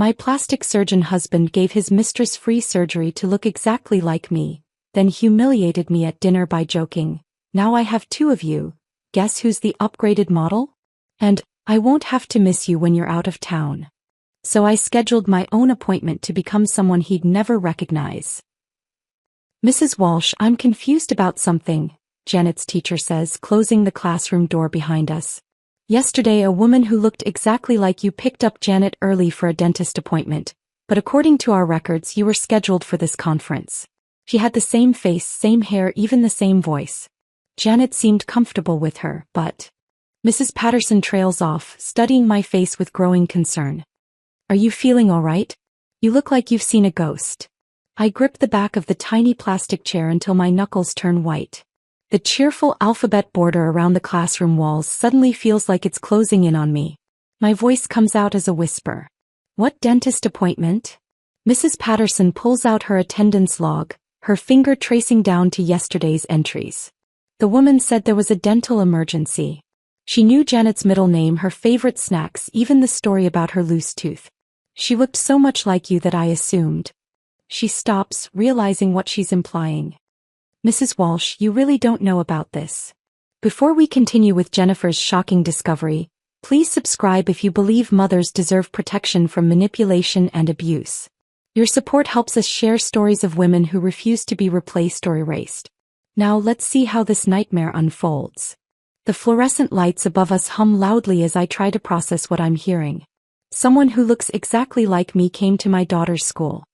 My plastic surgeon husband gave his mistress free surgery to look exactly like me, then humiliated me at dinner by joking, "Now I have two of you, guess who's the upgraded model? And, I won't have to miss you when you're out of town." So I scheduled my own appointment to become someone he'd never recognize. "Mrs. Walsh, I'm confused about something," Janet's teacher says, closing the classroom door behind us. "Yesterday a woman who looked exactly like you picked up Janet early for a dentist appointment, but according to our records you were scheduled for this conference. She had the same face, same hair, even the same voice. Janet seemed comfortable with her, but..." Mrs. Patterson trails off, studying my face with growing concern. "Are you feeling all right? You look like you've seen a ghost." I grip the back of the tiny plastic chair until my knuckles turn white. The cheerful alphabet border around the classroom walls suddenly feels like it's closing in on me. My voice comes out as a whisper. "What dentist appointment?" Mrs. Patterson pulls out her attendance log, her finger tracing down to yesterday's entries. The woman said there was a dental emergency. She knew Janet's middle name, her favorite snacks, even the story about her loose tooth. "She looked so much like you that I assumed." She stops, realizing what she's implying. "Mrs. Walsh, you really don't know about this." Before we continue with Jennifer's shocking discovery, please subscribe if you believe mothers deserve protection from manipulation and abuse. Your support helps us share stories of women who refuse to be replaced or erased. Now let's see how this nightmare unfolds. The fluorescent lights above us hum loudly as I try to process what I'm hearing. Someone who looks exactly like me came to my daughter's school.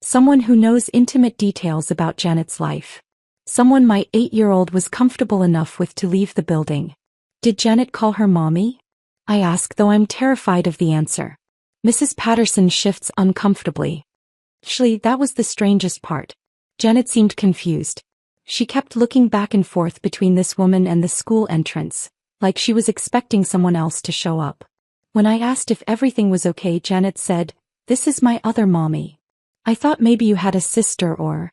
Someone who knows intimate details about Janet's life. Someone my 8-year-old was comfortable enough with to leave the building. Did Janet call her mommy? I ask, though I'm terrified of the answer. Mrs. Patterson shifts uncomfortably. Actually, that was the strangest part. Janet seemed confused. She kept looking back and forth between this woman and the school entrance, like she was expecting someone else to show up. When I asked if everything was okay, Janet said, "This is my other mommy. I thought maybe you had a sister or..."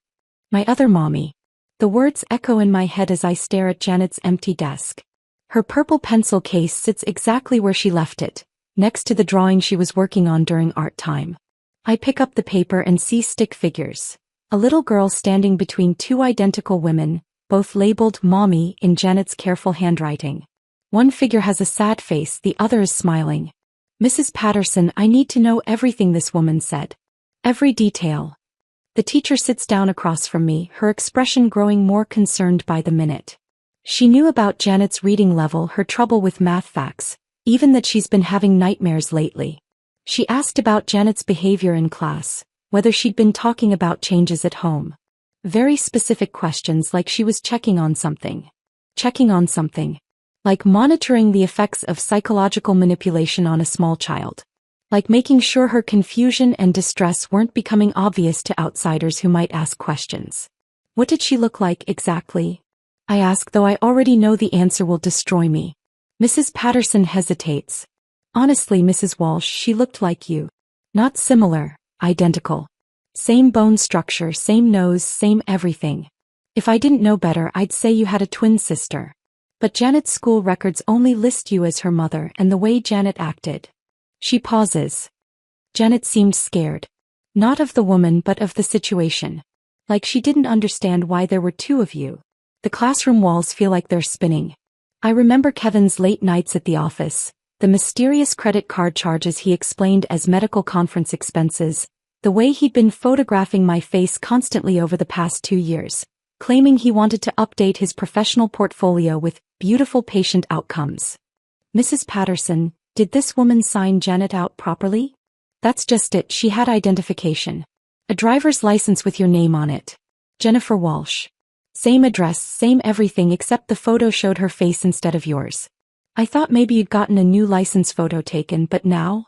My other mommy. The words echo in my head as I stare at Janet's empty desk. Her purple pencil case sits exactly where she left it, next to the drawing she was working on during art time. I pick up the paper and see stick figures. A little girl standing between two identical women, both labeled Mommy in Janet's careful handwriting. One figure has a sad face, the other is smiling. "Mrs. Patterson, I need to know everything," this woman said. "Every detail." The teacher sits down across from me, her expression growing more concerned by the minute. She knew about Janet's reading level, her trouble with math facts, even that she's been having nightmares lately. She asked about Janet's behavior in class, whether she'd been talking about changes at home. Very specific questions, like she was checking on something. Checking on something. Like monitoring the effects of psychological manipulation on a small child. Like making sure her confusion and distress weren't becoming obvious to outsiders who might ask questions. What did she look like exactly? I ask, though I already know the answer will destroy me. Mrs. Patterson hesitates. "Honestly, Mrs. Walsh, she looked like you. Not similar, identical. Same bone structure, same nose, same everything. If I didn't know better, I'd say you had a twin sister. But Janet's school records only list you as her mother, and the way Janet acted..." She pauses. Janet seemed scared. Not of the woman but of the situation. Like she didn't understand why there were two of you. The classroom walls feel like they're spinning. I remember Kevin's late nights at the office, the mysterious credit card charges he explained as medical conference expenses, the way he'd been photographing my face constantly over the past 2 years, claiming he wanted to update his professional portfolio with beautiful patient outcomes. "Mrs. Patterson, did this woman sign Janet out properly?" "That's just it, she had identification. A driver's license with your name on it. Jennifer Walsh. Same address, same everything, except the photo showed her face instead of yours. I thought maybe you'd gotten a new license photo taken, but now..."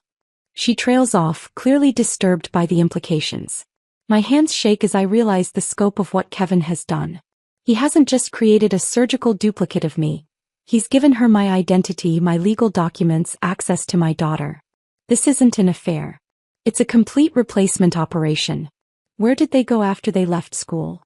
She trails off, clearly disturbed by the implications. My hands shake as I realize the scope of what Kevin has done. He hasn't just created a surgical duplicate of me. He's given her my identity, my legal documents, access to my daughter. This isn't an affair. It's a complete replacement operation. Where did they go after they left school?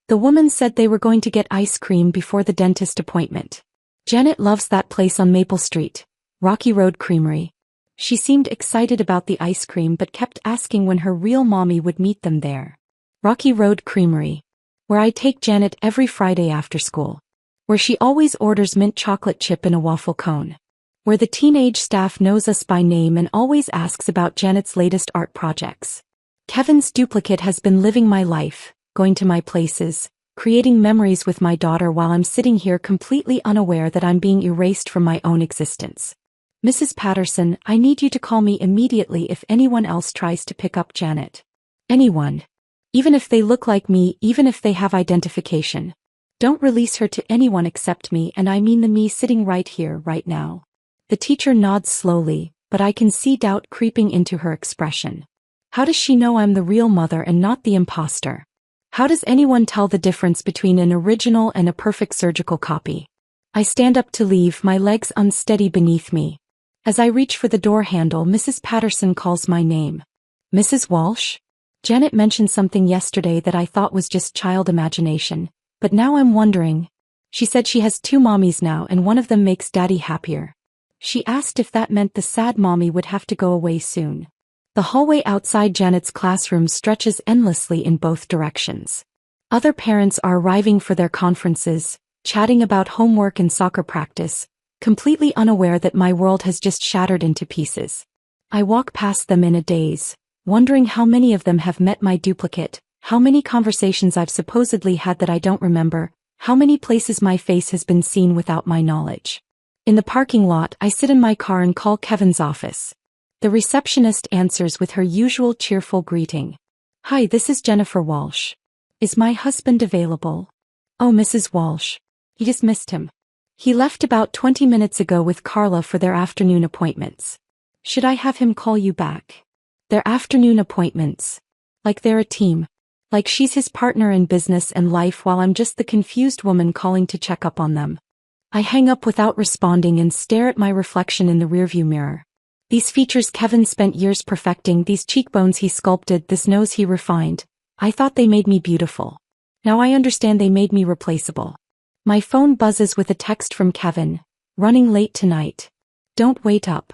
The woman said they were going to get ice cream before the dentist appointment. Janet loves that place on Maple Street, Rocky Road Creamery. She seemed excited about the ice cream but kept asking when her real mommy would meet them there. Rocky Road Creamery. Where I take Janet every Friday after school. Where she always orders mint chocolate chip in a waffle cone. Where the teenage staff knows us by name and always asks about Janet's latest art projects. Kevin's duplicate has been living my life, going to my places, creating memories with my daughter while I'm sitting here completely unaware that I'm being erased from my own existence. Mrs. Patterson, I need you to call me immediately if anyone else tries to pick up Janet. Anyone. Even if they look like me, even if they have identification. Don't release her to anyone except me, and I mean the me sitting right here, right now. The teacher nods slowly, but I can see doubt creeping into her expression. How does she know I'm the real mother and not the imposter? How does anyone tell the difference between an original and a perfect surgical copy? I stand up to leave, my legs unsteady beneath me. As I reach for the door handle, Mrs. Patterson calls my name. Mrs. Walsh? Janet mentioned something yesterday that I thought was just child imagination, but now I'm wondering. She said she has 2 mommies now and one of them makes Daddy happier. She asked if that meant the sad mommy would have to go away soon. The hallway outside Janet's classroom stretches endlessly in both directions. Other parents are arriving for their conferences, chatting about homework and soccer practice, completely unaware that my world has just shattered into pieces. I walk past them in a daze, wondering how many of them have met my duplicate, how many conversations I've supposedly had that I don't remember, how many places my face has been seen without my knowledge. In the parking lot, I sit in my car and call Kevin's office. The receptionist answers with her usual cheerful greeting. Hi, this is Jennifer Walsh. Is my husband available? Oh, Mrs. Walsh. You just missed him. He left about 20 minutes ago with Carla for their afternoon appointments. Should I have him call you back? Their afternoon appointments. Like they're a team. Like she's his partner in business and life while I'm just the confused woman calling to check up on them. I hang up without responding and stare at my reflection in the rearview mirror. These features Kevin spent years perfecting, these cheekbones he sculpted, this nose he refined. I thought they made me beautiful. Now I understand they made me replaceable. My phone buzzes with a text from Kevin. Running late tonight. Don't wait up.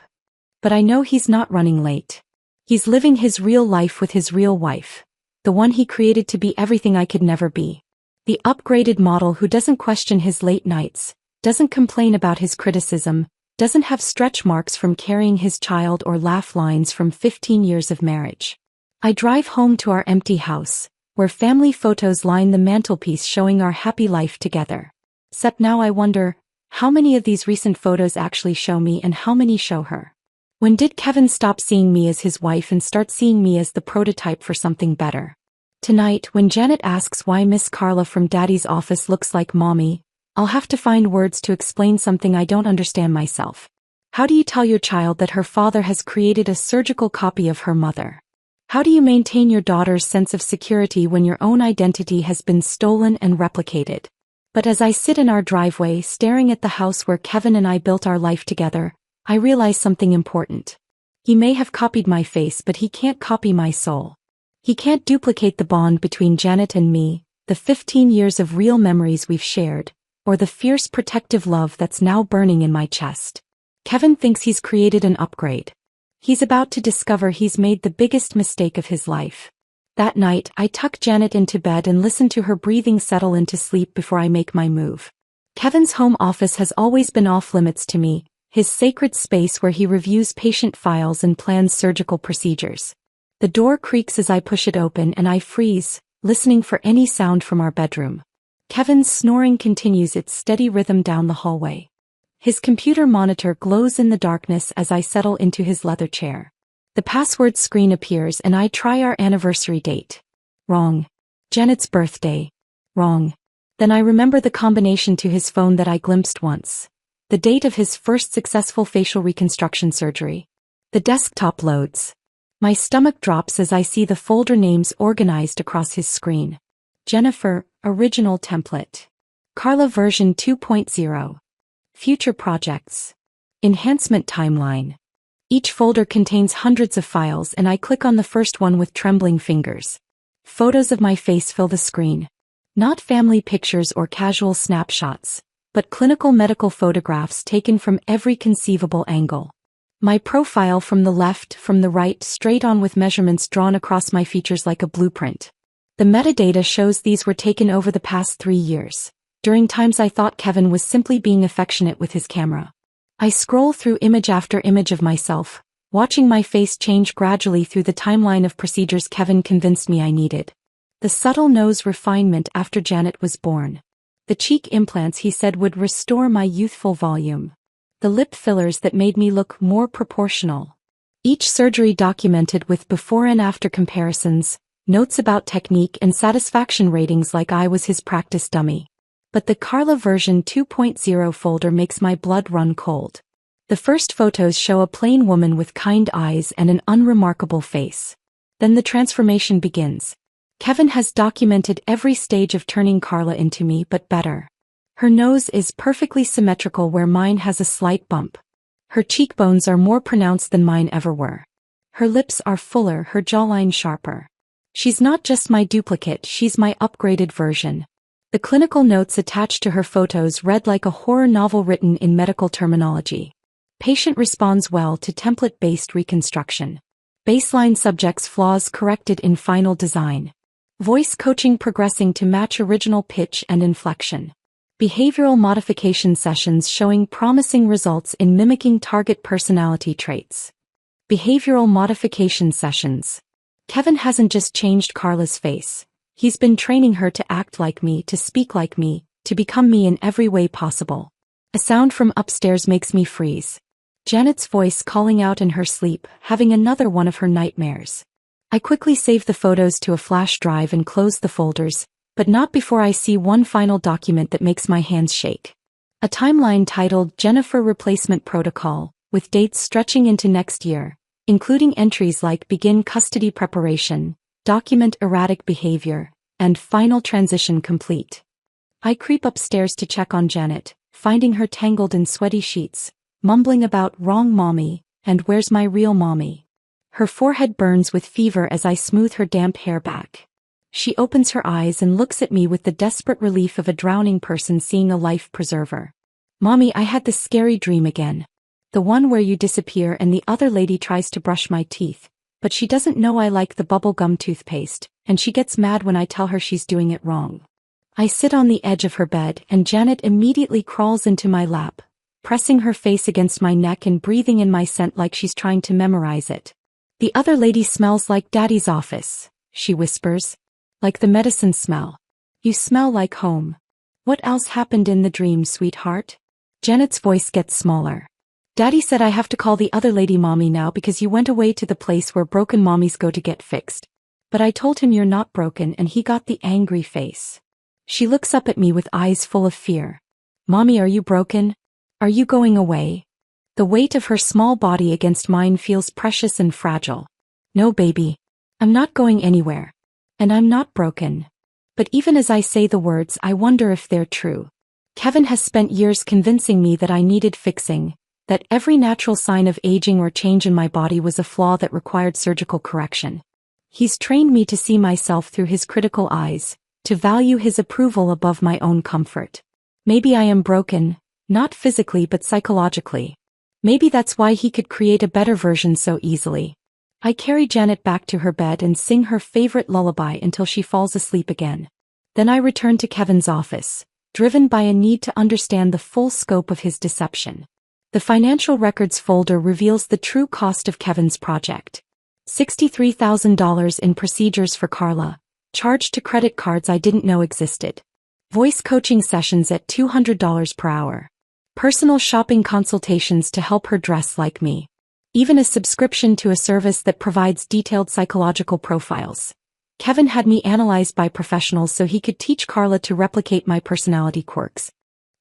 But I know he's not running late. He's living his real life with his real wife. The one he created to be everything I could never be. The upgraded model who doesn't question his late nights, doesn't complain about his criticism, doesn't have stretch marks from carrying his child or laugh lines from 15 years of marriage. I drive home to our empty house, where family photos line the mantelpiece showing our happy life together. Except now I wonder, how many of these recent photos actually show me and how many show her? When did Kevin stop seeing me as his wife and start seeing me as the prototype for something better? Tonight, when Janet asks why Miss Carla from Daddy's office looks like Mommy, I'll have to find words to explain something I don't understand myself. How do you tell your child that her father has created a surgical copy of her mother? How do you maintain your daughter's sense of security when your own identity has been stolen and replicated? But as I sit in our driveway staring at the house where Kevin and I built our life together, I realize something important. He may have copied my face, but he can't copy my soul. He can't duplicate the bond between Janet and me, the 15 years of real memories we've shared, or the fierce protective love that's now burning in my chest. Kevin thinks he's created an upgrade. He's about to discover he's made the biggest mistake of his life. That night, I tuck Janet into bed and listen to her breathing settle into sleep before I make my move. Kevin's home office has always been off limits to me, his sacred space where he reviews patient files and plans surgical procedures. The door creaks as I push it open and I freeze, listening for any sound from our bedroom. Kevin's snoring continues its steady rhythm down the hallway. His computer monitor glows in the darkness as I settle into his leather chair. The password screen appears and I try our anniversary date. Wrong. Janet's birthday. Wrong. Then I remember the combination to his phone that I glimpsed once. The date of his first successful facial reconstruction surgery. The desktop loads. My stomach drops as I see the folder names organized across his screen. Jennifer, original template. Carla version 2.0. Future projects. Enhancement timeline. Each folder contains hundreds of files and I click on the first one with trembling fingers. Photos of my face fill the screen. Not family pictures or casual snapshots, but clinical medical photographs taken from every conceivable angle. My profile from the left, from the right, straight on with measurements drawn across my features like a blueprint. The metadata shows these were taken over the past 3 years, during times I thought Kevin was simply being affectionate with his camera. I scroll through image after image of myself, watching my face change gradually through the timeline of procedures Kevin convinced me I needed. The subtle nose refinement after Janet was born. The cheek implants he said would restore my youthful volume. The lip fillers that made me look more proportional. Each surgery documented with before and after comparisons, notes about technique and satisfaction ratings like I was his practice dummy. But the Carla version 2.0 folder makes my blood run cold. The first photos show a plain woman with kind eyes and an unremarkable face. Then the transformation begins. Kevin has documented every stage of turning Carla into me, but better. Her nose is perfectly symmetrical where mine has a slight bump. Her cheekbones are more pronounced than mine ever were. Her lips are fuller, her jawline sharper. She's not just my duplicate, she's my upgraded version. The clinical notes attached to her photos read like a horror novel written in medical terminology. Patient responds well to template-based reconstruction. Baseline subjects flaws corrected in final design. Voice coaching progressing to match original pitch and inflection. Behavioral modification sessions showing promising results in mimicking target personality traits. Behavioral modification sessions. Kevin hasn't just changed Carla's face. He's been training her to act like me, to speak like me, to become me in every way possible. A sound from upstairs makes me freeze. Janet's voice calling out in her sleep, having another one of her nightmares. I quickly save the photos to a flash drive and close the folders, but not before I see one final document that makes my hands shake. A timeline titled Jennifer Replacement Protocol, with dates stretching into next year, including entries like begin custody preparation, document erratic behavior, and final transition complete. I creep upstairs to check on Janet, finding her tangled in sweaty sheets, mumbling about wrong mommy, and where's my real mommy. Her forehead burns with fever as I smooth her damp hair back. She opens her eyes and looks at me with the desperate relief of a drowning person seeing a life preserver. Mommy, I had this scary dream again. The one where you disappear and the other lady tries to brush my teeth, but she doesn't know I like the bubble gum toothpaste, and she gets mad when I tell her she's doing it wrong. I sit on the edge of her bed and Janet immediately crawls into my lap, pressing her face against my neck and breathing in my scent like she's trying to memorize it. The other lady smells like Daddy's office, she whispers. Like the medicine smell. You smell like home. What else happened in the dream, sweetheart? Janet's voice gets smaller. Daddy said I have to call the other lady mommy now because you went away to the place where broken mommies go to get fixed. But I told him you're not broken and he got the angry face. She looks up at me with eyes full of fear. Mommy, are you broken? Are you going away? The weight of her small body against mine feels precious and fragile. No, baby. I'm not going anywhere. And I'm not broken. But even as I say the words, I wonder if they're true. Kevin has spent years convincing me that I needed fixing, that every natural sign of aging or change in my body was a flaw that required surgical correction. He's trained me to see myself through his critical eyes, to value his approval above my own comfort. Maybe I am broken, not physically but psychologically. Maybe that's why he could create a better version so easily. I carry Janet back to her bed and sing her favorite lullaby until she falls asleep again. Then I return to Kevin's office, driven by a need to understand the full scope of his deception. The financial records folder reveals the true cost of Kevin's project. $63,000 in procedures for Carla, charged to credit cards I didn't know existed. Voice coaching sessions at $200 per hour. Personal shopping consultations to help her dress like me. Even a subscription to a service that provides detailed psychological profiles. Kevin had me analyzed by professionals so he could teach Carla to replicate my personality quirks.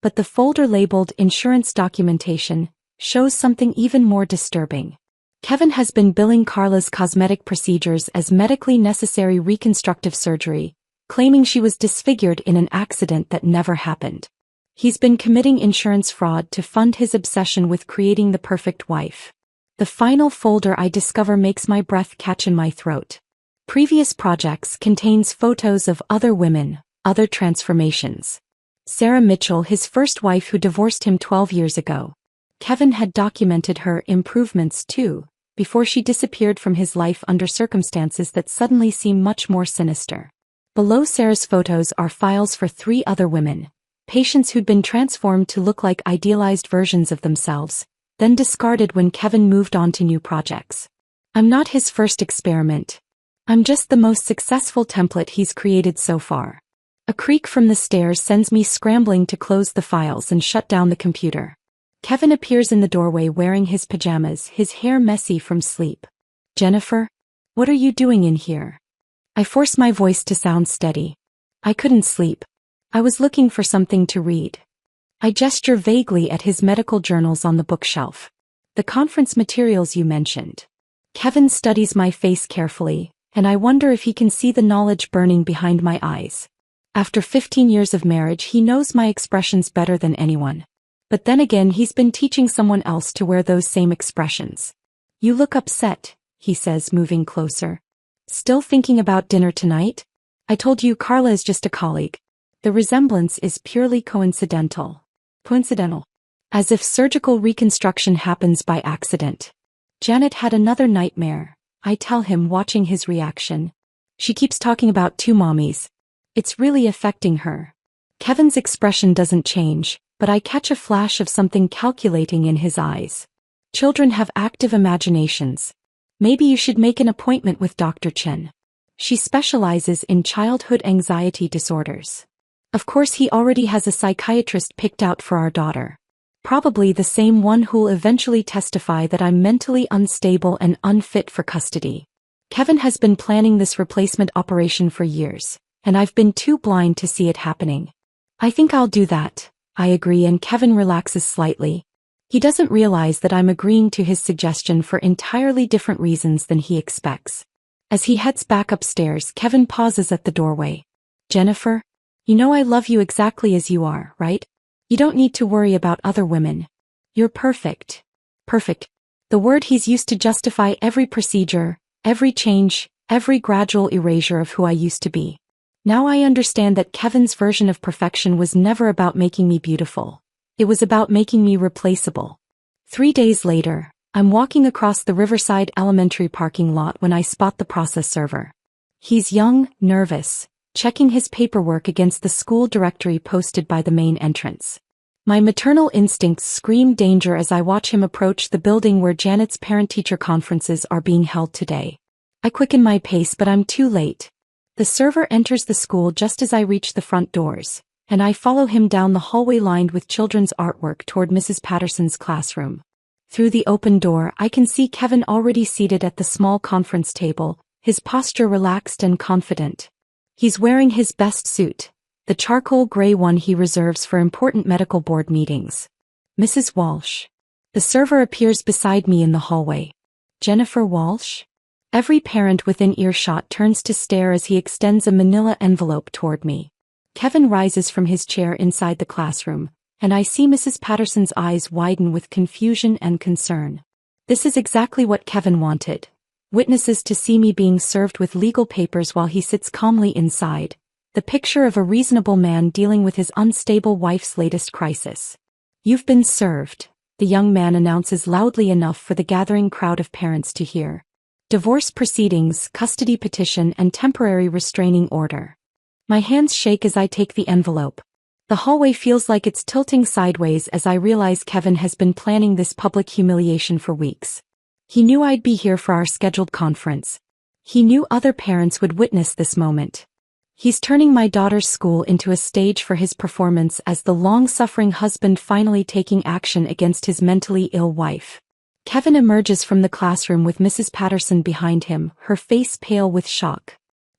But the folder labeled insurance documentation shows something even more disturbing. Kevin has been billing Carla's cosmetic procedures as medically necessary reconstructive surgery, claiming she was disfigured in an accident that never happened. He's been committing insurance fraud to fund his obsession with creating the perfect wife. The final folder I discover makes my breath catch in my throat. Previous projects contains photos of other women, other transformations. Sarah Mitchell, his first wife who divorced him 12 years ago. Kevin had documented her improvements too, before she disappeared from his life under circumstances that suddenly seem much more sinister. Below Sarah's photos are files for 3 other women, patients who'd been transformed to look like idealized versions of themselves, then discarded when Kevin moved on to new projects. I'm not his first experiment. I'm just the most successful template he's created so far. A creak from the stairs sends me scrambling to close the files and shut down the computer. Kevin appears in the doorway wearing his pajamas, his hair messy from sleep. Jennifer? What are you doing in here? I force my voice to sound steady. I couldn't sleep. I was looking for something to read. I gesture vaguely at his medical journals on the bookshelf. The conference materials you mentioned. Kevin studies my face carefully, and I wonder if he can see the knowledge burning behind my eyes. After 15 years of marriage, he knows my expressions better than anyone. But then again, he's been teaching someone else to wear those same expressions. You look upset, he says, moving closer. Still thinking about dinner tonight? I told you Carla is just a colleague. The resemblance is purely coincidental. Coincidental. As if surgical reconstruction happens by accident. Janet had another nightmare, I tell him, watching his reaction. She keeps talking about 2 mommies. It's really affecting her. Kevin's expression doesn't change, but I catch a flash of something calculating in his eyes. Children have active imaginations. Maybe you should make an appointment with Dr. Chen. She specializes in childhood anxiety disorders. Of course, he already has a psychiatrist picked out for our daughter. Probably the same one who'll eventually testify that I'm mentally unstable and unfit for custody. Kevin has been planning this replacement operation for years, and I've been too blind to see it happening. I think I'll do that, I agree, and Kevin relaxes slightly. He doesn't realize that I'm agreeing to his suggestion for entirely different reasons than he expects. As he heads back upstairs, Kevin pauses at the doorway. Jennifer? You know I love you exactly as you are, right? You don't need to worry about other women. You're perfect. Perfect. The word he's used to justify every procedure, every change, every gradual erasure of who I used to be. Now I understand that Kevin's version of perfection was never about making me beautiful. It was about making me replaceable. 3 days later, I'm walking across the Riverside Elementary parking lot when I spot the process server. He's young, nervous, checking his paperwork against the school directory posted by the main entrance. My maternal instincts scream danger as I watch him approach the building where Janet's parent-teacher conferences are being held today. I quicken my pace, but I'm too late. The server enters the school just as I reach the front doors, and I follow him down the hallway lined with children's artwork toward Mrs. Patterson's classroom. Through the open door, I can see Kevin already seated at the small conference table, his posture relaxed and confident. He's wearing his best suit, the charcoal gray one he reserves for important medical board meetings. Mrs. Walsh. The server appears beside me in the hallway. Jennifer Walsh? Every parent within earshot turns to stare as he extends a manila envelope toward me. Kevin rises from his chair inside the classroom, and I see Mrs. Patterson's eyes widen with confusion and concern. This is exactly what Kevin wanted. Witnesses to see me being served with legal papers while he sits calmly inside. The picture of a reasonable man dealing with his unstable wife's latest crisis. You've been served, the young man announces loudly enough for the gathering crowd of parents to hear. Divorce proceedings, custody petition, and temporary restraining order. My hands shake as I take the envelope. The hallway feels like it's tilting sideways as I realize Kevin has been planning this public humiliation for weeks. He knew I'd be here for our scheduled conference. He knew other parents would witness this moment. He's turning my daughter's school into a stage for his performance as the long-suffering husband finally taking action against his mentally ill wife. Kevin emerges from the classroom with Mrs. Patterson behind him, her face pale with shock.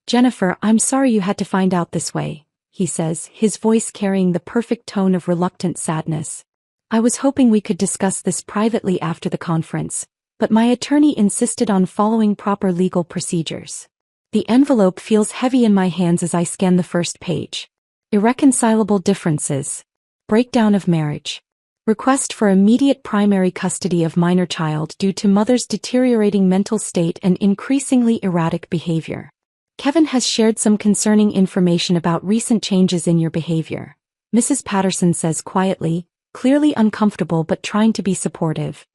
Jennifer, I'm sorry you had to find out this way, he says, his voice carrying the perfect tone of reluctant sadness. I was hoping we could discuss this privately after the conference, but my attorney insisted on following proper legal procedures. The envelope feels heavy in my hands as I scan the first page. Irreconcilable differences. Breakdown of marriage. Request for immediate primary custody of minor child due to mother's deteriorating mental state and increasingly erratic behavior. Kevin has shared some concerning information about recent changes in your behavior, Mrs. Patterson says quietly, clearly uncomfortable but trying to be supportive.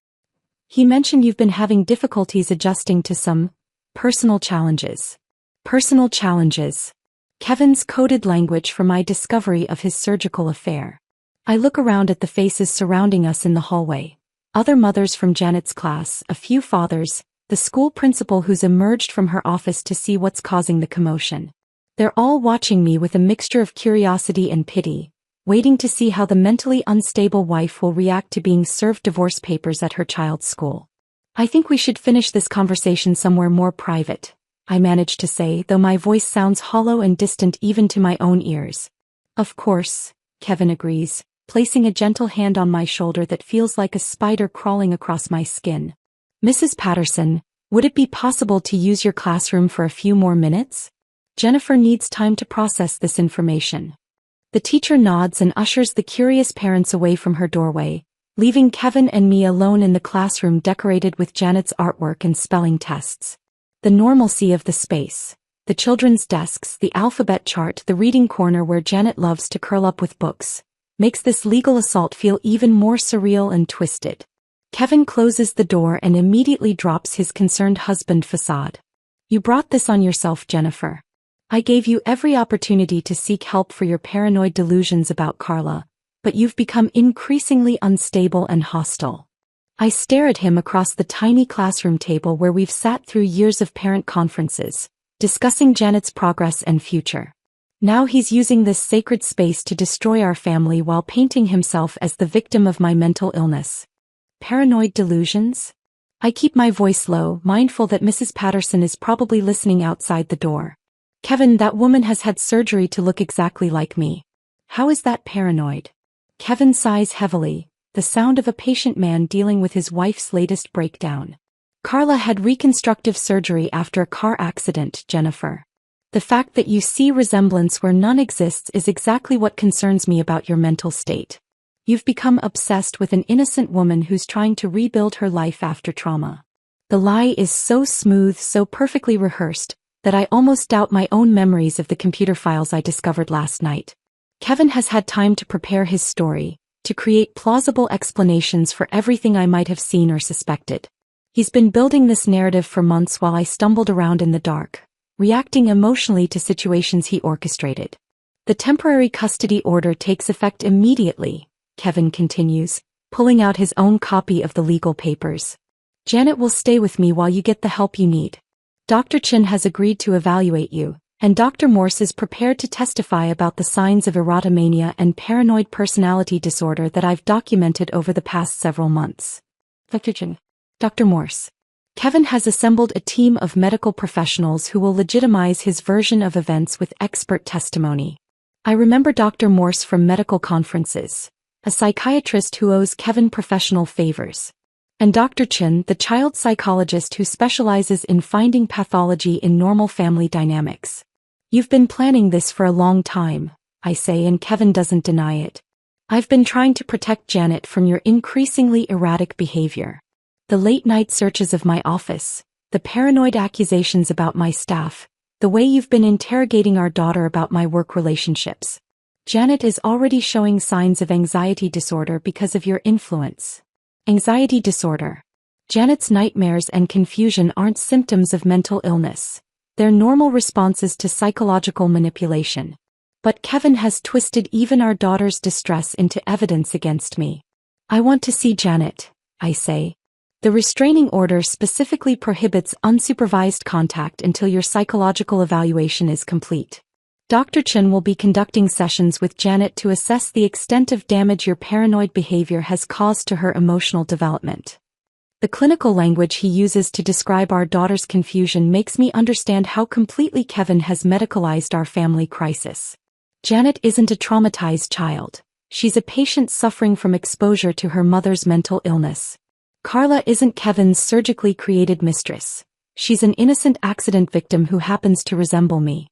He mentioned you've been having difficulties adjusting to some personal challenges. Personal challenges. Kevin's coded language for my discovery of his surgical affair. I look around at the faces surrounding us in the hallway. Other mothers from Janet's class, a few fathers, the school principal who's emerged from her office to see what's causing the commotion. They're all watching me with a mixture of curiosity and pity, waiting to see how the mentally unstable wife will react to being served divorce papers at her child's school. I think we should finish this conversation somewhere more private, I manage to say, though my voice sounds hollow and distant even to my own ears. Of course, Kevin agrees, placing a gentle hand on my shoulder that feels like a spider crawling across my skin. Mrs. Patterson, would it be possible to use your classroom for a few more minutes? Jennifer needs time to process this information. The teacher nods and ushers the curious parents away from her doorway, leaving Kevin and me alone in the classroom decorated with Janet's artwork and spelling tests. The normalcy of the space. The children's desks, the alphabet chart, the reading corner where Janet loves to curl up with books, makes this legal assault feel even more surreal and twisted. Kevin closes the door and immediately drops his concerned husband facade. You brought this on yourself, Jennifer. I gave you every opportunity to seek help for your paranoid delusions about Carla, but you've become increasingly unstable and hostile. I stare at him across the tiny classroom table where we've sat through years of parent conferences, discussing Janet's progress and future. Now he's using this sacred space to destroy our family while painting himself as the victim of my mental illness. Paranoid delusions? I keep my voice low, mindful that Mrs. Patterson is probably listening outside the door. Kevin, that woman has had surgery to look exactly like me. How is that paranoid? Kevin sighs heavily, the sound of a patient man dealing with his wife's latest breakdown. Carla had reconstructive surgery after a car accident, Jennifer. The fact that you see resemblance where none exists is exactly what concerns me about your mental state. You've become obsessed with an innocent woman who's trying to rebuild her life after trauma. The lie is so smooth, so perfectly rehearsed, that I almost doubt my own memories of the computer files I discovered last night. Kevin has had time to prepare his story, to create plausible explanations for everything I might have seen or suspected. He's been building this narrative for months while I stumbled around in the dark, reacting emotionally to situations he orchestrated. The temporary custody order takes effect immediately, Kevin continues, pulling out his own copy of the legal papers. Janet will stay with me while you get the help you need. Dr. Chin has agreed to evaluate you, and Dr. Morse is prepared to testify about the signs of erotomania and paranoid personality disorder that I've documented over the past several months. Dr. Chin. Dr. Morse. Kevin has assembled a team of medical professionals who will legitimize his version of events with expert testimony. I remember Dr. Morse from medical conferences, a psychiatrist who owes Kevin professional favors. And Dr. Chin, the child psychologist who specializes in finding pathology in normal family dynamics. You've been planning this for a long time, I say, and Kevin doesn't deny it. I've been trying to protect Janet from your increasingly erratic behavior. The late-night searches of my office, the paranoid accusations about my staff, the way you've been interrogating our daughter about my work relationships. Janet is already showing signs of anxiety disorder because of your influence. Anxiety disorder. Janet's nightmares and confusion aren't symptoms of mental illness. They're normal responses to psychological manipulation. But Kevin has twisted even our daughter's distress into evidence against me. I want to see Janet, I say. The restraining order specifically prohibits unsupervised contact until your psychological evaluation is complete. Dr. Chin will be conducting sessions with Janet to assess the extent of damage your paranoid behavior has caused to her emotional development. The clinical language he uses to describe our daughter's confusion makes me understand how completely Kevin has medicalized our family crisis. Janet isn't a traumatized child. She's a patient suffering from exposure to her mother's mental illness. Carla isn't Kevin's surgically created mistress. She's an innocent accident victim who happens to resemble me.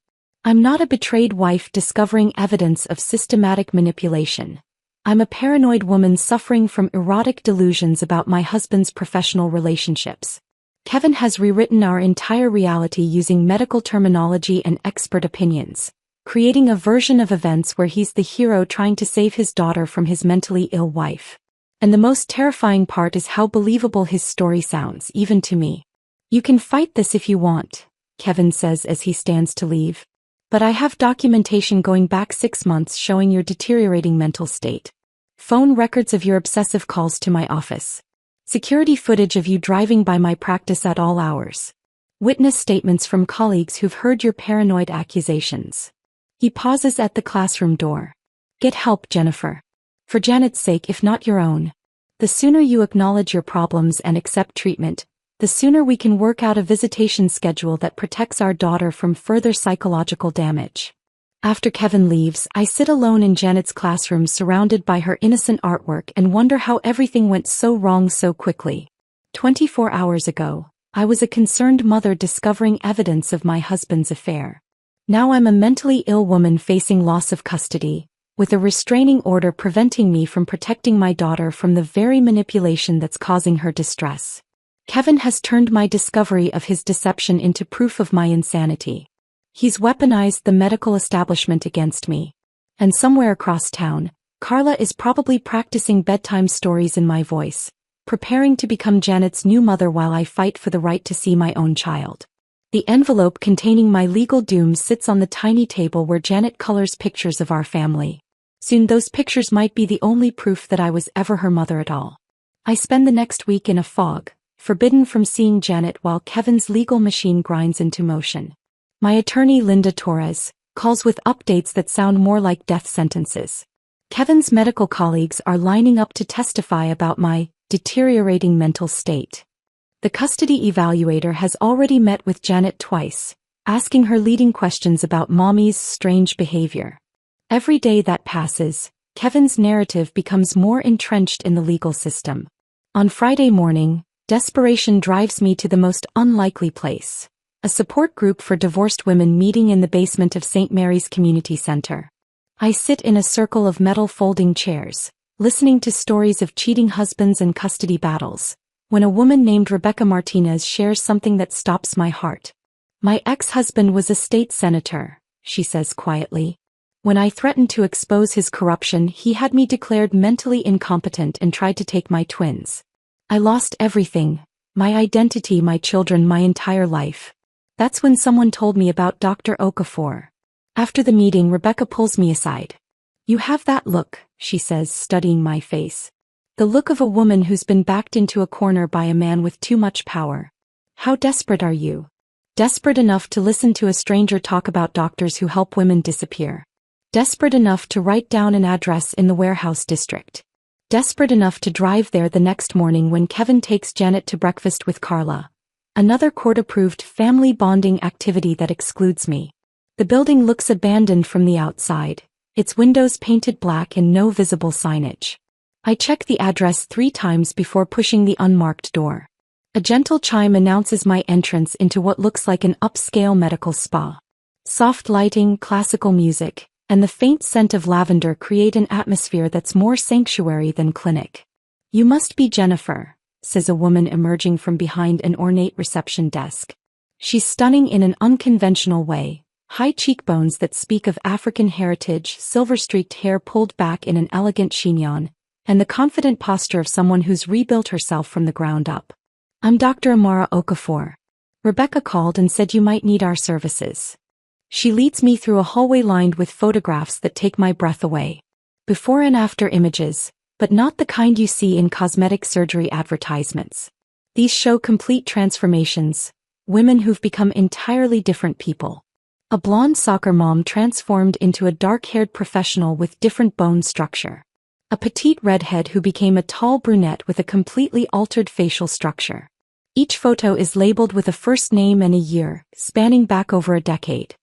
I'm not a betrayed wife discovering evidence of systematic manipulation. I'm a paranoid woman suffering from erotic delusions about my husband's professional relationships. Kevin has rewritten our entire reality using medical terminology and expert opinions. creating a version of events where he's the hero trying to save his daughter from his mentally ill wife. And the most terrifying part is how believable his story sounds, even to me. "You can fight this if you want," Kevin says as he stands to leave. "But I have documentation going back 6 months showing your deteriorating mental state. Phone records of your obsessive calls to my office. Security footage of you driving by my practice at all hours. Witness statements from colleagues who've heard your paranoid accusations." He pauses at the classroom door. "Get help, Jennifer. For Janet's sake, if not your own. The sooner you acknowledge your problems and accept treatment, the sooner we can work out a visitation schedule that protects our daughter from further psychological damage." After Kevin leaves, I sit alone in Janet's classroom surrounded by her innocent artwork and wonder how everything went so wrong so quickly. 24 hours ago, I was a concerned mother discovering evidence of my husband's affair. Now I'm a mentally ill woman facing loss of custody, with a restraining order preventing me from protecting my daughter from the very manipulation that's causing her distress. Kevin has turned my discovery of his deception into proof of my insanity. He's weaponized the medical establishment against me. And somewhere across town, Carla is probably practicing bedtime stories in my voice, preparing to become Janet's new mother while I fight for the right to see my own child. The envelope containing my legal doom sits on the tiny table where Janet colors pictures of our family. Soon those pictures might be the only proof that I was ever her mother at all. I spend the next week in a fog, forbidden from seeing Janet while Kevin's legal machine grinds into motion. My attorney Linda Torres calls with updates that sound more like death sentences. Kevin's medical colleagues are lining up to testify about my deteriorating mental state. The custody evaluator has already met with Janet twice, asking her leading questions about Mommy's strange behavior. Every day that passes, Kevin's narrative becomes more entrenched in the legal system. On Friday morning, desperation drives me to the most unlikely place. A support group for divorced women meeting in the basement of St. Mary's Community Center. I sit in a circle of metal folding chairs, listening to stories of cheating husbands and custody battles, when a woman named Rebecca Martinez shares something that stops my heart. "My ex-husband was a state senator," she says quietly. "When I threatened to expose his corruption, he had me declared mentally incompetent and tried to take my twins. I lost everything, my identity, my children, my entire life. That's when someone told me about Dr. Okafor." After the meeting, Rebecca pulls me aside. "You have that look," she says, studying my face. "The look of a woman who's been backed into a corner by a man with too much power. How desperate are you? Desperate enough to listen to a stranger talk about doctors who help women disappear. Desperate enough to write down an address in the warehouse district. Desperate enough to drive there the next morning when Kevin takes Janet to breakfast with Carla. Another court-approved family bonding activity that excludes me. The building looks abandoned from the outside, its windows painted black and no visible signage. I check the address 3 times before pushing the unmarked door. A gentle chime announces my entrance into what looks like an upscale medical spa. Soft lighting, classical music, and the faint scent of lavender create an atmosphere that's more sanctuary than clinic. "You must be Jennifer," says a woman emerging from behind an ornate reception desk. She's stunning in an unconventional way, high cheekbones that speak of African heritage, silver-streaked hair pulled back in an elegant chignon, and the confident posture of someone who's rebuilt herself from the ground up. "I'm Dr. Amara Okafor. Rebecca called and said you might need our services." She leads me through a hallway lined with photographs that take my breath away. Before and after images, but not the kind you see in cosmetic surgery advertisements. These show complete transformations, women who've become entirely different people. A blonde soccer mom transformed into a dark-haired professional with different bone structure. A petite redhead who became a tall brunette with a completely altered facial structure. Each photo is labeled with a first name and a year, spanning back over a decade.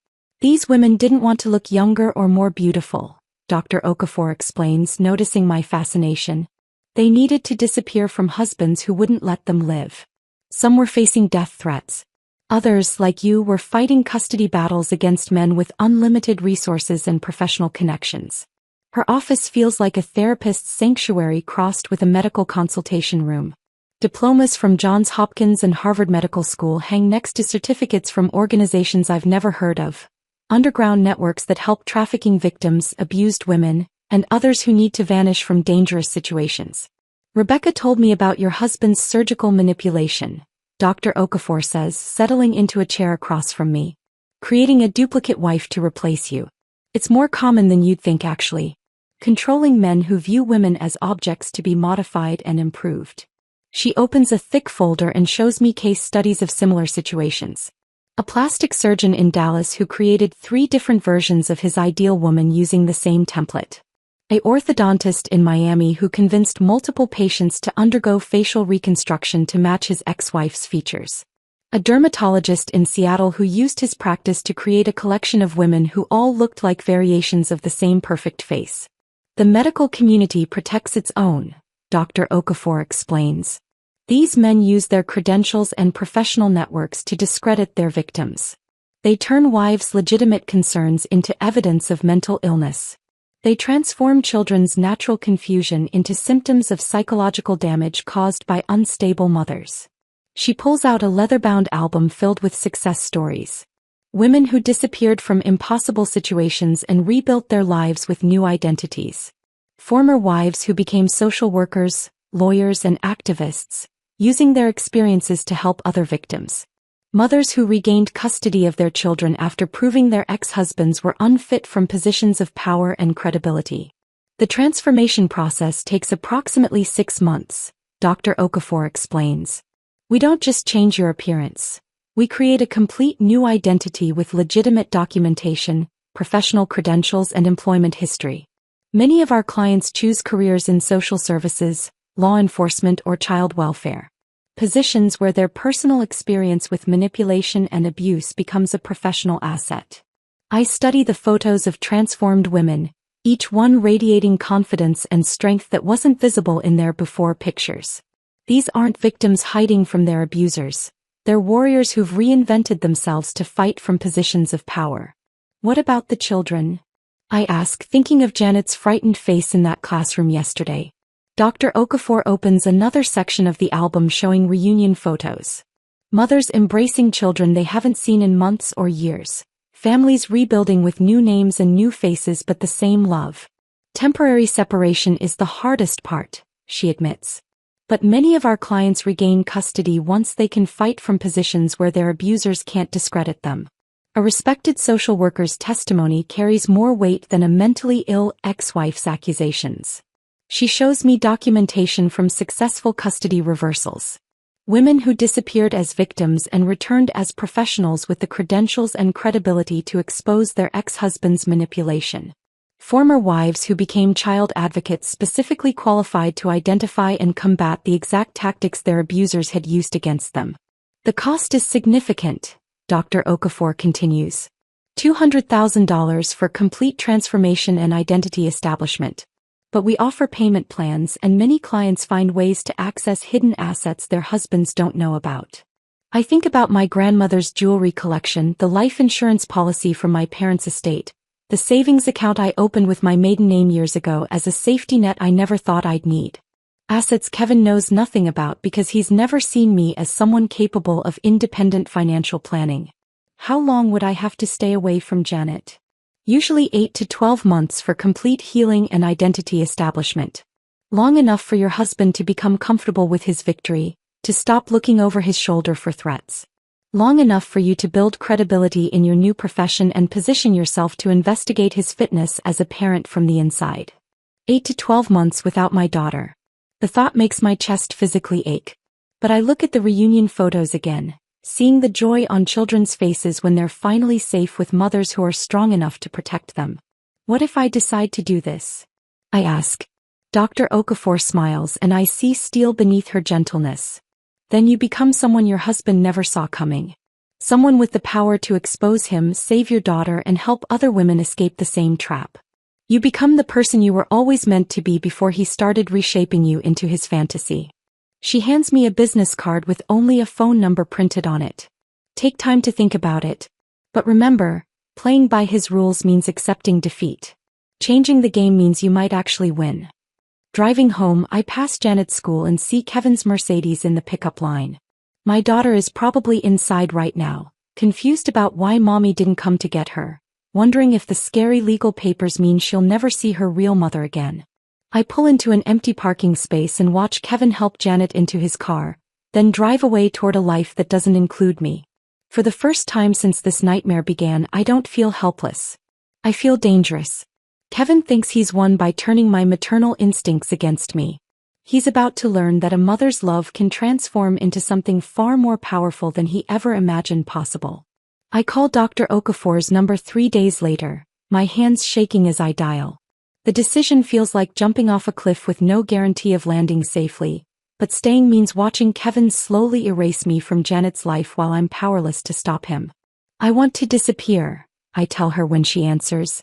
"These women didn't want to look younger or more beautiful," Dr. Okafor explains, noticing my fascination. "They needed to disappear from husbands who wouldn't let them live. Some were facing death threats. Others, like you, were fighting custody battles against men with unlimited resources and professional connections." Her office feels like a therapist's sanctuary crossed with a medical consultation room. Diplomas from Johns Hopkins and Harvard Medical School hang next to certificates from organizations I've never heard of. underground networks that help trafficking victims, abused women, and others who need to vanish from dangerous situations. Rebecca told me about your husband's surgical manipulation, Dr. Okafor says, settling into a chair across from me. Creating a duplicate wife to replace you. It's more common than you'd think actually. Controlling men who view women as objects to be modified and improved. She opens a thick folder and shows me case studies of similar situations. A plastic surgeon in Dallas who created 3 different versions of his ideal woman using the same template. A orthodontist in Miami who convinced multiple patients to undergo facial reconstruction to match his ex-wife's features. A dermatologist in Seattle who used his practice to create a collection of women who all looked like variations of the same perfect face. The medical community protects its own, Dr. Okafor explains. These men use their credentials and professional networks to discredit their victims. They turn wives' legitimate concerns into evidence of mental illness. They transform children's natural confusion into symptoms of psychological damage caused by unstable mothers. She pulls out a leather-bound album filled with success stories. Women who disappeared from impossible situations and rebuilt their lives with new identities. Former wives who became social workers, lawyers, and activists, using their experiences to help other victims. Mothers who regained custody of their children after proving their ex-husbands were unfit from positions of power and credibility. The transformation process takes approximately 6 months, Dr. Okafor explains. We don't just change your appearance. We create a complete new identity with legitimate documentation, professional credentials, and employment history. Many of our clients choose careers in social services, law enforcement, or child welfare. Positions where their personal experience with manipulation and abuse becomes a professional asset. I study the photos of transformed women, each one radiating confidence and strength that wasn't visible in their before pictures. These aren't victims hiding from their abusers. They're warriors who've reinvented themselves to fight from positions of power. What about the children? I ask, thinking of Janet's frightened face in that classroom yesterday. Dr. Okafor opens another section of the album showing reunion photos. Mothers embracing children they haven't seen in months or years. Families rebuilding with new names and new faces but the same love. Temporary separation is the hardest part, she admits. But many of our clients regain custody once they can fight from positions where their abusers can't discredit them. A respected social worker's testimony carries more weight than a mentally ill ex-wife's accusations. She shows me documentation from successful custody reversals. Women who disappeared as victims and returned as professionals with the credentials and credibility to expose their ex-husband's manipulation. Former wives who became child advocates specifically qualified to identify and combat the exact tactics their abusers had used against them. The cost is significant, Dr. Okafor continues. $200,000 for complete transformation and identity establishment. But we offer payment plans and many clients find ways to access hidden assets their husbands don't know about. I think about my grandmother's jewelry collection, the life insurance policy from my parents' estate, the savings account I opened with my maiden name years ago as a safety net I never thought I'd need. Assets Kevin knows nothing about because he's never seen me as someone capable of independent financial planning. How long would I have to stay away from Janet? Usually 8 to 12 months for complete healing and identity establishment. Long enough for your husband to become comfortable with his victory, to stop looking over his shoulder for threats. Long enough for you to build credibility in your new profession and position yourself to investigate his fitness as a parent from the inside. 8 to 12 months without my daughter. The thought makes my chest physically ache. But I look at the reunion photos again, seeing the joy on children's faces when they're finally safe with mothers who are strong enough to protect them. What if I decide to do this? I ask. Dr. Okafor smiles and I see steel beneath her gentleness. Then you become someone your husband never saw coming. Someone with the power to expose him, save your daughter, and help other women escape the same trap. You become the person you were always meant to be before he started reshaping you into his fantasy. She hands me a business card with only a phone number printed on it. Take time to think about it. But remember, playing by his rules means accepting defeat. Changing the game means you might actually win. Driving home, I pass Janet's school and see Kevin's Mercedes in the pickup line. My daughter is probably inside right now, confused about why mommy didn't come to get her. wondering if the scary legal papers mean she'll never see her real mother again. I pull into an empty parking space and watch Kevin help Janet into his car, then drive away toward a life that doesn't include me. For the first time since this nightmare began, I don't feel helpless. I feel dangerous. Kevin thinks he's won by turning my maternal instincts against me. He's about to learn that a mother's love can transform into something far more powerful than he ever imagined possible. I call Dr. Okafor's number 3 days later, my hands shaking as I dial. The decision feels like jumping off a cliff with no guarantee of landing safely, but staying means watching Kevin slowly erase me from Janet's life while I'm powerless to stop him. I want to disappear, I tell her when she answers.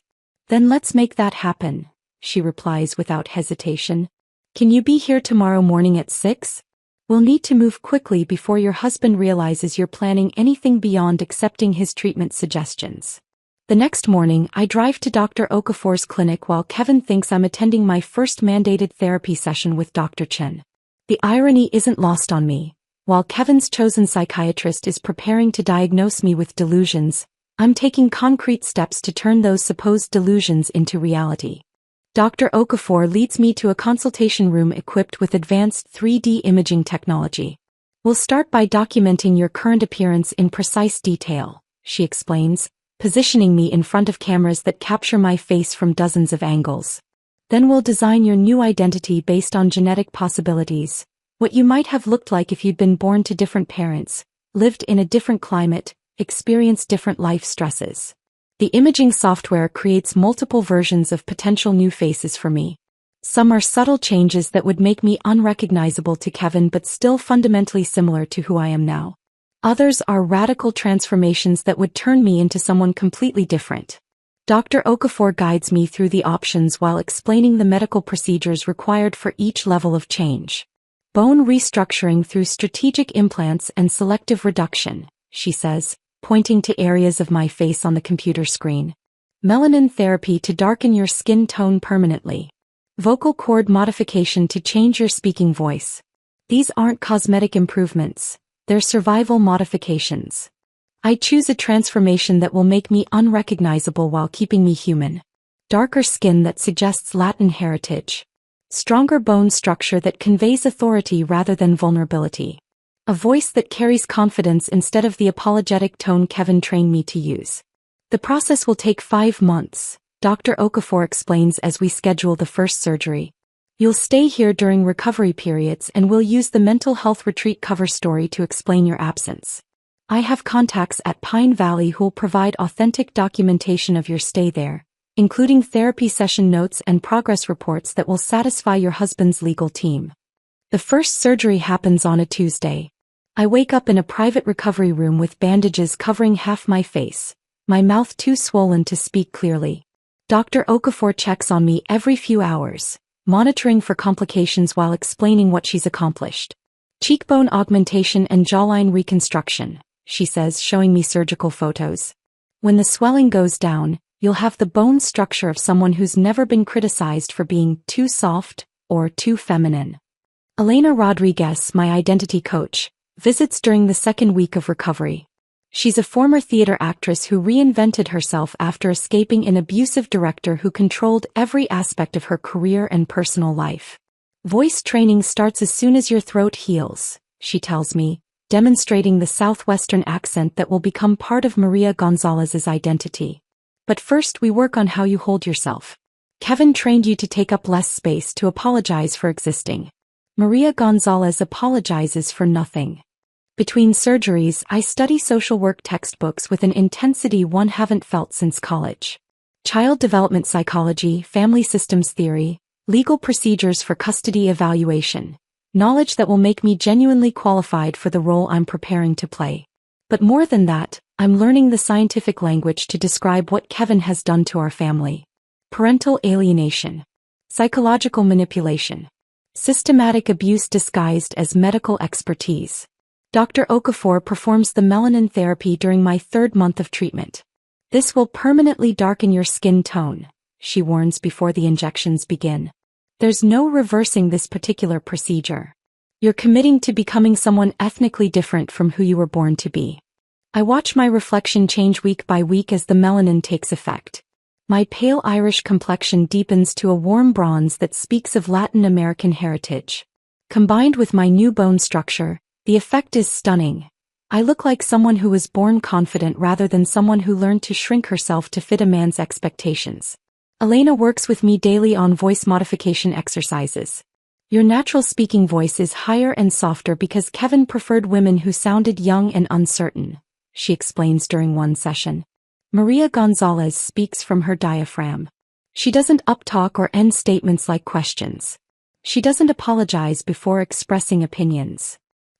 Then let's make that happen, she replies without hesitation. Can you be here tomorrow morning at 6? We'll need to move quickly before your husband realizes you're planning anything beyond accepting his treatment suggestions. The next morning, I drive to Dr. Okafor's clinic while Kevin thinks I'm attending my first mandated therapy session with Dr. Chen. The irony isn't lost on me. While Kevin's chosen psychiatrist is preparing to diagnose me with delusions, I'm taking concrete steps to turn those supposed delusions into reality. Dr. Okafor leads me to a consultation room equipped with advanced 3D imaging technology. We'll start by documenting your current appearance in precise detail, she explains, positioning me in front of cameras that capture my face from dozens of angles. Then we'll design your new identity based on genetic possibilities, what you might have looked like if you'd been born to different parents, lived in a different climate, experienced different life stresses. The imaging software creates multiple versions of potential new faces for me. Some are subtle changes that would make me unrecognizable to Kevin but still fundamentally similar to who I am now. Others are radical transformations that would turn me into someone completely different. Dr. Okafor guides me through the options while explaining the medical procedures required for each level of change. Bone restructuring through strategic implants and selective reduction, she says, pointing to areas of my face on the computer screen. Melanin therapy to darken your skin tone permanently. Vocal cord modification to change your speaking voice. These aren't cosmetic improvements, they're survival modifications. I choose a transformation that will make me unrecognizable while keeping me human. Darker skin that suggests Latin heritage. Stronger bone structure that conveys authority rather than vulnerability. A voice that carries confidence instead of the apologetic tone Kevin trained me to use. The process will take 5 months, Dr. Okafor explains as we schedule the first surgery. You'll stay here during recovery periods and we'll use the mental health retreat cover story to explain your absence. I have contacts at Pine Valley who'll provide authentic documentation of your stay there, including therapy session notes and progress reports that will satisfy your husband's legal team. The first surgery happens on a Tuesday. I wake up in a private recovery room with bandages covering half my face, my mouth too swollen to speak clearly. Dr. Okafor checks on me every few hours, monitoring for complications while explaining what she's accomplished. Cheekbone augmentation and jawline reconstruction, she says, showing me surgical photos. When the swelling goes down, you'll have the bone structure of someone who's never been criticized for being too soft or too feminine. Elena Rodriguez, my identity coach, visits during the second week of recovery. She's a former theater actress who reinvented herself after escaping an abusive director who controlled every aspect of her career and personal life. Voice training starts as soon as your throat heals, she tells me, demonstrating the southwestern accent that will become part of Maria Gonzalez's identity. But first we work on how you hold yourself. Kevin trained you to take up less space, to apologize for existing. Maria Gonzalez apologizes for nothing. Between surgeries, I study social work textbooks with an intensity one haven't felt since college. Child development psychology, family systems theory, legal procedures for custody evaluation. Knowledge that will make me genuinely qualified for the role I'm preparing to play. But more than that, I'm learning the scientific language to describe what Kevin has done to our family. Parental alienation. Psychological manipulation. Systematic abuse disguised as medical expertise. Dr. Okafor performs the melanin therapy during my 3rd month of treatment. This will permanently darken your skin tone, she warns before the injections begin. There's no reversing this particular procedure. You're committing to becoming someone ethnically different from who you were born to be. I watch my reflection change week by week as the melanin takes effect. My pale Irish complexion deepens to a warm bronze that speaks of Latin American heritage. Combined with my new bone structure, the effect is stunning. I look like someone who was born confident rather than someone who learned to shrink herself to fit a man's expectations. Elena works with me daily on voice modification exercises. Your natural speaking voice is higher and softer because Kevin preferred women who sounded young and uncertain, she explains during one session. Maria Gonzalez speaks from her diaphragm. She doesn't uptalk or end statements like questions. She doesn't apologize before expressing opinions.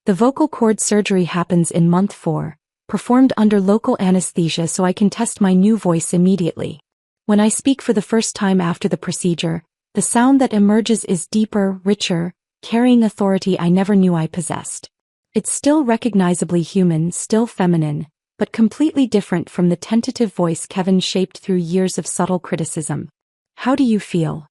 The vocal cord surgery happens in month 4, performed under local anesthesia so I can test my new voice immediately. When I speak for the first time after the procedure, the sound that emerges is deeper, richer, carrying authority I never knew I possessed. It's still recognizably human, still feminine, but completely different from the tentative voice Kevin shaped through years of subtle criticism. How do you feel?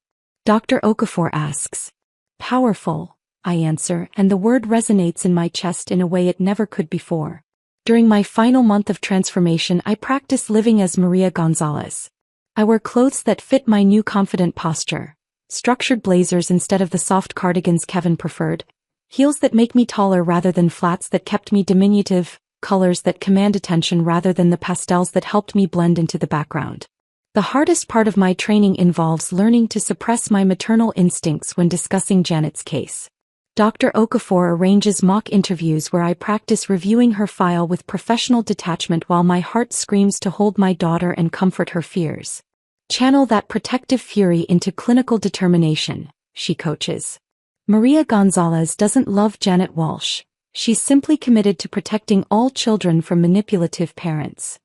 Dr. Okafor asks. Powerful, I answer, and the word resonates in my chest in a way it never could before. During my final month of transformation, I practice living as Maria Gonzalez. I wear clothes that fit my new confident posture. Structured blazers instead of the soft cardigans Kevin preferred, heels that make me taller rather than flats that kept me diminutive, colors that command attention rather than the pastels that helped me blend into the background. The hardest part of my training involves learning to suppress my maternal instincts when discussing Janet's case. Dr. Okafor arranges mock interviews where I practice reviewing her file with professional detachment while my heart screams to hold my daughter and comfort her fears. Channel that protective fury into clinical determination, she coaches. Maria Gonzalez doesn't love Janet Walsh. She's simply committed to protecting all children from manipulative parents.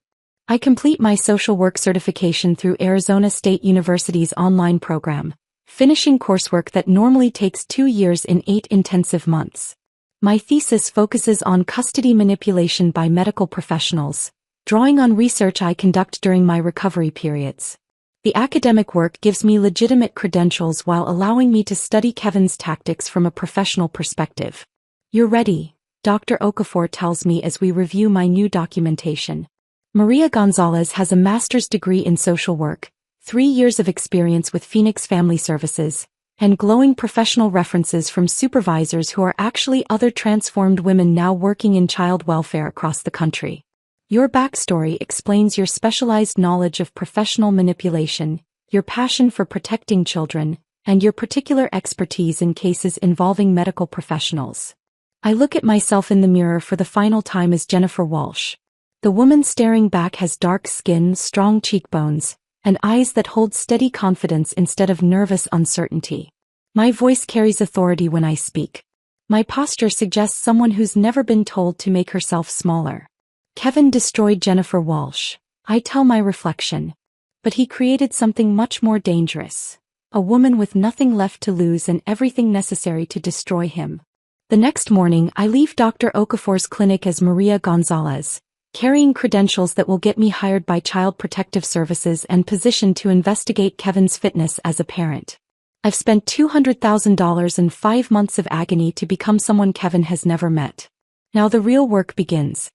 I complete my social work certification through Arizona State University's online program, finishing coursework that normally takes 2 years in 8 intensive months. My thesis focuses on custody manipulation by medical professionals, drawing on research I conduct during my recovery periods. The academic work gives me legitimate credentials while allowing me to study Kevin's tactics from a professional perspective. You're ready, Dr. Okafor tells me as we review my new documentation. Maria Gonzalez has a master's degree in social work, 3 years of experience with Phoenix Family Services, and glowing professional references from supervisors who are actually other transformed women now working in child welfare across the country. Your backstory explains your specialized knowledge of professional manipulation, your passion for protecting children, and your particular expertise in cases involving medical professionals. I look at myself in the mirror for the final time as Jennifer Walsh. The woman staring back has dark skin, strong cheekbones, and eyes that hold steady confidence instead of nervous uncertainty. My voice carries authority when I speak. My posture suggests someone who's never been told to make herself smaller. Kevin destroyed Jennifer Walsh, I tell my reflection. But he created something much more dangerous. A woman with nothing left to lose and everything necessary to destroy him. The next morning, I leave Dr. Okafor's clinic as Maria Gonzalez, carrying credentials that will get me hired by Child Protective Services and positioned to investigate Kevin's fitness as a parent. I've spent $200,000 and 5 months of agony to become someone Kevin has never met. Now the real work begins.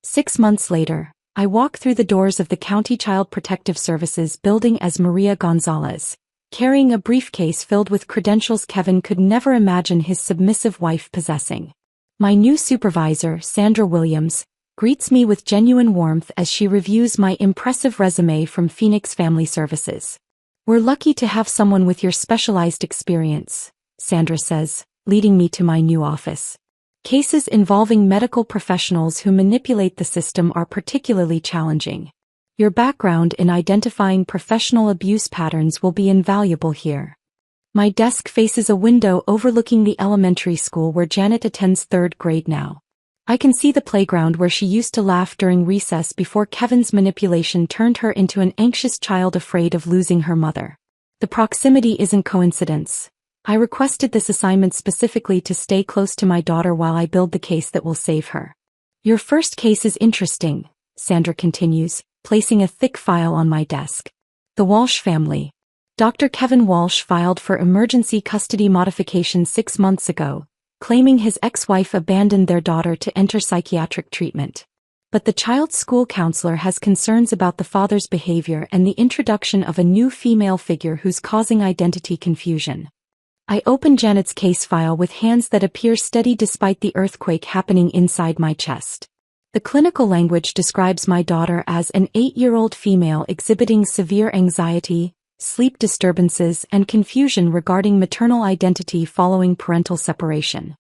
6 months later, I walk through the doors of the County Child Protective Services building as Maria Gonzalez, carrying a briefcase filled with credentials Kevin could never imagine his submissive wife possessing. My new supervisor, Sandra Williams, greets me with genuine warmth as she reviews my impressive resume from Phoenix Family Services. We're lucky to have someone with your specialized experience, Sandra says, leading me to my new office. Cases involving medical professionals who manipulate the system are particularly challenging. Your background in identifying professional abuse patterns will be invaluable here. My desk faces a window overlooking the elementary school where Janet attends 3rd grade now. I can see the playground where she used to laugh during recess before Kevin's manipulation turned her into an anxious child afraid of losing her mother. The proximity isn't coincidence. I requested this assignment specifically to stay close to my daughter while I build the case that will save her. Your first case is interesting, Sandra continues, placing a thick file on my desk. The Walsh family. Dr. Kevin Walsh filed for emergency custody modification 6 months ago, claiming his ex-wife abandoned their daughter to enter psychiatric treatment. but the child's school counselor has concerns about the father's behavior and the introduction of a new female figure who's causing identity confusion. I open Janet's case file with hands that appear steady despite the earthquake happening inside my chest. The clinical language describes my daughter as an 8-year-old female exhibiting severe anxiety, sleep disturbances, and confusion regarding maternal identity following parental separation.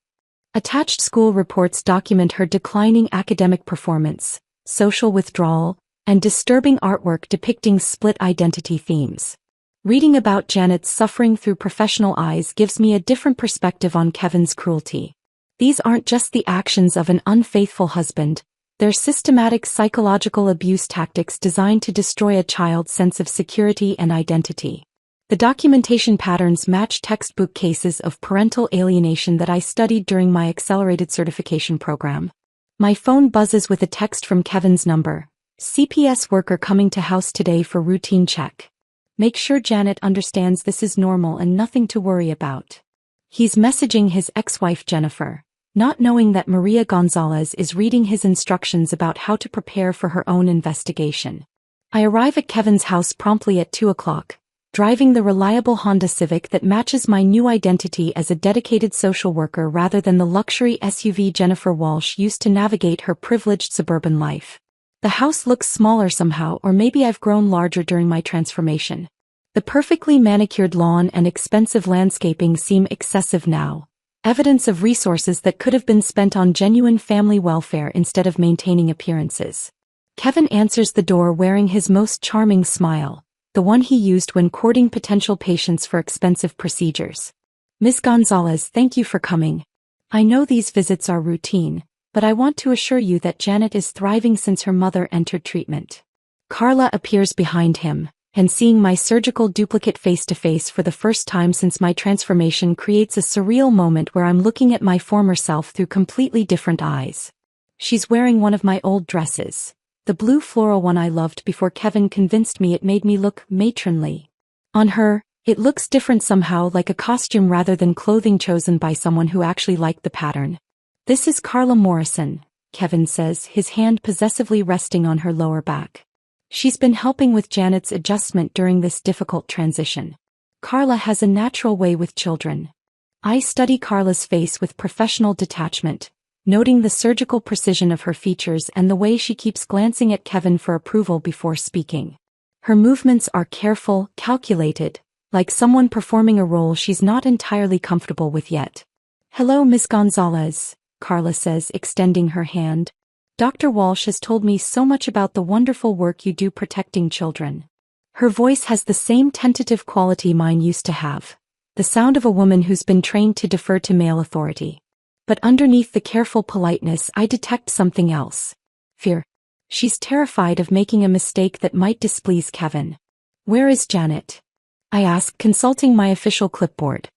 Attached school reports document her declining academic performance, social withdrawal, and disturbing artwork depicting split identity themes. Reading about Janet's suffering through professional eyes gives me a different perspective on Kevin's cruelty. These aren't just the actions of an unfaithful husband, they're systematic psychological abuse tactics designed to destroy a child's sense of security and identity. The documentation patterns match textbook cases of parental alienation that I studied during my accelerated certification program. My phone buzzes with a text from Kevin's number. CPS worker coming to house today for routine check. Make sure Janet understands this is normal and nothing to worry about. He's messaging his ex-wife Jennifer, not knowing that Maria Gonzalez is reading his instructions about how to prepare for her own investigation. I arrive at Kevin's house promptly at 2 o'clock, driving the reliable Honda Civic that matches my new identity as a dedicated social worker rather than the luxury SUV Jennifer Walsh used to navigate her privileged suburban life. The house looks smaller somehow, or maybe I've grown larger during my transformation. The perfectly manicured lawn and expensive landscaping seem excessive now, evidence of resources that could have been spent on genuine family welfare instead of maintaining appearances. Kevin answers the door wearing his most charming smile, the one he used when courting potential patients for expensive procedures. Miss Gonzalez, thank you for coming. I know these visits are routine, but I want to assure you that Janet is thriving since her mother entered treatment. Carla appears behind him, and seeing my surgical duplicate face-to-face for the first time since my transformation creates a surreal moment where I'm looking at my former self through completely different eyes. She's wearing one of my old dresses, the blue floral one I loved before Kevin convinced me it made me look matronly. On her, it looks different somehow, like a costume rather than clothing chosen by someone who actually liked the pattern. This is Carla Morrison, Kevin says, his hand possessively resting on her lower back. She's been helping with Janet's adjustment during this difficult transition. Carla has a natural way with children. I study Carla's face with professional detachment, noting the surgical precision of her features and the way she keeps glancing at Kevin for approval before speaking. Her movements are careful, calculated, like someone performing a role she's not entirely comfortable with yet. Hello, Miss Gonzalez, Carla says, extending her hand. Dr. Walsh has told me so much about the wonderful work you do protecting children. Her voice has the same tentative quality mine used to have, the sound of a woman who's been trained to defer to male authority. But underneath the careful politeness I detect something else. Fear. She's terrified of making a mistake that might displease Kevin. Where is Janet? I ask, consulting my official clipboard.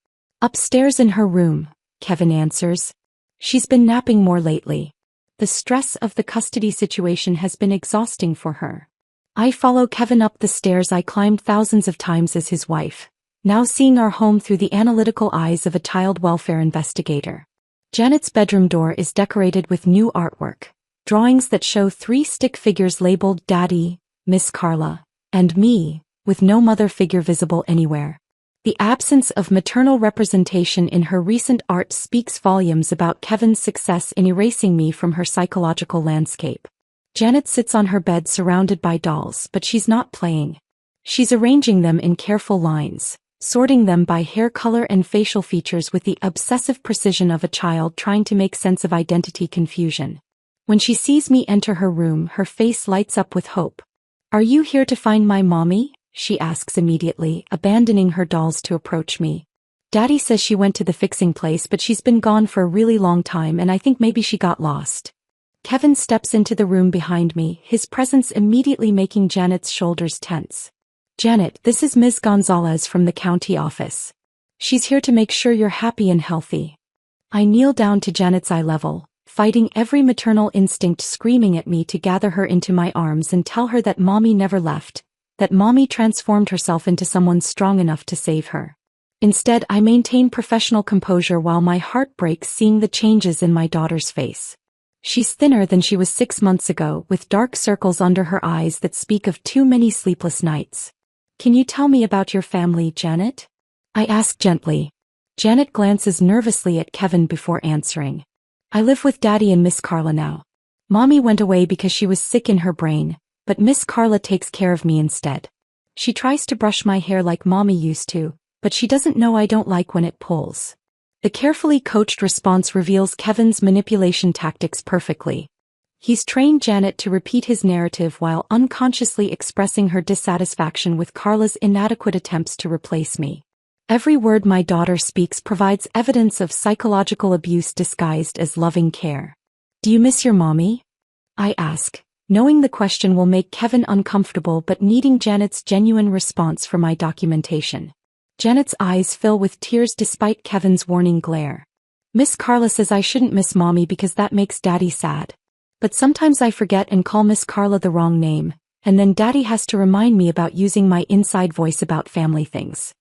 Upstairs in her room, Kevin answers. She's been napping more lately. The stress of the custody situation has been exhausting for her. I follow Kevin up the stairs I climbed thousands of times as his wife, now seeing our home through the analytical eyes of a child welfare investigator. Janet's bedroom door is decorated with new artwork, drawings that show 3 stick figures labeled Daddy, Miss Carla, and me, with no mother figure visible anywhere. The absence of maternal representation in her recent art speaks volumes about Kevin's success in erasing me from her psychological landscape. Janet sits on her bed surrounded by dolls, but she's not playing. She's arranging them in careful lines, sorting them by hair color and facial features with the obsessive precision of a child trying to make sense of identity confusion. When she sees me enter her room, her face lights up with hope. Are you here to find my mommy? She asks immediately, abandoning her dolls to approach me. Daddy says she went to the fixing place, but she's been gone for a really long time and I think maybe she got lost. Kevin steps into the room behind me, his presence immediately making Janet's shoulders tense. Janet, this is Ms. Gonzalez from the county office. She's here to make sure you're happy and healthy. I kneel down to Janet's eye level, fighting every maternal instinct screaming at me to gather her into my arms and tell her that mommy never left, that mommy transformed herself into someone strong enough to save her. Instead, I maintain professional composure while my heart breaks seeing the changes in my daughter's face. She's thinner than she was 6 months ago, with dark circles under her eyes that speak of too many sleepless nights. Can you tell me about your family, Janet? I ask gently. Janet glances nervously at Kevin before answering. I live with Daddy and Miss Carla now. Mommy went away because she was sick in her brain, but Miss Carla takes care of me instead. She tries to brush my hair like Mommy used to, but she doesn't know I don't like when it pulls. The carefully coached response reveals Kevin's manipulation tactics perfectly. He's trained Janet to repeat his narrative while unconsciously expressing her dissatisfaction with Carla's inadequate attempts to replace me. Every word my daughter speaks provides evidence of psychological abuse disguised as loving care. Do you miss your mommy? I ask, knowing the question will make Kevin uncomfortable but needing Janet's genuine response for my documentation. Janet's eyes fill with tears despite Kevin's warning glare. Miss Carla says I shouldn't miss Mommy because that makes Daddy sad. But sometimes I forget and call Miss Carla the wrong name, and then Daddy has to remind me about using my inside voice about family things.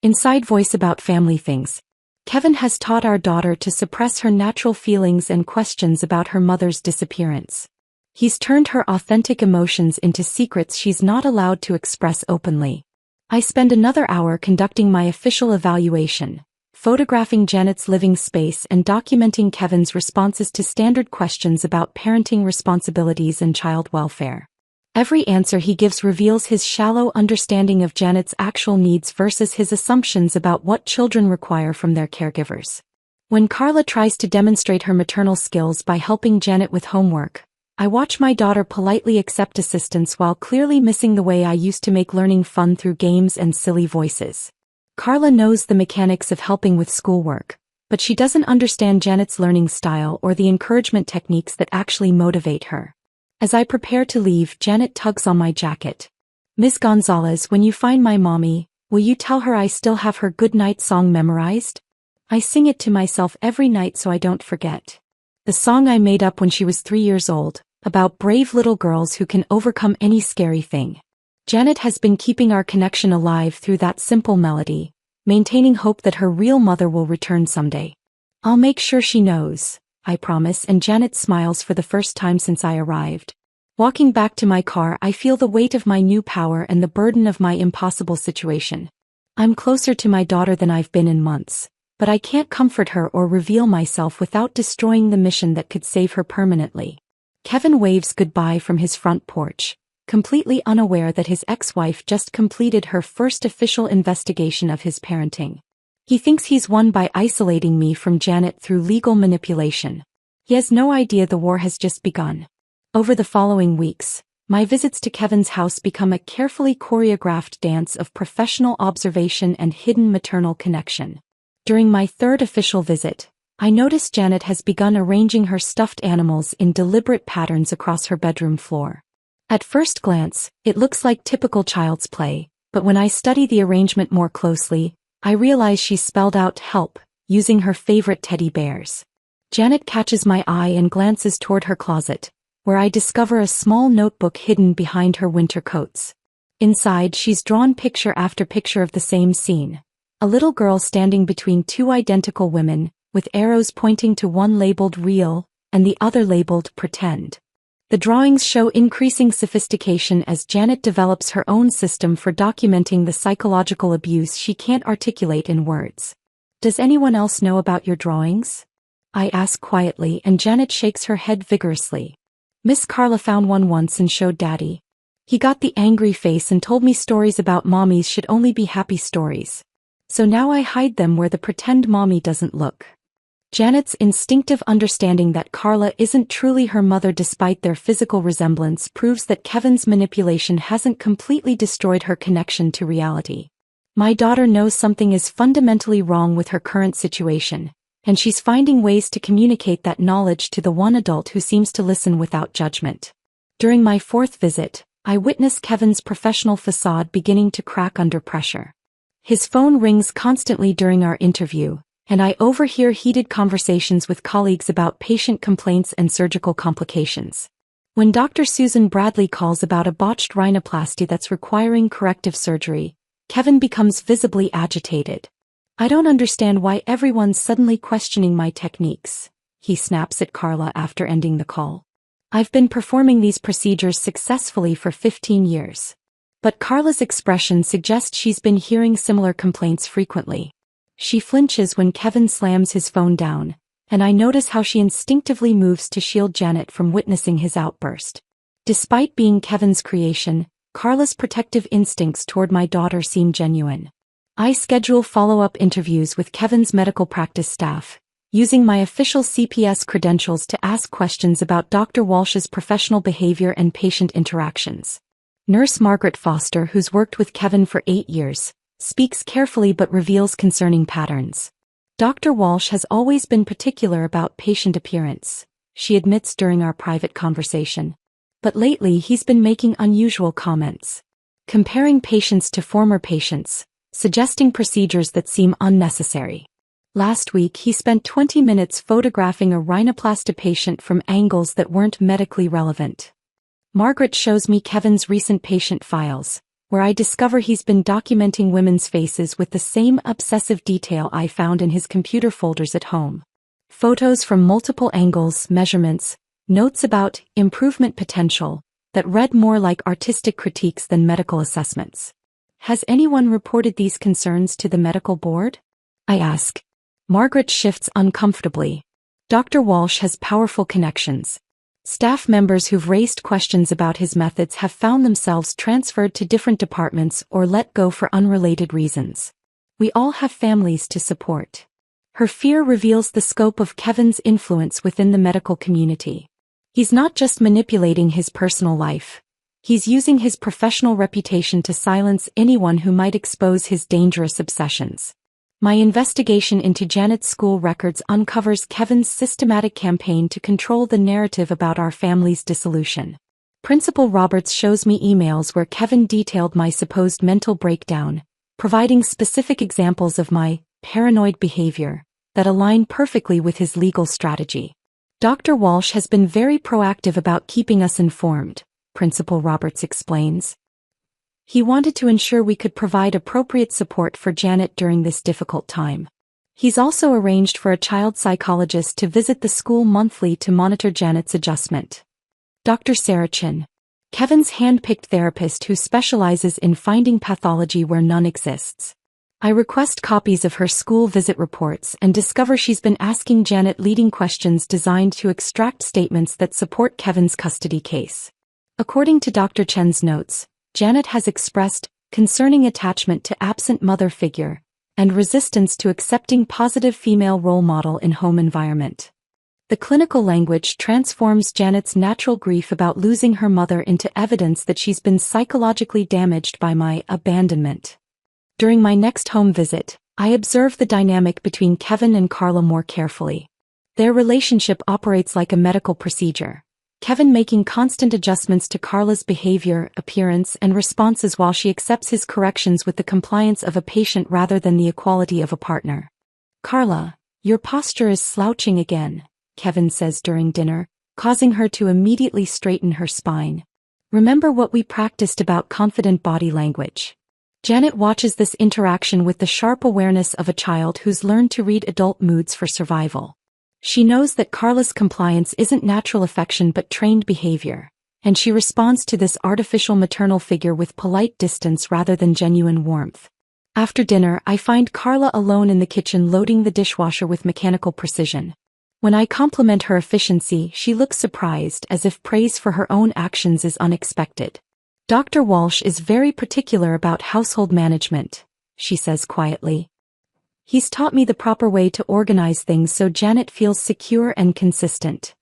Inside voice about family things. Kevin has taught our daughter to suppress her natural feelings and questions about her mother's disappearance. He's turned her authentic emotions into secrets she's not allowed to express openly. I spend another hour conducting my official evaluation, photographing Janet's living space and documenting Kevin's responses to standard questions about parenting responsibilities and child welfare. Every answer he gives reveals his shallow understanding of Janet's actual needs versus his assumptions about what children require from their caregivers. When Carla tries to demonstrate her maternal skills by helping Janet with homework, I watch my daughter politely accept assistance while clearly missing the way I used to make learning fun through games and silly voices. Carla knows the mechanics of helping with schoolwork, but she doesn't understand Janet's learning style or the encouragement techniques that actually motivate her. As I prepare to leave, Janet tugs on my jacket. Miss Gonzalez, when you find my mommy, will you tell her I still have her goodnight song memorized? I sing it to myself every night so I don't forget. The song I made up when she was 3 years old, about brave little girls who can overcome any scary thing. Janet has been keeping our connection alive through that simple melody, maintaining hope that her real mother will return someday. I'll make sure she knows, I promise, and Janet smiles for the first time since I arrived. Walking back to my car, I feel the weight of my new power and the burden of my impossible situation. I'm closer to my daughter than I've been in months, but I can't comfort her or reveal myself without destroying the mission that could save her permanently. Kevin waves goodbye from his front porch, completely unaware that his ex-wife just completed her first official investigation of his parenting. He thinks he's won by isolating me from Janet through legal manipulation. He has no idea the war has just begun. Over the following weeks, my visits to Kevin's house become a carefully choreographed dance of professional observation and hidden maternal connection. During my third official visit, I notice Janet has begun arranging her stuffed animals in deliberate patterns across her bedroom floor. At first glance, it looks like typical child's play, but when I study the arrangement more closely, I realize she's spelled out help, using her favorite teddy bears. Janet catches my eye and glances toward her closet, where I discover a small notebook hidden behind her winter coats. Inside, she's drawn picture after picture of the same scene. A little girl standing between two identical women, with arrows pointing to one labeled real, and the other labeled pretend. The drawings show increasing sophistication as Janet develops her own system for documenting the psychological abuse she can't articulate in words. Does anyone else know about your drawings? I ask quietly, and Janet shakes her head vigorously. Miss Carla found one once and showed Daddy. He got the angry face and told me stories about mommies should only be happy stories. So now I hide them where the pretend mommy doesn't look. Janet's instinctive understanding that Carla isn't truly her mother despite their physical resemblance proves that Kevin's manipulation hasn't completely destroyed her connection to reality. My daughter knows something is fundamentally wrong with her current situation, and she's finding ways to communicate that knowledge to the one adult who seems to listen without judgment. During my fourth visit, I witness Kevin's professional facade beginning to crack under pressure. His phone rings constantly during our interview, and I overhear heated conversations with colleagues about patient complaints and surgical complications. When Dr. Susan Bradley calls about a botched rhinoplasty that's requiring corrective surgery, Kevin becomes visibly agitated. I don't understand why everyone's suddenly questioning my techniques, he snaps at Carla after ending the call. I've been performing these procedures successfully for 15 years. But Carla's expression suggests she's been hearing similar complaints frequently. She flinches when Kevin slams his phone down, and I notice how she instinctively moves to shield Janet from witnessing his outburst. Despite being Kevin's creation, Carla's protective instincts toward my daughter seem genuine. I schedule follow-up interviews with Kevin's medical practice staff, using my official CPS credentials to ask questions about Dr. Walsh's professional behavior and patient interactions. Nurse Margaret Foster, who's worked with Kevin for 8 years, speaks carefully but reveals concerning patterns. Dr. Walsh has always been particular about patient appearance, she admits during our private conversation. But lately he's been making unusual comments, comparing patients to former patients, suggesting procedures that seem unnecessary. Last week he spent 20 minutes photographing a rhinoplasty patient from angles that weren't medically relevant. Margaret shows me Kevin's recent patient files, where I discover he's been documenting women's faces with the same obsessive detail I found in his computer folders at home. Photos from multiple angles, measurements, notes about improvement potential that read more like artistic critiques than medical assessments. Has anyone reported these concerns to the medical board? I ask. Margaret shifts uncomfortably. Dr. Walsh has powerful connections. Staff members who've raised questions about his methods have found themselves transferred to different departments or let go for unrelated reasons. We all have families to support. Her fear reveals the scope of Kevin's influence within the medical community. He's not just manipulating his personal life. He's using his professional reputation to silence anyone who might expose his dangerous obsessions. My investigation into Janet's school records uncovers Kevin's systematic campaign to control the narrative about our family's dissolution. Principal Roberts shows me emails where Kevin detailed my supposed mental breakdown, providing specific examples of my paranoid behavior that align perfectly with his legal strategy. Dr. Walsh has been very proactive about keeping us informed, Principal Roberts explains. He wanted to ensure we could provide appropriate support for Janet during this difficult time. He's also arranged for a child psychologist to visit the school monthly to monitor Janet's adjustment. Dr. Sarah Chin, Kevin's hand-picked therapist who specializes in finding pathology where none exists. I request copies of her school visit reports and discover she's been asking Janet leading questions designed to extract statements that support Kevin's custody case. According to Dr. Chen's notes, Janet has expressed concerning attachment to absent mother figure and resistance to accepting positive female role model in home environment. The clinical language transforms Janet's natural grief about losing her mother into evidence that she's been psychologically damaged by my abandonment. During my next home visit, I observe the dynamic between Kevin and Carla more carefully. Their relationship operates like a medical procedure. Kevin making constant adjustments to Carla's behavior, appearance, and responses while she accepts his corrections with the compliance of a patient rather than the equality of a partner. Carla, your posture is slouching again, Kevin says during dinner, causing her to immediately straighten her spine. Remember what we practiced about confident body language. Janet watches this interaction with the sharp awareness of a child who's learned to read adult moods for survival. She knows that Carla's compliance isn't natural affection but trained behavior, and she responds to this artificial maternal figure with polite distance rather than genuine warmth. After dinner, I find Carla alone in the kitchen loading the dishwasher with mechanical precision. When I compliment her efficiency, she looks surprised as if praise for her own actions is unexpected. Dr. Walsh is very particular about household management, she says quietly. He's taught me the proper way to organize things so Janet feels secure and consistent.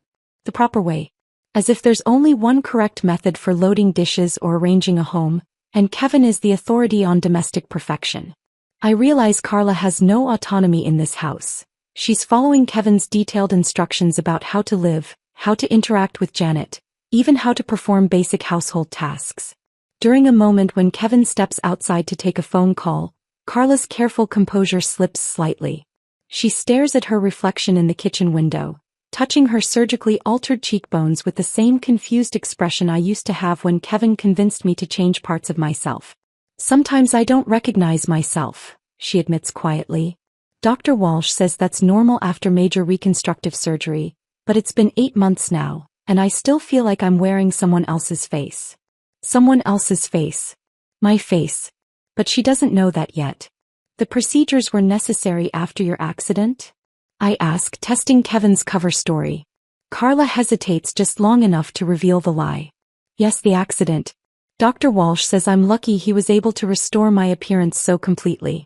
The proper way. As if there's only one correct method for loading dishes or arranging a home, and Kevin is the authority on domestic perfection. I realize Carla has no autonomy in this house. She's following Kevin's detailed instructions about how to live, how to interact with Janet, even how to perform basic household tasks. During a moment when Kevin steps outside to take a phone call, Carla's careful composure slips slightly. She stares at her reflection in the kitchen window, touching her surgically altered cheekbones with the same confused expression I used to have when Kevin convinced me to change parts of myself. Sometimes I don't recognize myself, she admits quietly. Dr. Walsh says that's normal after major reconstructive surgery, but it's been 8 months now, and I still feel like I'm wearing someone else's face. Someone else's face. My face. But she doesn't know that yet. The procedures were necessary after your accident? I ask, testing Kevin's cover story. Carla hesitates just long enough to reveal the lie. Yes, the accident. Dr. Walsh says I'm lucky he was able to restore my appearance so completely.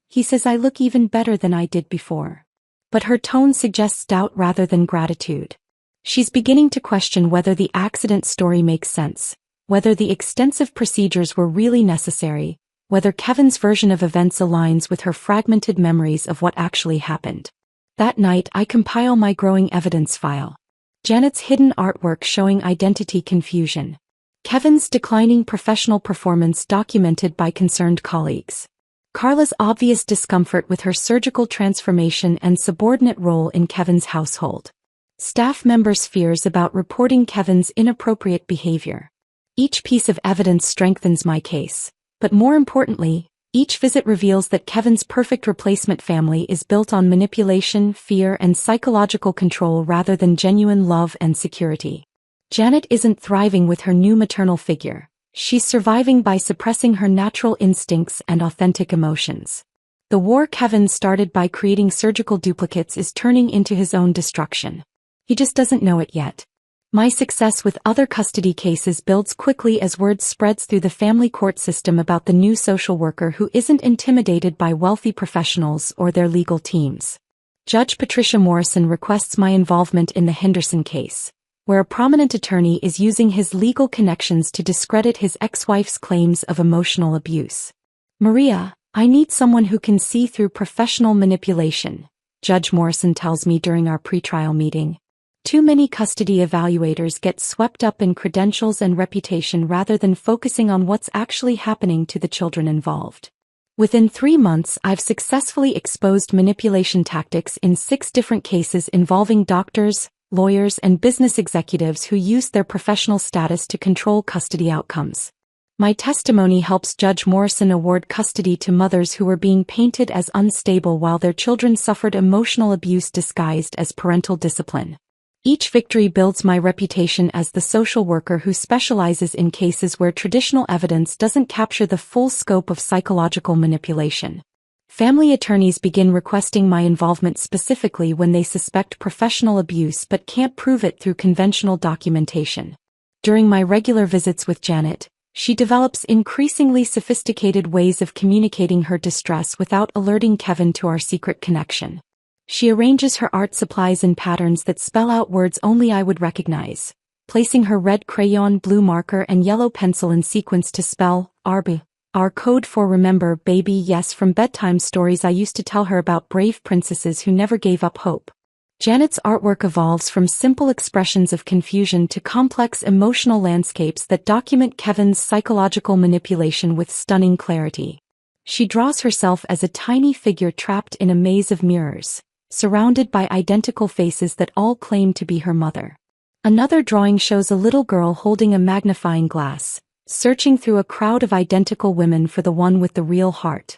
He says I look even better than I did before. But her tone suggests doubt rather than gratitude. She's beginning to question whether the accident story makes sense, whether the extensive procedures were really necessary, whether Kevin's version of events aligns with her fragmented memories of what actually happened. That night I compile my growing evidence file. Janet's hidden artwork showing identity confusion. Kevin's declining professional performance documented by concerned colleagues. Carla's obvious discomfort with her surgical transformation and subordinate role in Kevin's household. Staff members' fears about reporting Kevin's inappropriate behavior. Each piece of evidence strengthens my case, but more importantly, each visit reveals that Kevin's perfect replacement family is built on manipulation, fear, and psychological control rather than genuine love and security. Janet isn't thriving with her new maternal figure. She's surviving by suppressing her natural instincts and authentic emotions. The war Kevin started by creating surgical duplicates is turning into his own destruction. He just doesn't know it yet. My success with other custody cases builds quickly as word spreads through the family court system about the new social worker who isn't intimidated by wealthy professionals or their legal teams. Judge Patricia Morrison requests my involvement in the Henderson case, where a prominent attorney is using his legal connections to discredit his ex-wife's claims of emotional abuse. Maria, I need someone who can see through professional manipulation, Judge Morrison tells me during our pretrial meeting. Too many custody evaluators get swept up in credentials and reputation rather than focusing on what's actually happening to the children involved. Within 3 months, I've successfully exposed manipulation tactics in 6 different cases involving doctors, lawyers, and business executives who used their professional status to control custody outcomes. My testimony helps Judge Morrison award custody to mothers who were being painted as unstable while their children suffered emotional abuse disguised as parental discipline. Each victory builds my reputation as the social worker who specializes in cases where traditional evidence doesn't capture the full scope of psychological manipulation. Family attorneys begin requesting my involvement specifically when they suspect professional abuse but can't prove it through conventional documentation. During my regular visits with Janet, she develops increasingly sophisticated ways of communicating her distress without alerting Kevin to our secret connection. She arranges her art supplies in patterns that spell out words only I would recognize, placing her red crayon, blue marker, and yellow pencil in sequence to spell ARB, our code for remember, baby, yes, from bedtime stories I used to tell her about brave princesses who never gave up hope. Janet's artwork evolves from simple expressions of confusion to complex emotional landscapes that document Kevin's psychological manipulation with stunning clarity. She draws herself as a tiny figure trapped in a maze of mirrors, surrounded by identical faces that all claim to be her mother. Another drawing shows a little girl holding a magnifying glass, searching through a crowd of identical women for the one with the real heart.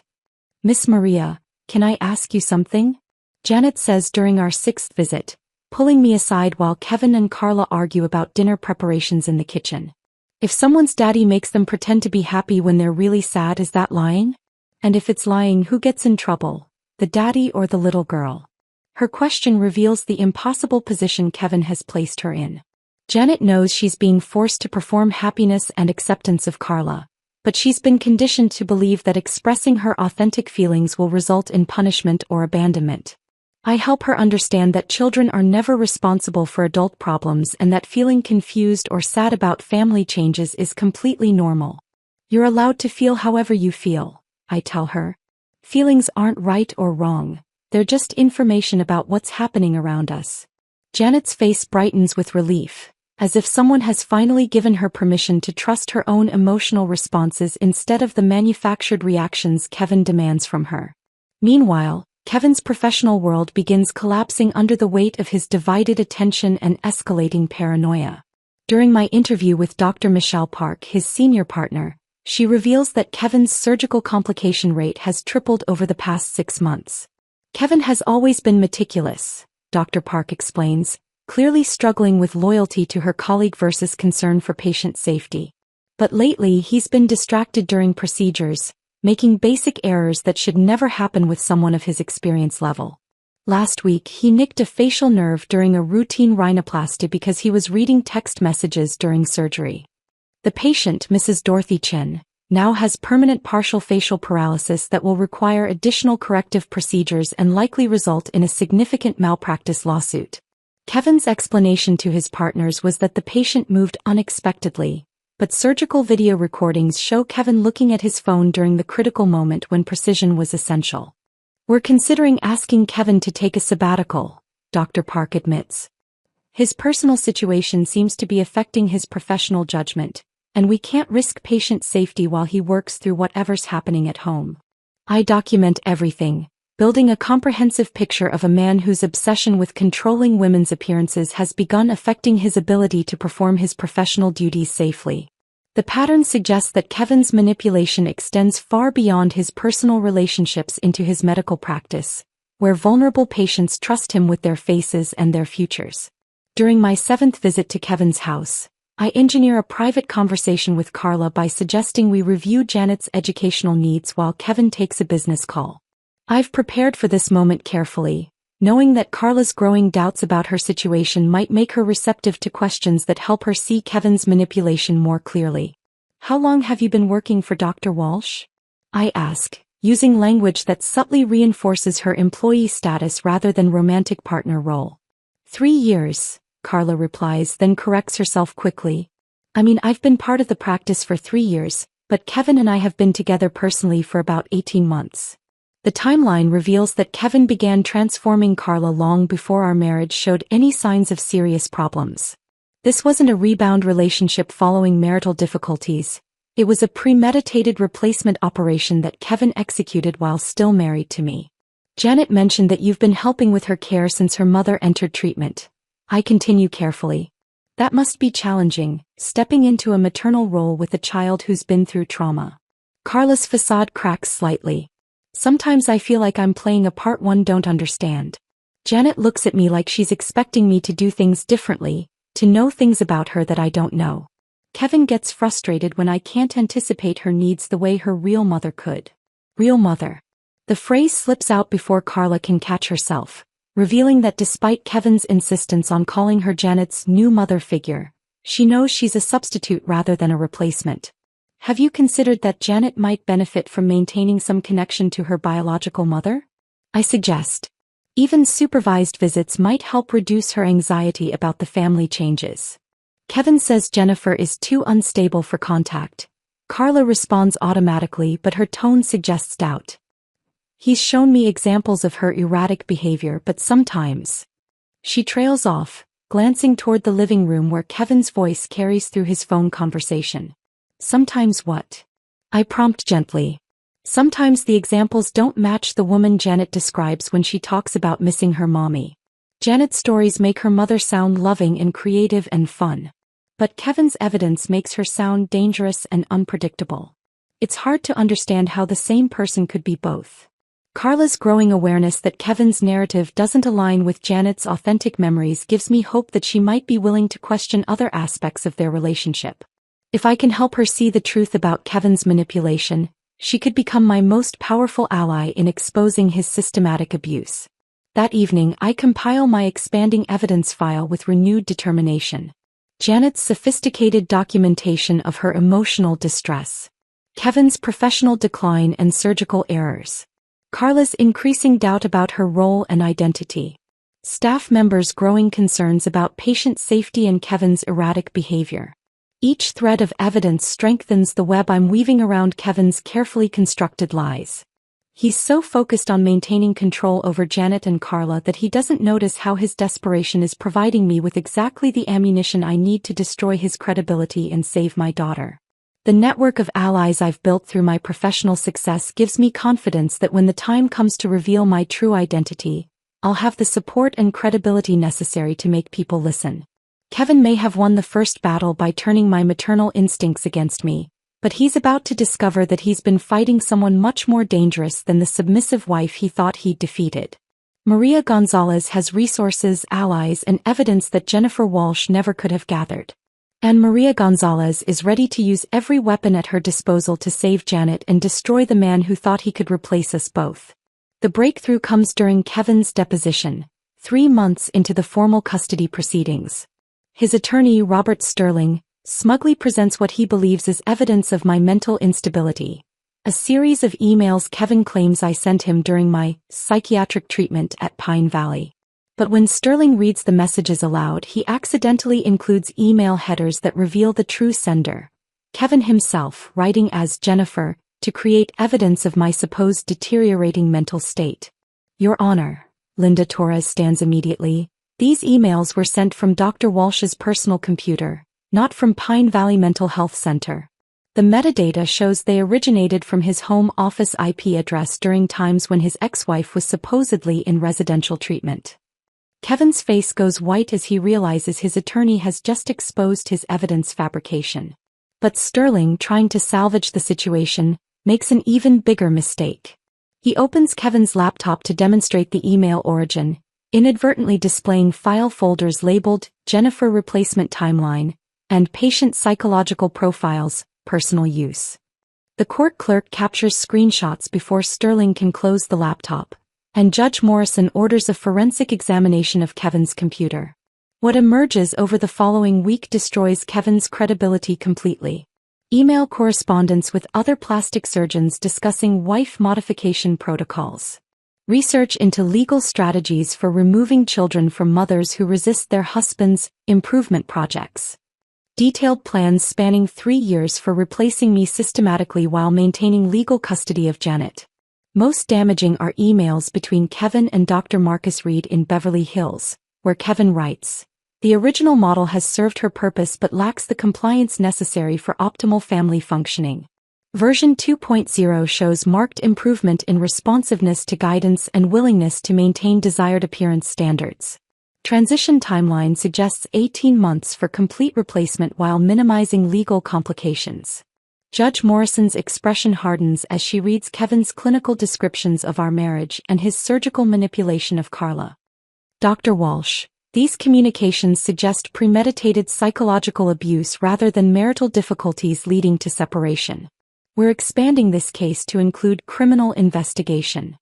Miss Maria, can I ask you something? Janet says during our 6th visit, pulling me aside while Kevin and Carla argue about dinner preparations in the kitchen. If someone's daddy makes them pretend to be happy when they're really sad, is that lying? And if it's lying, who gets in trouble, the daddy or the little girl? Her question reveals the impossible position Kevin has placed her in. Janet knows she's being forced to perform happiness and acceptance of Carla, but she's been conditioned to believe that expressing her authentic feelings will result in punishment or abandonment. I help her understand that children are never responsible for adult problems and that feeling confused or sad about family changes is completely normal. You're allowed to feel however you feel, I tell her. Feelings aren't right or wrong. They're just information about what's happening around us. Janet's face brightens with relief, as if someone has finally given her permission to trust her own emotional responses instead of the manufactured reactions Kevin demands from her. Meanwhile, Kevin's professional world begins collapsing under the weight of his divided attention and escalating paranoia. During my interview with Dr. Michelle Park, his senior partner, she reveals that Kevin's surgical complication rate has tripled over the past 6 months. Kevin has always been meticulous, Dr. Park explains, clearly struggling with loyalty to her colleague versus concern for patient safety. But lately he's been distracted during procedures, making basic errors that should never happen with someone of his experience level. Last week he nicked a facial nerve during a routine rhinoplasty because he was reading text messages during surgery. The patient, Mrs. Dorothy Chen, now has permanent partial facial paralysis that will require additional corrective procedures and likely result in a significant malpractice lawsuit. Kevin's explanation to his partners was that the patient moved unexpectedly, but surgical video recordings show Kevin looking at his phone during the critical moment when precision was essential. We're considering asking Kevin to take a sabbatical, Dr. Park admits. His personal situation seems to be affecting his professional judgment, and we can't risk patient safety while he works through whatever's happening at home. I document everything, building a comprehensive picture of a man whose obsession with controlling women's appearances has begun affecting his ability to perform his professional duties safely. The pattern suggests that Kevin's manipulation extends far beyond his personal relationships into his medical practice, where vulnerable patients trust him with their faces and their futures. During my 7th visit to Kevin's house, I engineer a private conversation with Carla by suggesting we review Janet's educational needs while Kevin takes a business call. I've prepared for this moment carefully, knowing that Carla's growing doubts about her situation might make her receptive to questions that help her see Kevin's manipulation more clearly. How long have you been working for Dr. Walsh? I ask, using language that subtly reinforces her employee status rather than romantic partner role. 3 years, Carla replies, then corrects herself quickly. I've been part of the practice for 3 years, but Kevin and I have been together personally for about 18 months. The timeline reveals that Kevin began transforming Carla long before our marriage showed any signs of serious problems. This wasn't a rebound relationship following marital difficulties. It was a premeditated replacement operation that Kevin executed while still married to me. Janet mentioned that you've been helping with her care since her mother entered treatment. I continue carefully. That must be challenging, stepping into a maternal role with a child who's been through trauma. Carla's facade cracks slightly. Sometimes I feel like I'm playing a part one don't understand. Janet looks at me like she's expecting me to do things differently, to know things about her that I don't know. Kevin gets frustrated when I can't anticipate her needs the way her real mother could. Real mother. The phrase slips out before Carla can catch herself, revealing that despite Kevin's insistence on calling her Janet's new mother figure, she knows she's a substitute rather than a replacement. Have you considered that Janet might benefit from maintaining some connection to her biological mother? I suggest. Even supervised visits might help reduce her anxiety about the family changes. Kevin says Jennifer is too unstable for contact. Carla responds automatically, but her tone suggests doubt. He's shown me examples of her erratic behavior, but sometimes. She trails off, glancing toward the living room where Kevin's voice carries through his phone conversation. Sometimes what? I prompt gently. Sometimes the examples don't match the woman Janet describes when she talks about missing her mommy. Janet's stories make her mother sound loving and creative and fun. But Kevin's evidence makes her sound dangerous and unpredictable. It's hard to understand how the same person could be both. Carla's growing awareness that Kevin's narrative doesn't align with Janet's authentic memories gives me hope that she might be willing to question other aspects of their relationship. If I can help her see the truth about Kevin's manipulation, she could become my most powerful ally in exposing his systematic abuse. That evening I compile my expanding evidence file with renewed determination. Janet's sophisticated documentation of her emotional distress. Kevin's professional decline and surgical errors. Carla's increasing doubt about her role and identity. Staff members' growing concerns about patient safety and Kevin's erratic behavior. Each thread of evidence strengthens the web I'm weaving around Kevin's carefully constructed lies. He's so focused on maintaining control over Janet and Carla that he doesn't notice how his desperation is providing me with exactly the ammunition I need to destroy his credibility and save my daughter. The network of allies I've built through my professional success gives me confidence that when the time comes to reveal my true identity, I'll have the support and credibility necessary to make people listen. Kevin may have won the first battle by turning my maternal instincts against me, but he's about to discover that he's been fighting someone much more dangerous than the submissive wife he thought he'd defeated. Maria Gonzalez has resources, allies, and evidence that Jennifer Walsh never could have gathered. And Maria Gonzalez is ready to use every weapon at her disposal to save Janet and destroy the man who thought he could replace us both. The breakthrough comes during Kevin's deposition, 3 months into the formal custody proceedings. His attorney, Robert Sterling, smugly presents what he believes is evidence of my mental instability. A series of emails Kevin claims I sent him during my psychiatric treatment at Pine Valley. But when Sterling reads the messages aloud, he accidentally includes email headers that reveal the true sender, Kevin himself, writing as Jennifer, to create evidence of my supposed deteriorating mental state. Your Honor, Linda Torres stands immediately. These emails were sent from Dr. Walsh's personal computer, not from Pine Valley Mental Health Center. The metadata shows they originated from his home office IP address during times when his ex-wife was supposedly in residential treatment. Kevin's face goes white as he realizes his attorney has just exposed his evidence fabrication. But Sterling, trying to salvage the situation, makes an even bigger mistake. He opens Kevin's laptop to demonstrate the email origin, inadvertently displaying file folders labeled Jennifer Replacement Timeline and Patient Psychological Profiles, Personal Use. The court clerk captures screenshots before Sterling can close the laptop, and Judge Morrison orders a forensic examination of Kevin's computer. What emerges over the following week destroys Kevin's credibility completely. Email correspondence with other plastic surgeons discussing wife modification protocols. Research into legal strategies for removing children from mothers who resist their husbands' improvement projects. Detailed plans spanning 3 years for replacing me systematically while maintaining legal custody of Janet. Most damaging are emails between Kevin and Dr. Marcus Reed in Beverly Hills, where Kevin writes, "The original model has served her purpose but lacks the compliance necessary for optimal family functioning." Version 2.0 shows marked improvement in responsiveness to guidance and willingness to maintain desired appearance standards. Transition timeline suggests 18 months for complete replacement while minimizing legal complications. Judge Morrison's expression hardens as she reads Kevin's clinical descriptions of our marriage and his surgical manipulation of Carla. Dr. Walsh, these communications suggest premeditated psychological abuse rather than marital difficulties leading to separation. We're expanding this case to include criminal investigation.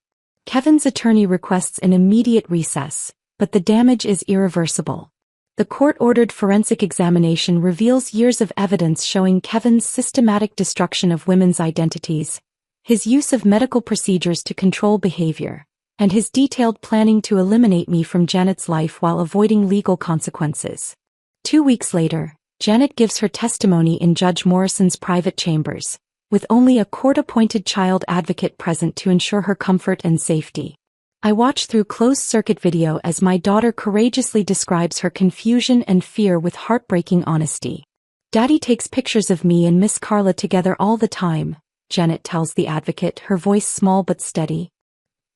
Kevin's attorney requests an immediate recess, but the damage is irreversible. The court-ordered forensic examination reveals years of evidence showing Kevin's systematic destruction of women's identities, his use of medical procedures to control behavior, and his detailed planning to eliminate me from Janet's life while avoiding legal consequences. 2 weeks later, Janet gives her testimony in Judge Morrison's private chambers, with only a court-appointed child advocate present to ensure her comfort and safety. I watch through closed-circuit video as my daughter courageously describes her confusion and fear with heartbreaking honesty. "Daddy takes pictures of me and Miss Carla together all the time," Janet tells the advocate, her voice small but steady.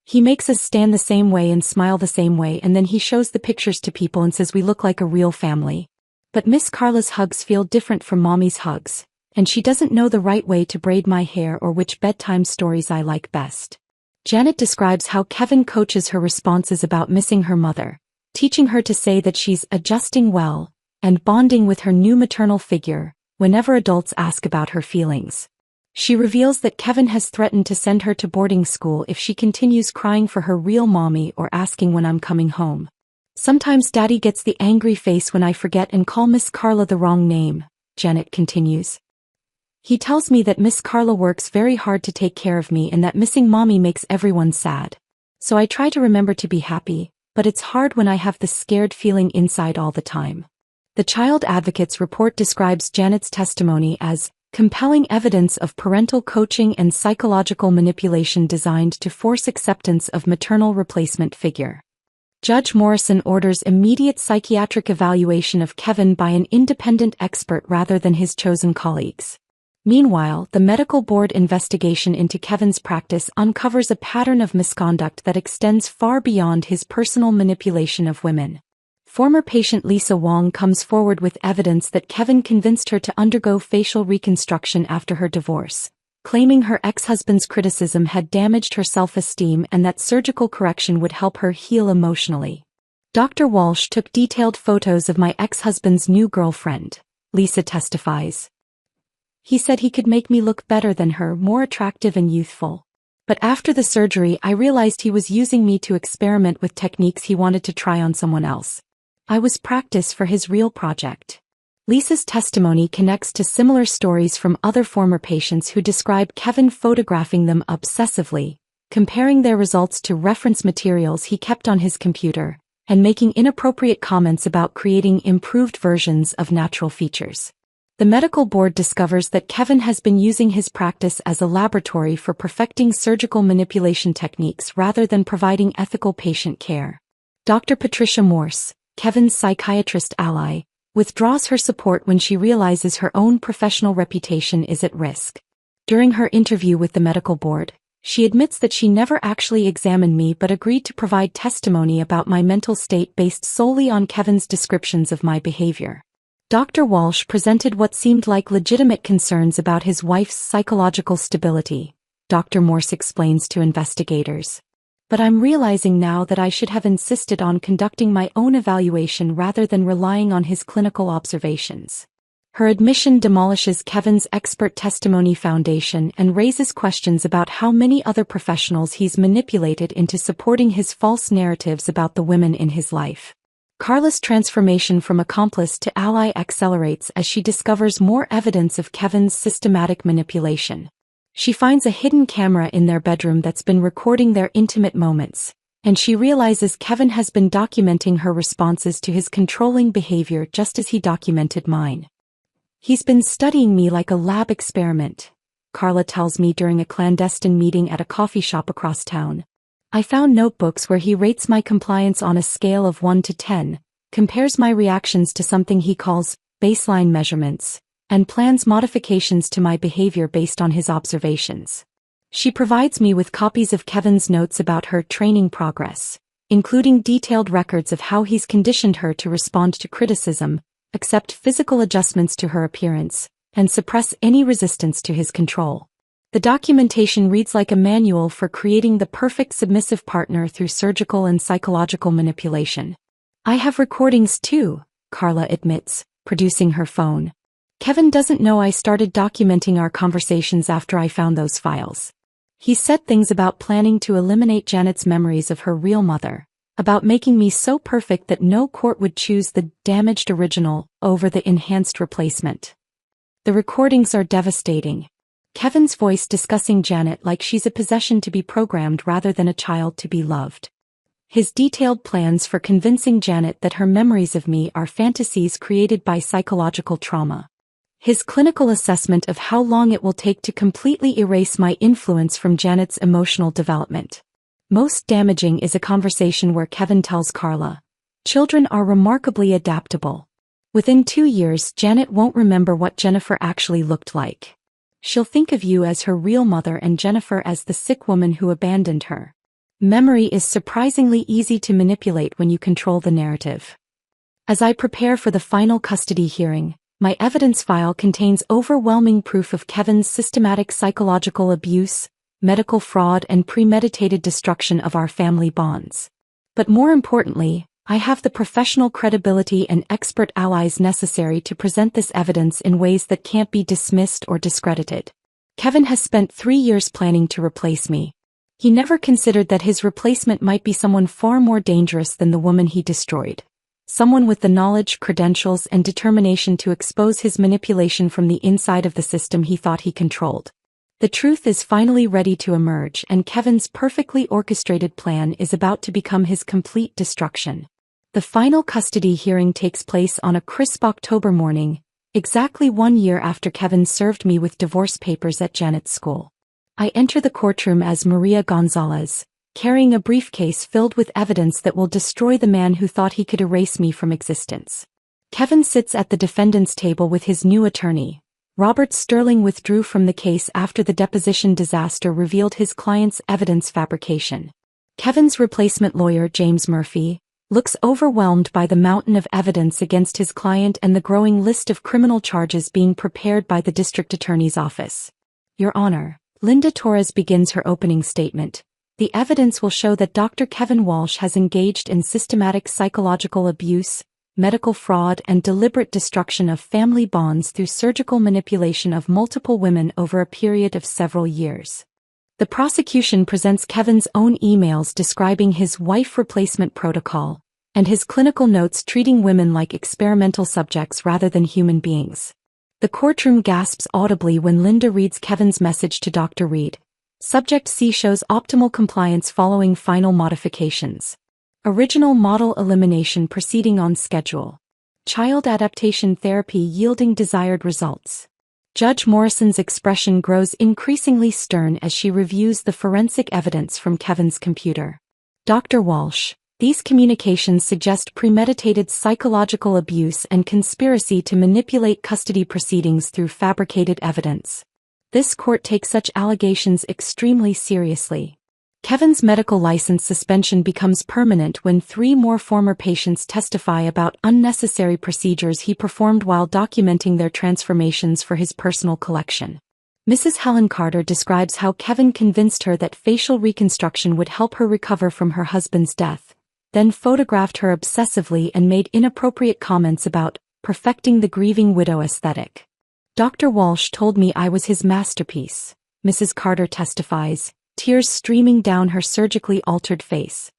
"He makes us stand the same way and smile the same way, and then he shows the pictures to people and says we look like a real family. But Miss Carla's hugs feel different from Mommy's hugs, and she doesn't know the right way to braid my hair or which bedtime stories I like best." Janet describes how Kevin coaches her responses about missing her mother, teaching her to say that she's adjusting well and bonding with her new maternal figure whenever adults ask about her feelings. She reveals that Kevin has threatened to send her to boarding school if she continues crying for her real mommy or asking when I'm coming home. "Sometimes Daddy gets the angry face when I forget and call Miss Carla the wrong name," Janet continues. "He tells me that Miss Carla works very hard to take care of me and that missing Mommy makes everyone sad. So I try to remember to be happy, but it's hard when I have this scared feeling inside all the time." The child advocate's report describes Janet's testimony as compelling evidence of parental coaching and psychological manipulation designed to force acceptance of maternal replacement figure. Judge Morrison orders immediate psychiatric evaluation of Kevin by an independent expert rather than his chosen colleagues. Meanwhile, the medical board investigation into Kevin's practice uncovers a pattern of misconduct that extends far beyond his personal manipulation of women. Former patient Lisa Wong comes forward with evidence that Kevin convinced her to undergo facial reconstruction after her divorce, claiming her ex-husband's criticism had damaged her self-esteem and that surgical correction would help her heal emotionally. Dr. Walsh took detailed photos of my ex-husband's new girlfriend, Lisa testifies. He said he could make me look better than her, more attractive and youthful. But after the surgery, I realized he was using me to experiment with techniques he wanted to try on someone else. I was practice for his real project. Lisa's testimony connects to similar stories from other former patients who describe Kevin photographing them obsessively, comparing their results to reference materials he kept on his computer, and making inappropriate comments about creating improved versions of natural features. The medical board discovers that Kevin has been using his practice as a laboratory for perfecting surgical manipulation techniques rather than providing ethical patient care. Dr. Patricia Morse, Kevin's psychiatrist ally, withdraws her support when she realizes her own professional reputation is at risk. During her interview with the medical board, she admits that she never actually examined me but agreed to provide testimony about my mental state based solely on Kevin's descriptions of my behavior. Dr. Walsh presented what seemed like legitimate concerns about his wife's psychological stability, Dr. Morse explains to investigators. But I'm realizing now that I should have insisted on conducting my own evaluation rather than relying on his clinical observations. Her admission demolishes Kevin's expert testimony foundation and raises questions about how many other professionals he's manipulated into supporting his false narratives about the women in his life. Carla's transformation from accomplice to ally accelerates as she discovers more evidence of Kevin's systematic manipulation. She finds a hidden camera in their bedroom that's been recording their intimate moments, and she realizes Kevin has been documenting her responses to his controlling behavior just as he documented mine. He's been studying me like a lab experiment, Carla tells me during a clandestine meeting at a coffee shop across town. I found notebooks where he rates my compliance on a scale of 1 to 10, compares my reactions to something he calls baseline measurements, and plans modifications to my behavior based on his observations. She provides me with copies of Kevin's notes about her training progress, including detailed records of how he's conditioned her to respond to criticism, accept physical adjustments to her appearance, and suppress any resistance to his control. The documentation reads like a manual for creating the perfect submissive partner through surgical and psychological manipulation. I have recordings too, Carla admits, producing her phone. Kevin doesn't know I started documenting our conversations after I found those files. He said things about planning to eliminate Janet's memories of her real mother, about making me so perfect that no court would choose the damaged original over the enhanced replacement. The recordings are devastating. Kevin's voice discussing Janet like she's a possession to be programmed rather than a child to be loved. His detailed plans for convincing Janet that her memories of me are fantasies created by psychological trauma. His clinical assessment of how long it will take to completely erase my influence from Janet's emotional development. Most damaging is a conversation where Kevin tells Carla, "Children are remarkably adaptable. Within 2 years, Janet won't remember what Jennifer actually looked like. She'll think of you as her real mother and Jennifer as the sick woman who abandoned her." Memory is surprisingly easy to manipulate when you control the narrative. As I prepare for the final custody hearing, my evidence file contains overwhelming proof of Kevin's systematic psychological abuse, medical fraud, and premeditated destruction of our family bonds. But more importantly, I have the professional credibility and expert allies necessary to present this evidence in ways that can't be dismissed or discredited. Kevin has spent 3 years planning to replace me. He never considered that his replacement might be someone far more dangerous than the woman he destroyed. Someone with the knowledge, credentials, and determination to expose his manipulation from the inside of the system he thought he controlled. The truth is finally ready to emerge, and Kevin's perfectly orchestrated plan is about to become his complete destruction. The final custody hearing takes place on a crisp October morning, exactly 1 year after Kevin served me with divorce papers at Janet's school. I enter the courtroom as Maria Gonzalez, carrying a briefcase filled with evidence that will destroy the man who thought he could erase me from existence. Kevin sits at the defendant's table with his new attorney. Robert Sterling withdrew from the case after the deposition disaster revealed his client's evidence fabrication. Kevin's replacement lawyer, James Murphy, looks overwhelmed by the mountain of evidence against his client and the growing list of criminal charges being prepared by the district attorney's office. Your Honor, Linda Torres begins her opening statement. The evidence will show that Dr. Kevin Walsh has engaged in systematic psychological abuse, medical fraud, and deliberate destruction of family bonds through surgical manipulation of multiple women over a period of several years. The prosecution presents Kevin's own emails describing his wife replacement protocol, and his clinical notes treating women like experimental subjects rather than human beings. The courtroom gasps audibly when Linda reads Kevin's message to Dr. Reed. Subject C shows optimal compliance following final modifications. Original model elimination proceeding on schedule. Child adaptation therapy yielding desired results. Judge Morrison's expression grows increasingly stern as she reviews the forensic evidence from Kevin's computer. Dr. Walsh, these communications suggest premeditated psychological abuse and conspiracy to manipulate custody proceedings through fabricated evidence. This court takes such allegations extremely seriously. Kevin's medical license suspension becomes permanent when 3 more former patients testify about unnecessary procedures he performed while documenting their transformations for his personal collection. Mrs. Helen Carter describes how Kevin convinced her that facial reconstruction would help her recover from her husband's death, then photographed her obsessively and made inappropriate comments about perfecting the grieving widow aesthetic. Dr. Walsh told me I was his masterpiece, Mrs. Carter testifies, tears streaming down her surgically altered face.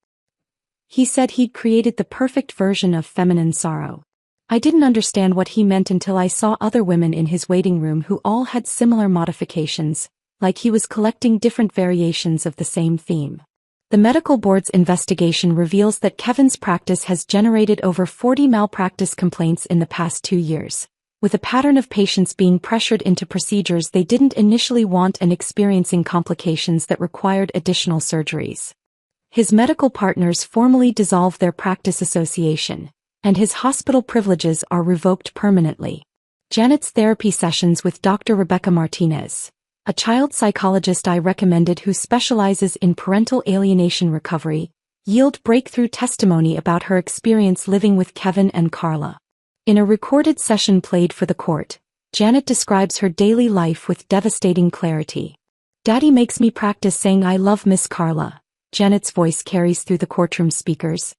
He said he'd created the perfect version of feminine sorrow. I didn't understand what he meant until I saw other women in his waiting room who all had similar modifications, like he was collecting different variations of the same theme. The medical board's investigation reveals that Kevin's practice has generated over 40 malpractice complaints in the past 2 years, with a pattern of patients being pressured into procedures they didn't initially want and experiencing complications that required additional surgeries. His medical partners formally dissolved their practice association, and his hospital privileges are revoked permanently. Janet's therapy sessions with Dr. Rebecca Martinez, a child psychologist I recommended who specializes in parental alienation recovery, yield breakthrough testimony about her experience living with Kevin and Carla. In a recorded session played for the court, Janet describes her daily life with devastating clarity. Daddy makes me practice saying I love Miss Carla, Janet's voice carries through the courtroom speakers.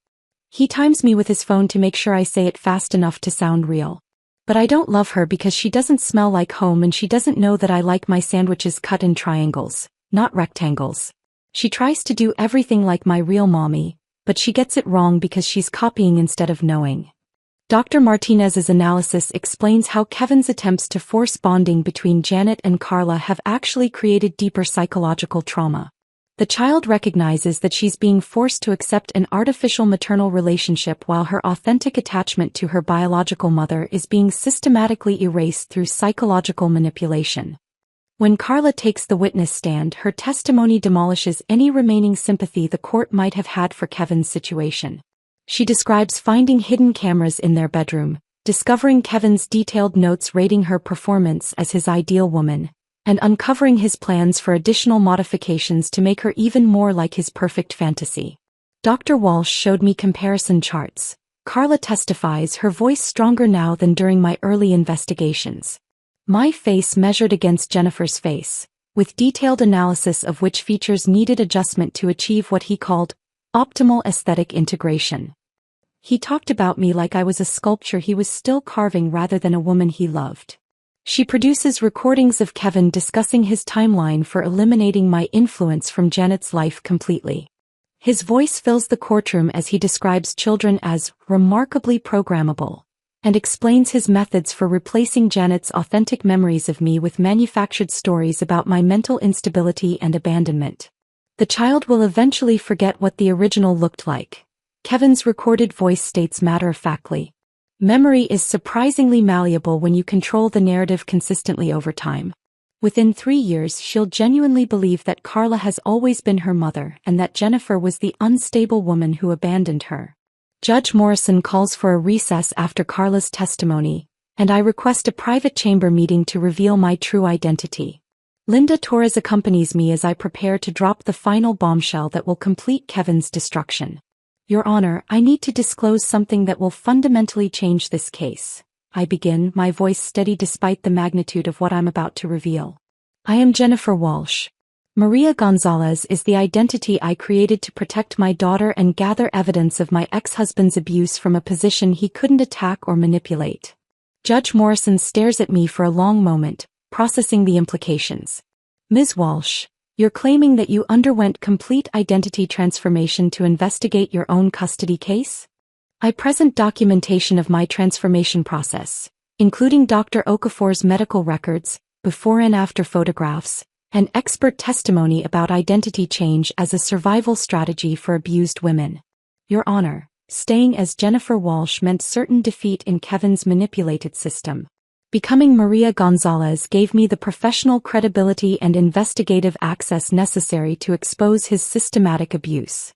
He times me with his phone to make sure I say it fast enough to sound real. But I don't love her because she doesn't smell like home and she doesn't know that I like my sandwiches cut in triangles, not rectangles. She tries to do everything like my real mommy, but she gets it wrong because she's copying instead of knowing. Dr. Martinez's analysis explains how Kevin's attempts to force bonding between Janet and Carla have actually created deeper psychological trauma. The child recognizes that she's being forced to accept an artificial maternal relationship while her authentic attachment to her biological mother is being systematically erased through psychological manipulation. When Carla takes the witness stand, her testimony demolishes any remaining sympathy the court might have had for Kevin's situation. She describes finding hidden cameras in their bedroom, discovering Kevin's detailed notes rating her performance as his ideal woman, and uncovering his plans for additional modifications to make her even more like his perfect fantasy. Dr. Walsh showed me comparison charts. Carla testifies, her voice stronger now than during my early investigations. My face measured against Jennifer's face, with detailed analysis of which features needed adjustment to achieve what he called optimal aesthetic integration. He talked about me like I was a sculpture he was still carving rather than a woman he loved. She produces recordings of Kevin discussing his timeline for eliminating my influence from Janet's life completely. His voice fills the courtroom as he describes children as remarkably programmable, and explains his methods for replacing Janet's authentic memories of me with manufactured stories about my mental instability and abandonment. The child will eventually forget what the original looked like, Kevin's recorded voice states matter-of-factly. Memory is surprisingly malleable when you control the narrative consistently over time. Within 3 years, she'll genuinely believe that Carla has always been her mother and that Jennifer was the unstable woman who abandoned her. Judge Morrison calls for a recess after Carla's testimony, and I request a private chamber meeting to reveal my true identity. Linda Torres accompanies me as I prepare to drop the final bombshell that will complete Kevin's destruction. Your Honor, I need to disclose something that will fundamentally change this case. I begin, my voice steady despite the magnitude of what I'm about to reveal. I am Jennifer Walsh. Maria Gonzalez is the identity I created to protect my daughter and gather evidence of my ex-husband's abuse from a position he couldn't attack or manipulate. Judge Morrison stares at me for a long moment, processing the implications. Ms. Walsh, you're claiming that you underwent complete identity transformation to investigate your own custody case? I present documentation of my transformation process, including Dr. Okafor's medical records, before and after photographs, and expert testimony about identity change as a survival strategy for abused women. Your Honor, staying as Jennifer Walsh meant certain defeat in Kevin's manipulated system. Becoming Maria Gonzalez gave me the professional credibility and investigative access necessary to expose his systematic abuse.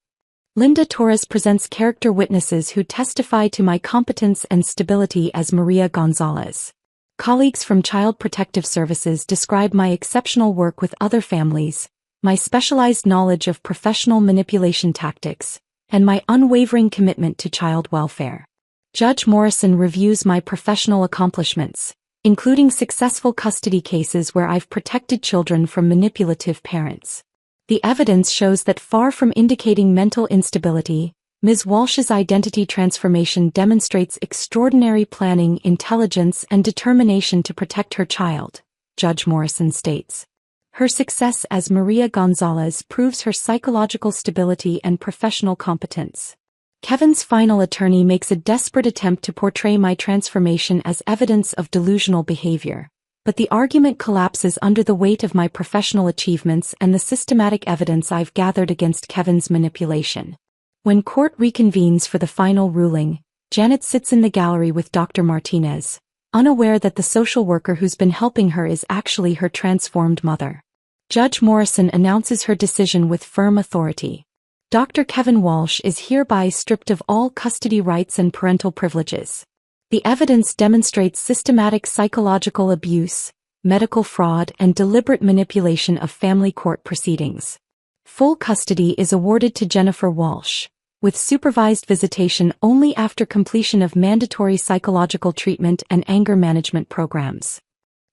Linda Torres presents character witnesses who testify to my competence and stability as Maria Gonzalez. Colleagues from Child Protective Services describe my exceptional work with other families, my specialized knowledge of professional manipulation tactics, and my unwavering commitment to child welfare. Judge Morrison reviews my professional accomplishments, including successful custody cases where I've protected children from manipulative parents. The evidence shows that far from indicating mental instability, Ms. Walsh's identity transformation demonstrates extraordinary planning, intelligence, and determination to protect her child, Judge Morrison states. Her success as Maria Gonzalez proves her psychological stability and professional competence. Kevin's final attorney makes a desperate attempt to portray my transformation as evidence of delusional behavior, but the argument collapses under the weight of my professional achievements and the systematic evidence I've gathered against Kevin's manipulation. When court reconvenes for the final ruling, Janet sits in the gallery with Dr. Martinez, unaware that the social worker who's been helping her is actually her transformed mother. Judge Morrison announces her decision with firm authority. Dr. Kevin Walsh is hereby stripped of all custody rights and parental privileges. The evidence demonstrates systematic psychological abuse, medical fraud, and deliberate manipulation of family court proceedings. Full custody is awarded to Jennifer Walsh, with supervised visitation only after completion of mandatory psychological treatment and anger management programs.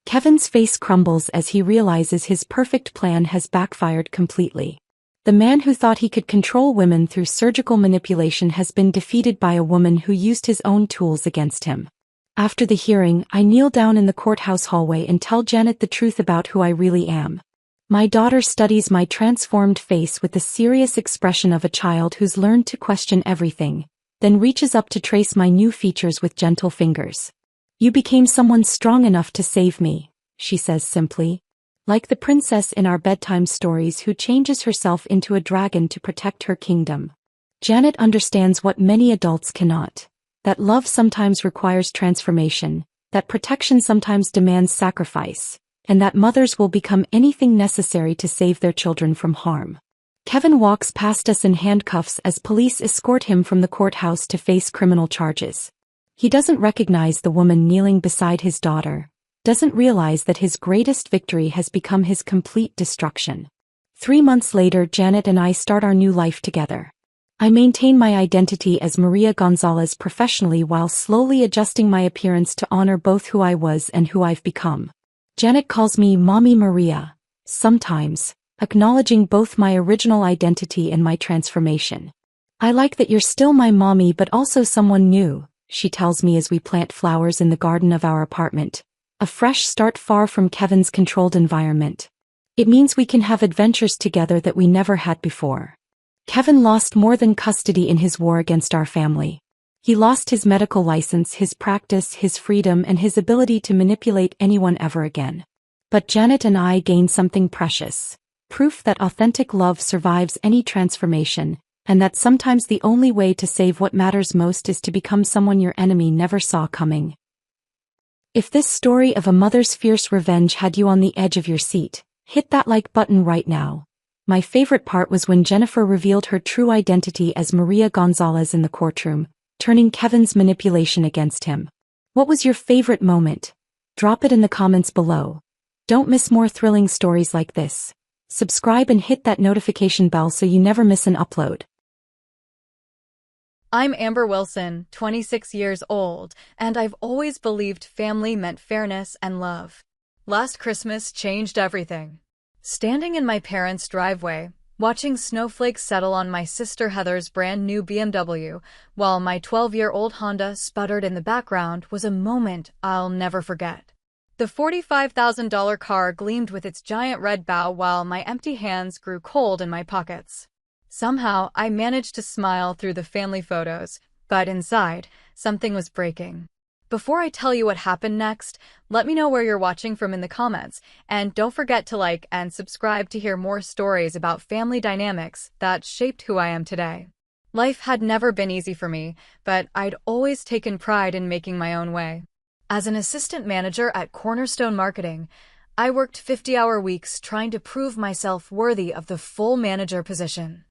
Kevin's face crumbles as he realizes his perfect plan has backfired completely. The man who thought he could control women through surgical manipulation has been defeated by a woman who used his own tools against him. After the hearing, I kneel down in the courthouse hallway and tell Janet the truth about who I really am. My daughter studies my transformed face with the serious expression of a child who's learned to question everything, then reaches up to trace my new features with gentle fingers. You became someone strong enough to save me, she says simply. Like the princess in our bedtime stories who changes herself into a dragon to protect her kingdom. Janet understands what many adults cannot. That love sometimes requires transformation, that protection sometimes demands sacrifice, and that mothers will become anything necessary to save their children from harm. Kevin walks past us in handcuffs as police escort him from the courthouse to face criminal charges. He doesn't recognize the woman kneeling beside his daughter, doesn't realize that his greatest victory has become his complete destruction. 3 months later, Janet and I start our new life together. I maintain my identity as Maria Gonzalez professionally while slowly adjusting my appearance to honor both who I was and who I've become. Janet calls me Mommy Maria, sometimes, acknowledging both my original identity and my transformation. I like that you're still my mommy but also someone new, she tells me as we plant flowers in the garden of our apartment. A fresh start far from Kevin's controlled environment. It means we can have adventures together that we never had before. Kevin lost more than custody in his war against our family. He lost his medical license, his practice, his freedom, and his ability to manipulate anyone ever again. But Janet and I gained something precious. Proof that authentic love survives any transformation, and that sometimes the only way to save what matters most is to become someone your enemy never saw coming. If this story of a mother's fierce revenge had you on the edge of your seat, hit that like button right now. My favorite part was when Jennifer revealed her true identity as Maria Gonzalez in the courtroom, turning Kevin's manipulation against him. What was your favorite moment? Drop it in the comments below. Don't miss more thrilling stories like this. Subscribe and hit that notification bell so you never miss an upload. I'm Amber Wilson, 26 years old, and I've always believed family meant fairness and love. Last Christmas changed everything. Standing in my parents' driveway, watching snowflakes settle on my sister Heather's brand new BMW, while my 12-year-old Honda sputtered in the background, was a moment I'll never forget. The $45,000 car gleamed with its giant red bow while my empty hands grew cold in my pockets. Somehow, I managed to smile through the family photos, but inside, something was breaking. Before I tell you what happened next, let me know where you're watching from in the comments, and don't forget to like and subscribe to hear more stories about family dynamics that shaped who I am today. Life had never been easy for me, but I'd always taken pride in making my own way. As an assistant manager at Cornerstone Marketing, I worked 50-hour weeks trying to prove myself worthy of the full manager position.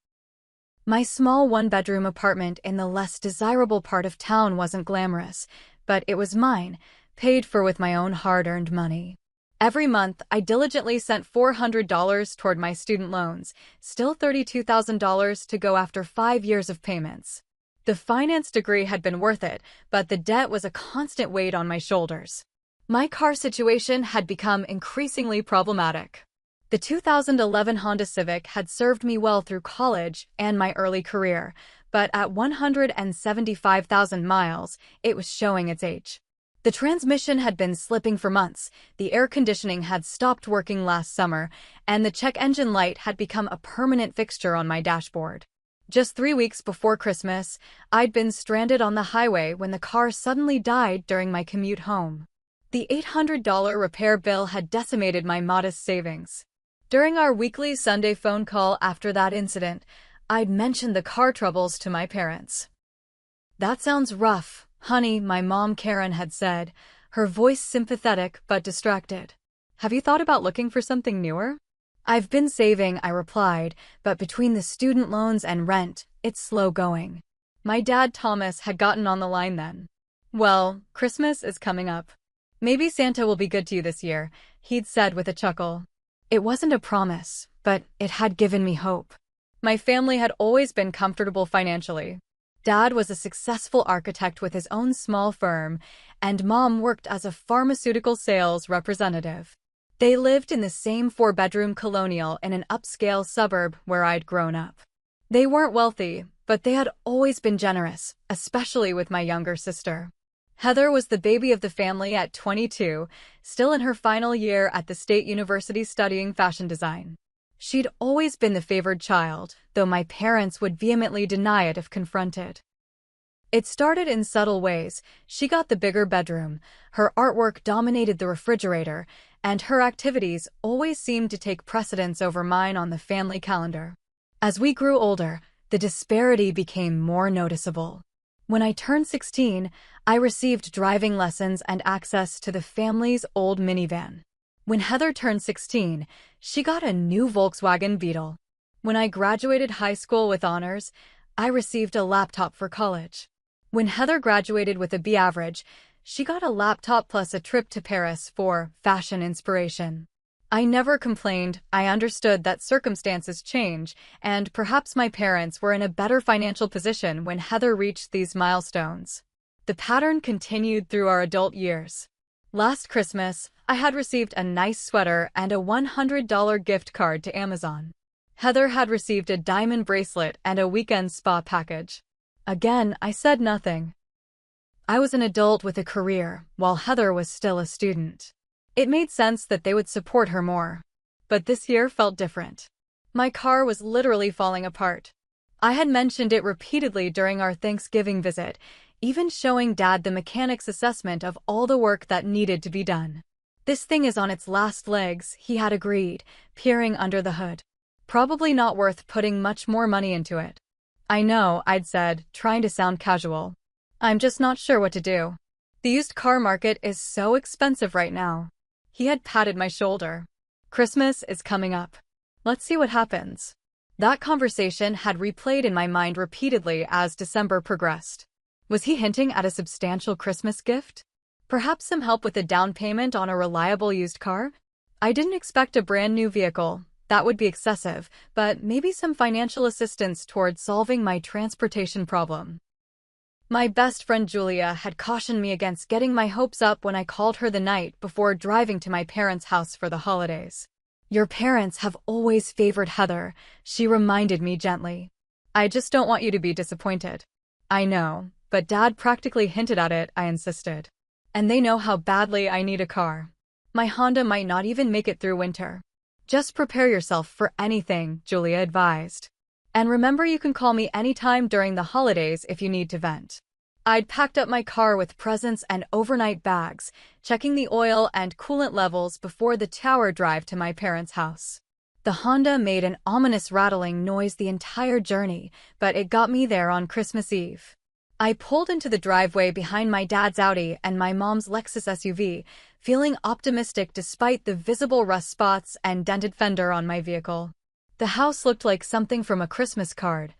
My small one-bedroom apartment in the less desirable part of town wasn't glamorous, but it was mine, paid for with my own hard-earned money. Every month, I diligently sent $400 toward my student loans, still $32,000 to go after 5 years of payments. The finance degree had been worth it, but the debt was a constant weight on my shoulders. My car situation had become increasingly problematic. The 2011 Honda Civic had served me well through college and my early career, but at 175,000 miles, it was showing its age. The transmission had been slipping for months, the air conditioning had stopped working last summer, and the check engine light had become a permanent fixture on my dashboard. Just 3 weeks before Christmas, I'd been stranded on the highway when the car suddenly died during my commute home. The $800 repair bill had decimated my modest savings. During our weekly Sunday phone call after that incident, I'd mentioned the car troubles to my parents. "That sounds rough, honey," my mom Karen had said, her voice sympathetic but distracted. "Have you thought about looking for something newer?" "I've been saving," I replied, "but between the student loans and rent, it's slow going." My dad Thomas had gotten on the line then. "Well, Christmas is coming up. Maybe Santa will be good to you this year," he'd said with a chuckle. It wasn't a promise, but it had given me hope. My family had always been comfortable financially. Dad was a successful architect with his own small firm, and Mom worked as a pharmaceutical sales representative. They lived in the same 4-bedroom colonial in an upscale suburb where I'd grown up. They weren't wealthy, but they had always been generous, especially with my younger sister. Heather was the baby of the family at 22, still in her final year at the State University studying fashion design. She'd always been the favored child, though my parents would vehemently deny it if confronted. It started in subtle ways. She got the bigger bedroom, her artwork dominated the refrigerator, and her activities always seemed to take precedence over mine on the family calendar. As we grew older, the disparity became more noticeable. When I turned 16, I received driving lessons and access to the family's old minivan. When Heather turned 16, she got a new Volkswagen Beetle. When I graduated high school with honors, I received a laptop for college. When Heather graduated with a B average, she got a laptop plus a trip to Paris for fashion inspiration. I never complained. I understood that circumstances change, and perhaps my parents were in a better financial position when Heather reached these milestones. The pattern continued through our adult years. Last Christmas, I had received a nice sweater and a $100 gift card to Amazon. Heather had received a diamond bracelet and a weekend spa package. Again, I said nothing. I was an adult with a career, while Heather was still a student. It made sense that they would support her more. But this year felt different. My car was literally falling apart. I had mentioned it repeatedly during our Thanksgiving visit, even showing Dad the mechanic's assessment of all the work that needed to be done. "This thing is on its last legs," he had agreed, peering under the hood. "Probably not worth putting much more money into it." "I know," I'd said, trying to sound casual. "I'm just not sure what to do. The used car market is so expensive right now." He had patted my shoulder. "Christmas is coming up. Let's see what happens." That conversation had replayed in my mind repeatedly as December progressed. Was he hinting at a substantial Christmas gift? Perhaps some help with a down payment on a reliable used car? I didn't expect a brand new vehicle. That would be excessive, but maybe some financial assistance toward solving my transportation problem. My best friend Julia had cautioned me against getting my hopes up when I called her the night before driving to my parents' house for the holidays. Your parents have always favored Heather, she reminded me gently. I just don't want you to be disappointed. I know, but Dad practically hinted at it, I insisted. And they know how badly I need a car. My Honda might not even make it through winter. Just prepare yourself for anything, Julia advised. And remember, you can call me anytime during the holidays if you need to vent. I'd packed up my car with presents and overnight bags, checking the oil and coolant levels before the tower drive to my parents' house. The Honda made an ominous rattling noise the entire journey, but it got me there on Christmas Eve. I pulled into the driveway behind my dad's Audi and my mom's Lexus SUV, feeling optimistic despite the visible rust spots and dented fender on my vehicle. The house looked like something from a Christmas card.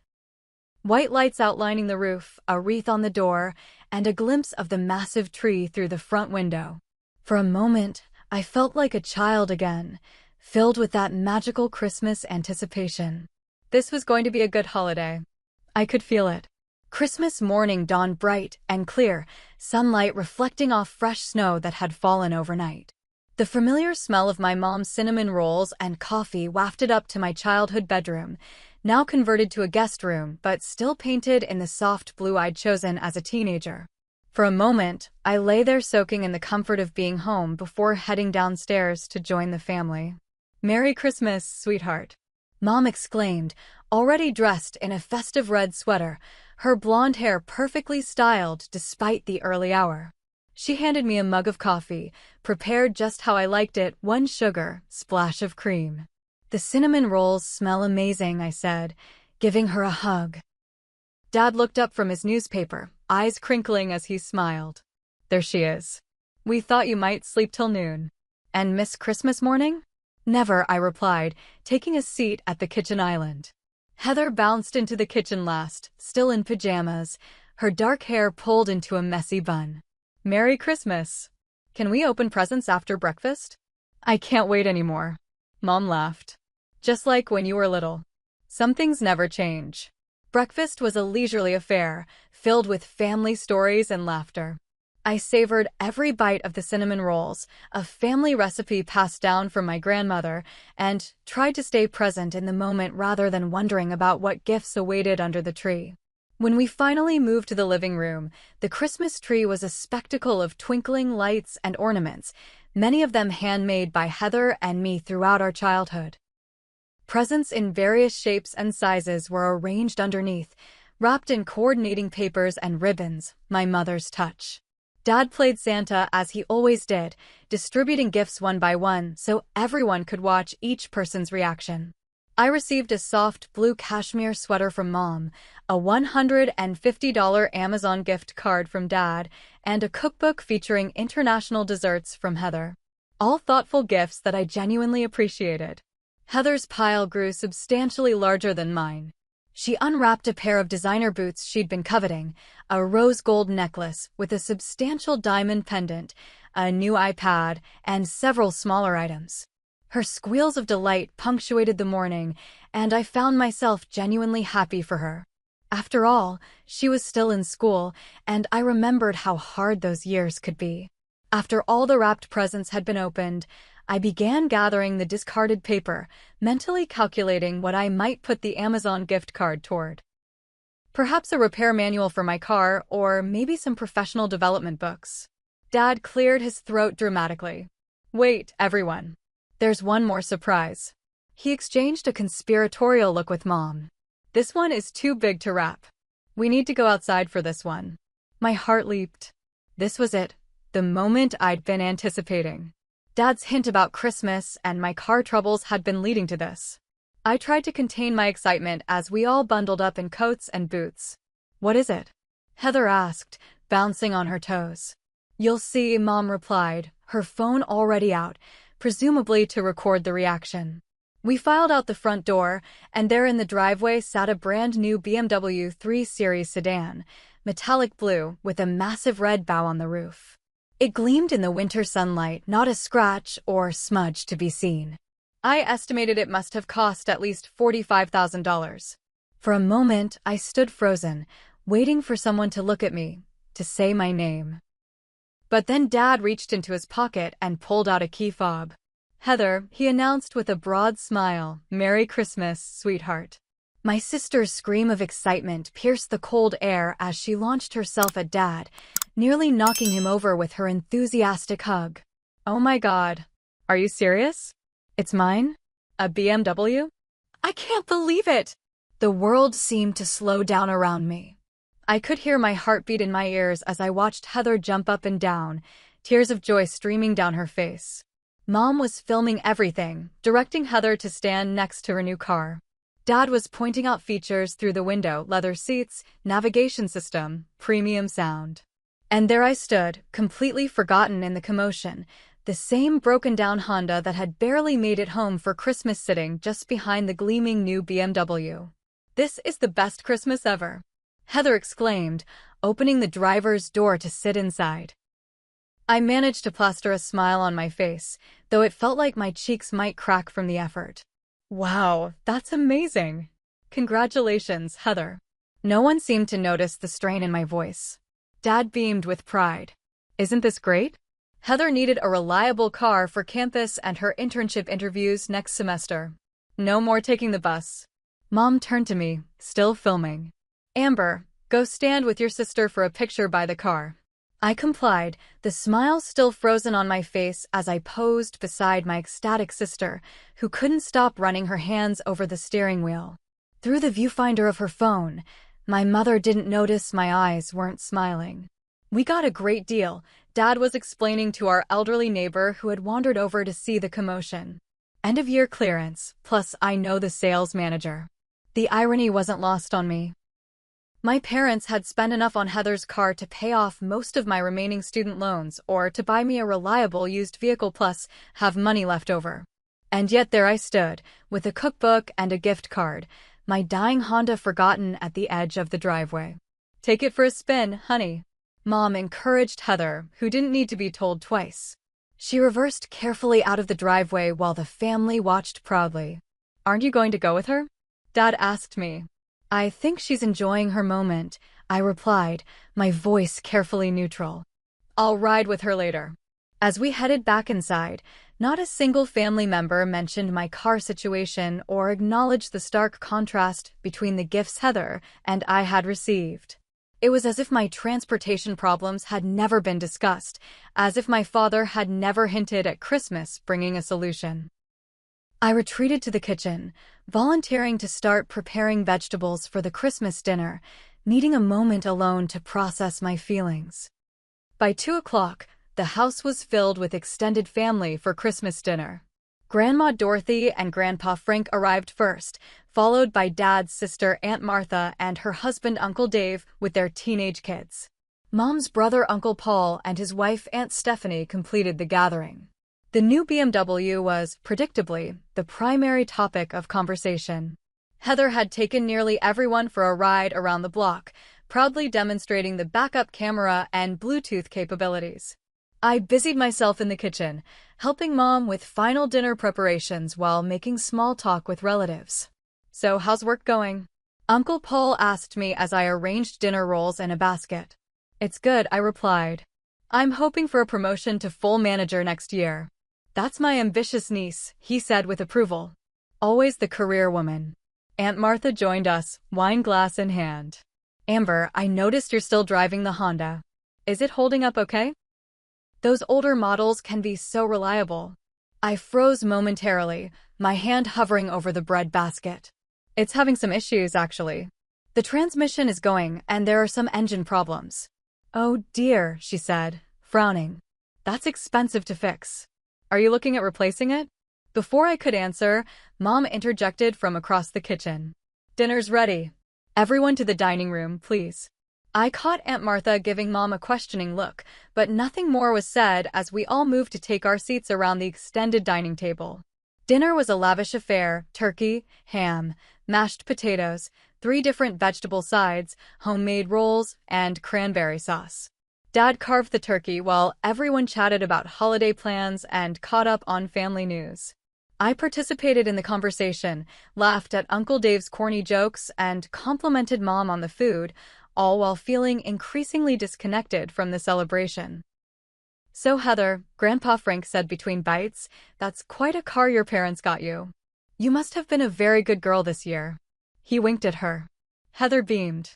White lights outlining the roof, a wreath on the door, and a glimpse of the massive tree through the front window. For a moment, I felt like a child again, filled with that magical Christmas anticipation. This was going to be a good holiday. I could feel it. Christmas morning dawned bright and clear, sunlight reflecting off fresh snow that had fallen overnight. The familiar smell of my mom's cinnamon rolls and coffee wafted up to my childhood bedroom, now converted to a guest room but still painted in the soft blue I'd chosen as a teenager. For a moment, I lay there soaking in the comfort of being home before heading downstairs to join the family. "Merry Christmas, sweetheart," Mom exclaimed, already dressed in a festive red sweater, her blonde hair perfectly styled despite the early hour. She handed me a mug of coffee, prepared just how I liked it, 1 sugar, splash of cream. "The cinnamon rolls smell amazing," I said, giving her a hug. Dad looked up from his newspaper, eyes crinkling as he smiled. "There she is. We thought you might sleep till noon. And miss Christmas morning?" "Never," I replied, taking a seat at the kitchen island. Heather bounced into the kitchen last, still in pajamas, her dark hair pulled into a messy bun. "Merry Christmas. Can we open presents after breakfast?" "I can't wait anymore." Mom laughed. "Just like when you were little. Some things never change." Breakfast was a leisurely affair, filled with family stories and laughter. I savored every bite of the cinnamon rolls, a family recipe passed down from my grandmother, and tried to stay present in the moment rather than wondering about what gifts awaited under the tree. When we finally moved to the living room, the Christmas tree was a spectacle of twinkling lights and ornaments, many of them handmade by Heather and me throughout our childhood. Presents in various shapes and sizes were arranged underneath, wrapped in coordinating papers and ribbons, my mother's touch. Dad played Santa as he always did, distributing gifts one by one so everyone could watch each person's reaction. I received a soft blue cashmere sweater from Mom, a $150 Amazon gift card from Dad, and a cookbook featuring international desserts from Heather. All thoughtful gifts that I genuinely appreciated. Heather's pile grew substantially larger than mine. She unwrapped a pair of designer boots she'd been coveting, a rose gold necklace with a substantial diamond pendant, a new iPad, and several smaller items. Her squeals of delight punctuated the morning, and I found myself genuinely happy for her. After all, she was still in school, and I remembered how hard those years could be. After all the wrapped presents had been opened, I began gathering the discarded paper, mentally calculating what I might put the Amazon gift card toward. Perhaps a repair manual for my car, or maybe some professional development books. Dad cleared his throat dramatically. "Wait, everyone. There's one more surprise." He exchanged a conspiratorial look with Mom. "This one is too big to wrap. We need to go outside for this one." My heart leaped. This was it, the moment I'd been anticipating. Dad's hint about Christmas and my car troubles had been leading to this. I tried to contain my excitement as we all bundled up in coats and boots. "What is it?" Heather asked, bouncing on her toes. "You'll see," Mom replied, her phone already out, presumably to record the reaction. We filed out the front door, and there in the driveway sat a brand new BMW 3 Series sedan, metallic blue, with a massive red bow on the roof. It gleamed in the winter sunlight, not a scratch or smudge to be seen. I estimated it must have cost at least $45,000. For a moment, I stood frozen, waiting for someone to look at me, to say my name. But then Dad reached into his pocket and pulled out a key fob. "Heather," he announced with a broad smile, "Merry Christmas, sweetheart." My sister's scream of excitement pierced the cold air as she launched herself at Dad, nearly knocking him over with her enthusiastic hug. "Oh my God. Are you serious? It's mine? A BMW? I can't believe it!" The world seemed to slow down around me. I could hear my heartbeat in my ears as I watched Heather jump up and down, tears of joy streaming down her face. Mom was filming everything, directing Heather to stand next to her new car. Dad was pointing out features through the window: leather seats, navigation system, premium sound. And there I stood, completely forgotten in the commotion, the same broken-down Honda that had barely made it home for Christmas sitting just behind the gleaming new BMW. "This is the best Christmas ever," Heather exclaimed, opening the driver's door to sit inside. I managed to plaster a smile on my face, though it felt like my cheeks might crack from the effort. "Wow, that's amazing. Congratulations, Heather." No one seemed to notice the strain in my voice. Dad beamed with pride. "Isn't this great?" Heather needed a reliable car for campus and her internship interviews next semester. No more taking the bus. Mom turned to me, still filming. "Amber, go stand with your sister for a picture by the car." I complied, the smile still frozen on my face as I posed beside my ecstatic sister, who couldn't stop running her hands over the steering wheel. Through the viewfinder of her phone, my mother didn't notice my eyes weren't smiling. "We got a great deal," Dad was explaining to our elderly neighbor who had wandered over to see the commotion. "End-of-year clearance, plus I know the sales manager." The irony wasn't lost on me. My parents had spent enough on Heather's car to pay off most of my remaining student loans or to buy me a reliable used vehicle, plus have money left over. And yet there I stood, with a cookbook and a gift card, my dying Honda forgotten at the edge of the driveway. "Take it for a spin, honey," Mom encouraged Heather, who didn't need to be told twice. She reversed carefully out of the driveway while the family watched proudly. "Aren't you going to go with her?" Dad asked me. "I think she's enjoying her moment," I replied, my voice carefully neutral. "I'll ride with her later." As we headed back inside, not a single family member mentioned my car situation or acknowledged the stark contrast between the gifts Heather and I had received. It was as if my transportation problems had never been discussed, as if my father had never hinted at Christmas bringing a solution. I retreated to the kitchen, volunteering to start preparing vegetables for the Christmas dinner, needing a moment alone to process my feelings. By 2 o'clock, the house was filled with extended family for Christmas dinner. Grandma Dorothy and Grandpa Frank arrived first, followed by Dad's sister Aunt Martha and her husband Uncle Dave with their teenage kids. Mom's brother Uncle Paul and his wife Aunt Stephanie completed the gathering. The new BMW was, predictably, the primary topic of conversation. Heather had taken nearly everyone for a ride around the block, proudly demonstrating the backup camera and Bluetooth capabilities. I busied myself in the kitchen, helping Mom with final dinner preparations while making small talk with relatives. "So how's work going?" Uncle Paul asked me as I arranged dinner rolls in a basket. "It's good," I replied. "I'm hoping for a promotion to full manager next year." "That's my ambitious niece," he said with approval. Always the career woman. Aunt Martha joined us, wine glass in hand. "Amber, I noticed you're still driving the Honda. Is it holding up okay? Those older models can be so reliable." I froze momentarily, my hand hovering over the bread basket. "It's having some issues, actually. The transmission is going, and there are some engine problems." "Oh dear," she said, frowning. "That's expensive to fix. Are you looking at replacing it?" Before I could answer, Mom interjected from across the kitchen. "Dinner's ready. Everyone to the dining room, please." I caught Aunt Martha giving Mom a questioning look, but nothing more was said as we all moved to take our seats around the extended dining table. Dinner was a lavish affair: turkey, ham, mashed potatoes, 3 different vegetable sides, homemade rolls, and cranberry sauce. Dad carved the turkey while everyone chatted about holiday plans and caught up on family news. I participated in the conversation, laughed at Uncle Dave's corny jokes, and complimented Mom on the food, all while feeling increasingly disconnected from the celebration. "So Heather," Grandpa Frank said between bites, "that's quite a car your parents got you. You must have been a very good girl this year." He winked at her. Heather beamed.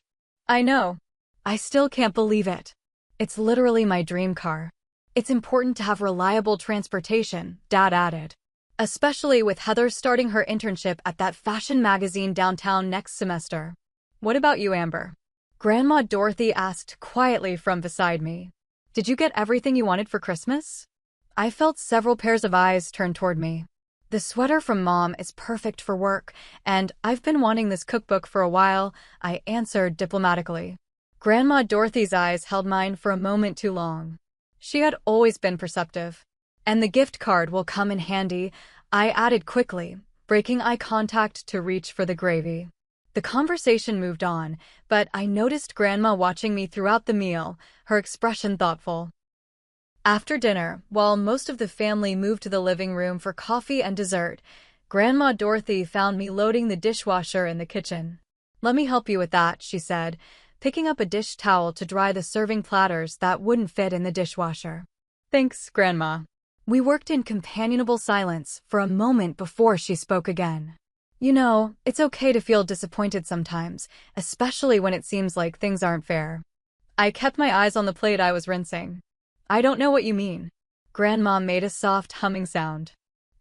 "I know. I still can't believe it. It's literally my dream car. It's important to have reliable transportation," Dad added. "Especially with Heather starting her internship at that fashion magazine downtown next semester." "What about you, Amber?" Grandma Dorothy asked quietly from beside me. "Did you get everything you wanted for Christmas?" I felt several pairs of eyes turn toward me. "The sweater from Mom is perfect for work, and I've been wanting this cookbook for a while," I answered diplomatically. Grandma Dorothy's eyes held mine for a moment too long. She had always been perceptive. "And the gift card will come in handy," I added quickly, breaking eye contact to reach for the gravy. The conversation moved on, but I noticed Grandma watching me throughout the meal, her expression thoughtful. After dinner, while most of the family moved to the living room for coffee and dessert, Grandma Dorothy found me loading the dishwasher in the kitchen. "Let me help you with that," she said, picking up a dish towel to dry the serving platters that wouldn't fit in the dishwasher. "Thanks, Grandma." We worked in companionable silence for a moment before she spoke again. "You know, it's okay to feel disappointed sometimes, especially when it seems like things aren't fair." I kept my eyes on the plate I was rinsing. "I don't know what you mean." Grandma made a soft humming sound.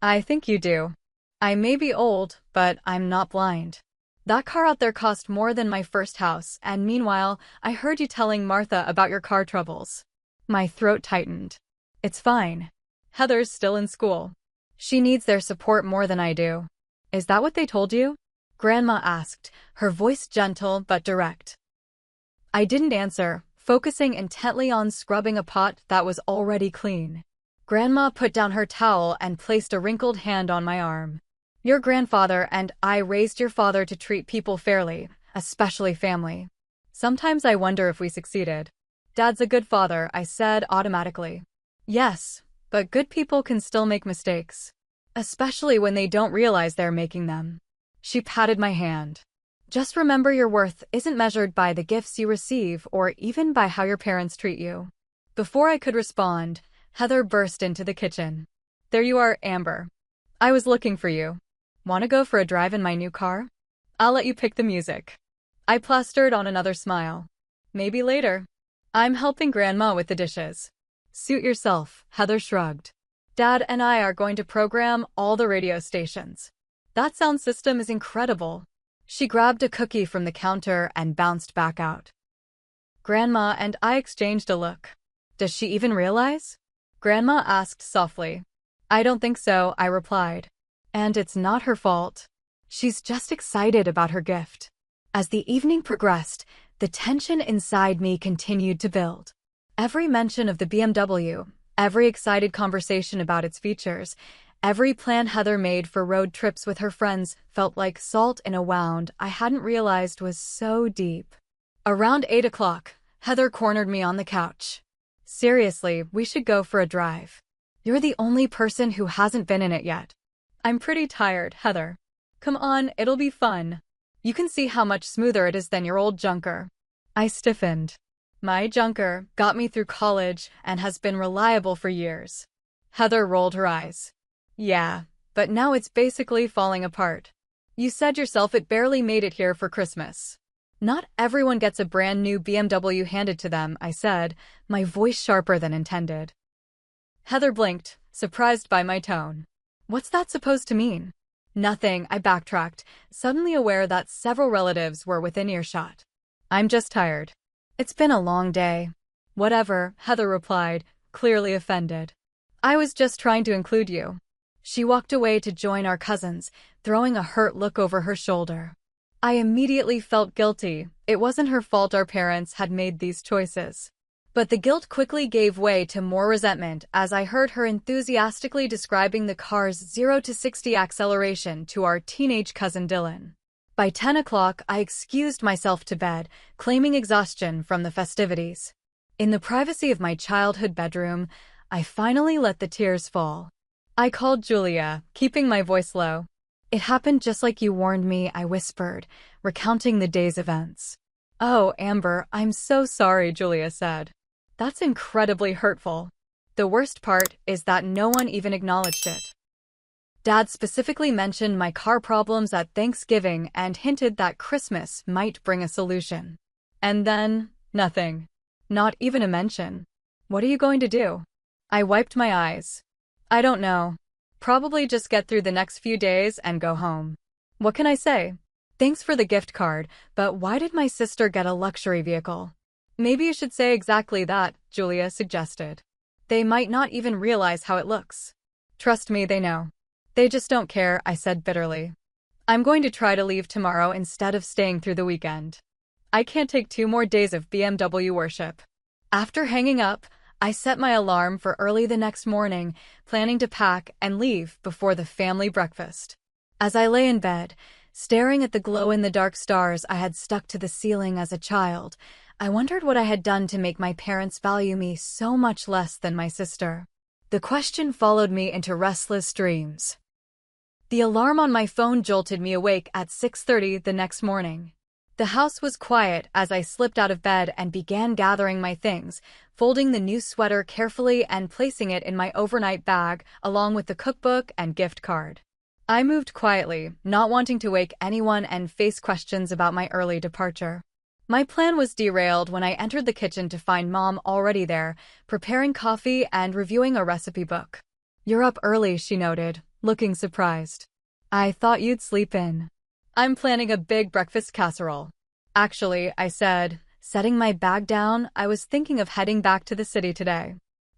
"I think you do. I may be old, but I'm not blind. That car out there cost more than my first house, and meanwhile, I heard you telling Martha about your car troubles." My throat tightened. "It's fine. Heather's still in school. She needs their support more than I do." "Is that what they told you?" Grandma asked, her voice gentle but direct. I didn't answer, focusing intently on scrubbing a pot that was already clean. Grandma put down her towel and placed a wrinkled hand on my arm. "Your grandfather and I raised your father to treat people fairly, especially family. Sometimes I wonder if we succeeded." "Dad's a good father," I said automatically. "Yes, but good people can still make mistakes. Especially when they don't realize they're making them." She patted my hand. "Just remember your worth isn't measured by the gifts you receive or even by how your parents treat you." Before I could respond, Heather burst into the kitchen. "There you are, Amber. I was looking for you. Want to go for a drive in my new car? I'll let you pick the music." I plastered on another smile. "Maybe later. I'm helping Grandma with the dishes." "Suit yourself," Heather shrugged. "Dad and I are going to program all the radio stations." "That sound system is incredible." She grabbed a cookie from the counter and bounced back out. Grandma and I exchanged a look. "Does she even realize?" Grandma asked softly. "I don't think so," I replied. "And it's not her fault. She's just excited about her gift." As the evening progressed, the tension inside me continued to build. Every mention of the BMW, every excited conversation about its features, every plan Heather made for road trips with her friends felt like salt in a wound I hadn't realized was so deep. Around 8 o'clock, Heather cornered me on the couch. "Seriously, we should go for a drive. You're the only person who hasn't been in it yet." "I'm pretty tired, Heather." "Come on, it'll be fun. You can see how much smoother it is than your old junker." I stiffened. "My junker got me through college and has been reliable for years." Heather rolled her eyes. "Yeah, but now it's basically falling apart. You said yourself it barely made it here for Christmas." "Not everyone gets a brand new BMW handed to them," I said, my voice sharper than intended. Heather blinked, surprised by my tone. "What's that supposed to mean?" "Nothing," I backtracked, suddenly aware that several relatives were within earshot. "I'm just tired. It's been a long day." "Whatever," Heather replied, clearly offended. "I was just trying to include you." She walked away to join our cousins, throwing a hurt look over her shoulder. I immediately felt guilty. It wasn't her fault our parents had made these choices. But the guilt quickly gave way to more resentment as I heard her enthusiastically describing the car's 0 to 60 acceleration to our teenage cousin Dylan. By 10 o'clock, I excused myself to bed, claiming exhaustion from the festivities. In the privacy of my childhood bedroom, I finally let the tears fall. I called Julia, keeping my voice low. "It happened just like you warned me," I whispered, recounting the day's events. Oh, Amber, I'm so sorry, Julia said. That's incredibly hurtful. The worst part is that no one even acknowledged it. Dad specifically mentioned my car problems at Thanksgiving and hinted that Christmas might bring a solution. And then, nothing. Not even a mention. What are you going to do? I wiped my eyes. I don't know. Probably just get through the next few days and go home. What can I say? Thanks for the gift card, but why did my sister get a luxury vehicle? Maybe you should say exactly that, Julia suggested. They might not even realize how it looks. Trust me, they know. They just don't care, I said bitterly. I'm going to try to leave tomorrow instead of staying through the weekend. I can't take 2 more days of BMW worship. After hanging up, I set my alarm for early the next morning, planning to pack and leave before the family breakfast. As I lay in bed, staring at the glow-in-the-dark stars I had stuck to the ceiling as a child, I wondered what I had done to make my parents value me so much less than my sister. The question followed me into restless dreams. The alarm on my phone jolted me awake at 6:30 the next morning. The house was quiet as I slipped out of bed and began gathering my things, folding the new sweater carefully and placing it in my overnight bag along with the cookbook and gift card. I moved quietly, not wanting to wake anyone and face questions about my early departure. My plan was derailed when I entered the kitchen to find Mom already there, preparing coffee and reviewing a recipe book. "You're up early," she noted, looking surprised. "I thought you'd sleep in." "I'm planning a big breakfast casserole." "Actually," I said, setting my bag down, "I was thinking of heading back to the city today.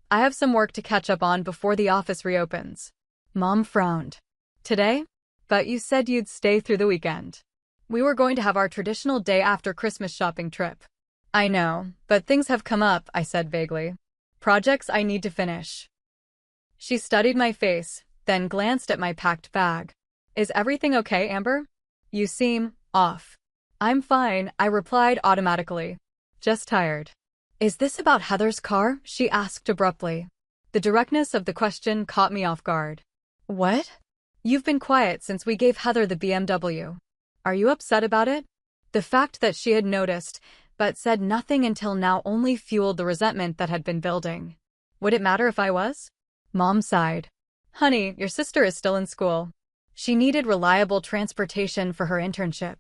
I have some work to catch up on before the office reopens." Mom frowned. "Today? But you said you'd stay through the weekend." "We were going to have our traditional day after Christmas shopping trip." "I know, but things have come up," I said vaguely. "Projects I need to finish." She studied my face, then glanced at my packed bag. "Is everything okay, Amber? You seem off." "I'm fine," I replied automatically. "Just tired." "Is this about Heather's car?" she asked abruptly. The directness of the question caught me off guard. "What?" "You've been quiet since we gave Heather the BMW. Are you upset about it?" The fact that she had noticed, but said nothing until now only fueled the resentment that had been building. Would it matter if I was? Mom sighed. "Honey, your sister is still in school. She needed reliable transportation for her internship.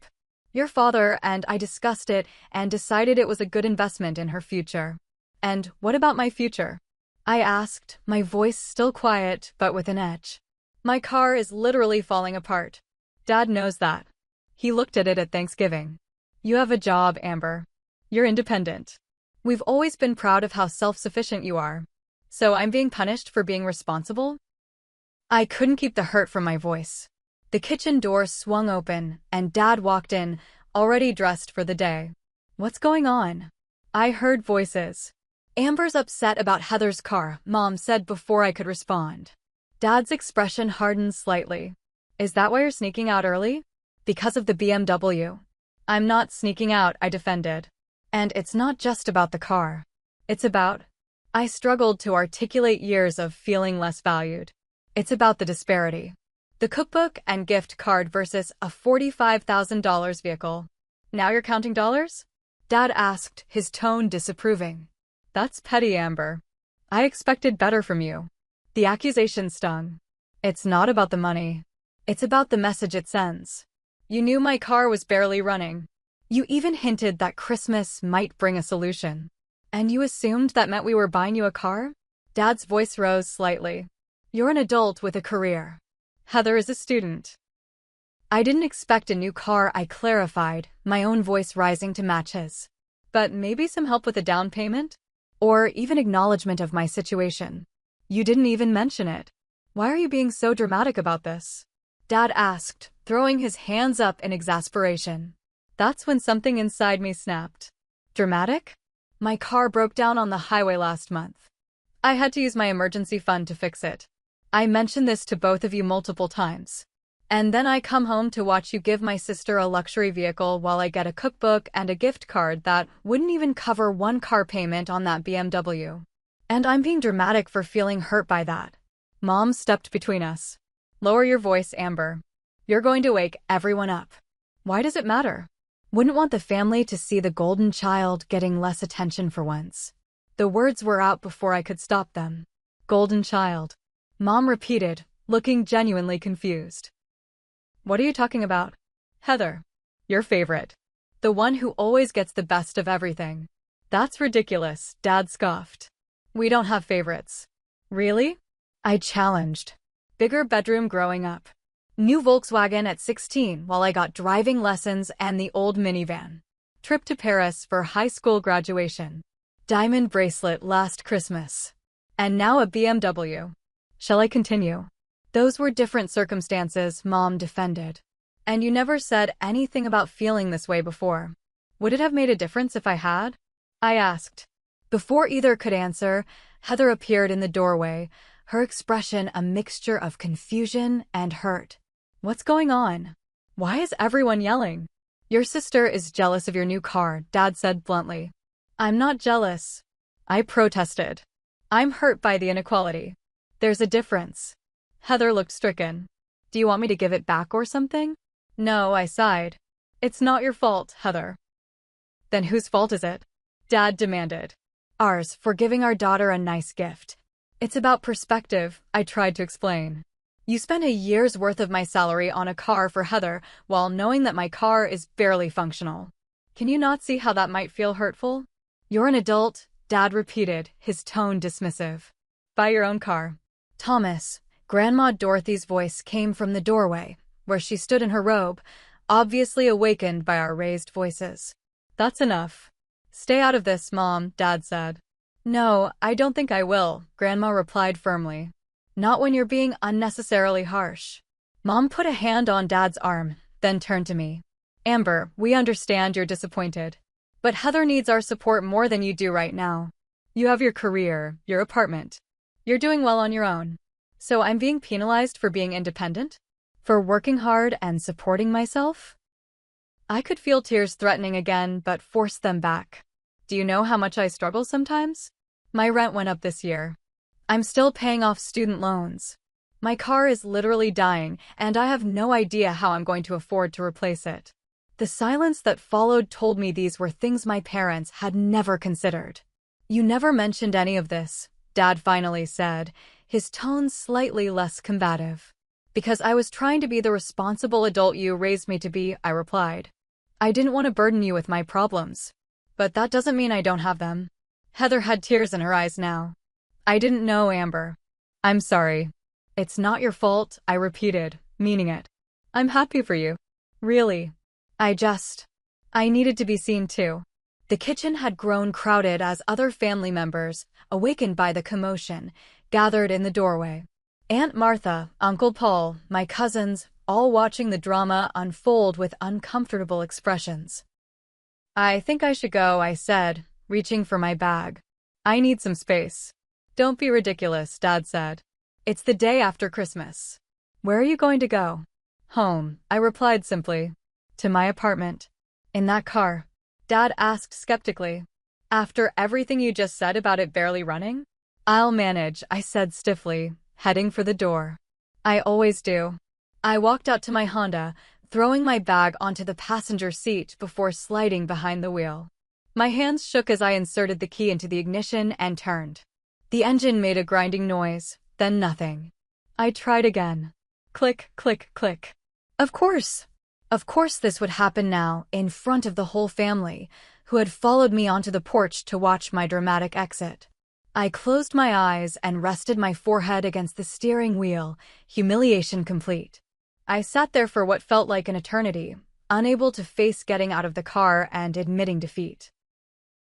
Your father and I discussed it and decided it was a good investment in her future." "And what about my future?" I asked, my voice still quiet but with an edge. "My car is literally falling apart. Dad knows that. He looked at it at Thanksgiving." "You have a job, Amber. You're independent. We've always been proud of how self-sufficient you are. So I'm being punished for being responsible?" I couldn't keep the hurt from my voice. The kitchen door swung open, and Dad walked in, already dressed for the day. "What's going on?" I heard voices. "Amber's upset about Heather's car," Mom said before I could respond. Dad's expression hardened slightly. "Is that why you're sneaking out early? Because of the BMW?" "I'm not sneaking out," I defended. "And it's not just about the car. It's about—" I struggled to articulate years of feeling less valued. "It's about the disparity. The cookbook and gift card versus a $45,000 vehicle." "Now you're counting dollars?" Dad asked, his tone disapproving. "That's petty, Amber. I expected better from you." The accusation stung. "It's not about the money. It's about the message it sends. You knew my car was barely running. You even hinted that Christmas might bring a solution. And you assumed that meant we were buying you a car?" Dad's voice rose slightly. "You're an adult with a career. Heather is a student." I didn't expect a new car, I clarified, my own voice rising to match his. "But maybe some help with a down payment? Or even acknowledgement of my situation." "You didn't even mention it. Why are you being so dramatic about this?" Dad asked, throwing his hands up in exasperation. That's when something inside me snapped. "Dramatic? My car broke down on the highway last month. I had to use my emergency fund to fix it. I mentioned this to both of you multiple times. And then I come home to watch you give my sister a luxury vehicle while I get a cookbook and a gift card that wouldn't even cover one car payment on that BMW. And I'm being dramatic for feeling hurt by that." Mom stepped between us. "Lower your voice, Amber. You're going to wake everyone up." "Why does it matter?" Wouldn't want the family to see the golden child getting less attention for once. The words were out before I could stop them. Golden child. Mom repeated, looking genuinely confused. What are you talking about? Heather. Your favorite. The one who always gets the best of everything. That's ridiculous, Dad scoffed. We don't have favorites. Really? I challenged. Bigger bedroom growing up. New Volkswagen at 16 while I got driving lessons and the old minivan. Trip to Paris for high school graduation. Diamond bracelet last Christmas. And now a BMW. Shall I continue? Those were different circumstances, Mom defended. And you never said anything about feeling this way before. Would it have made a difference if I had? I asked. Before either could answer, Heather appeared in the doorway, her expression a mixture of confusion and hurt. What's going on? Why is everyone yelling? Your sister is jealous of your new car, Dad said bluntly. I'm not jealous. I protested. I'm hurt by the inequality. There's a difference. Heather looked stricken. Do you want me to give it back or something? No, I sighed. It's not your fault, Heather. Then whose fault is it? Dad demanded. Ours, for giving our daughter a nice gift. It's about perspective, I tried to explain. You spend a year's worth of my salary on a car for Heather while knowing that my car is barely functional. Can you not see how that might feel hurtful? You're an adult, Dad repeated, his tone dismissive. Buy your own car. Thomas, Grandma Dorothy's voice came from the doorway, where she stood in her robe, obviously awakened by our raised voices. That's enough. Stay out of this, Mom, Dad said. No, I don't think I will, Grandma replied firmly. Not when you're being unnecessarily harsh. Mom put a hand on Dad's arm, then turned to me. Amber, we understand you're disappointed. But Heather needs our support more than you do right now. You have your career, your apartment. You're doing well on your own. So I'm being penalized for being independent? For working hard and supporting myself? I could feel tears threatening again, but forced them back. Do you know how much I struggle sometimes? My rent went up this year. I'm still paying off student loans. My car is literally dying, and I have no idea how I'm going to afford to replace it. The silence that followed told me these were things my parents had never considered. You never mentioned any of this, Dad finally said, his tone slightly less combative. Because I was trying to be the responsible adult you raised me to be, I replied. I didn't want to burden you with my problems. But that doesn't mean I don't have them. Heather had tears in her eyes now. I didn't know, Amber. I'm sorry. It's not your fault, I repeated, meaning it. I'm happy for you. Really. I needed to be seen too. The kitchen had grown crowded as other family members, awakened by the commotion, gathered in the doorway. Aunt Martha, Uncle Paul, my cousins, all watching the drama unfold with uncomfortable expressions. I think I should go, I said, reaching for my bag. I need some space. Don't be ridiculous, Dad said. It's the day after Christmas. Where are you going to go? Home, I replied simply. To my apartment. In that car? Dad asked skeptically. After everything you just said about it barely running? I'll manage, I said stiffly, heading for the door. I always do. I walked out to my Honda, throwing my bag onto the passenger seat before sliding behind the wheel. My hands shook as I inserted the key into the ignition and turned. The engine made a grinding noise, then nothing. I tried again. Click, click, click. Of course this would happen now, in front of the whole family, who had followed me onto the porch to watch my dramatic exit. I closed my eyes and rested my forehead against the steering wheel, humiliation complete. I sat there for what felt like an eternity, unable to face getting out of the car and admitting defeat.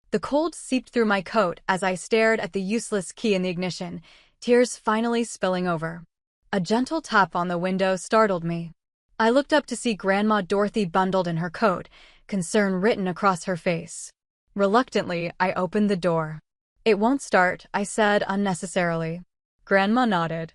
The cold seeped through my coat as I stared at the useless key in the ignition, tears finally spilling over. A gentle tap on the window startled me. I looked up to see Grandma Dorothy bundled in her coat, concern written across her face. Reluctantly, I opened the door. It won't start, I said unnecessarily. Grandma nodded.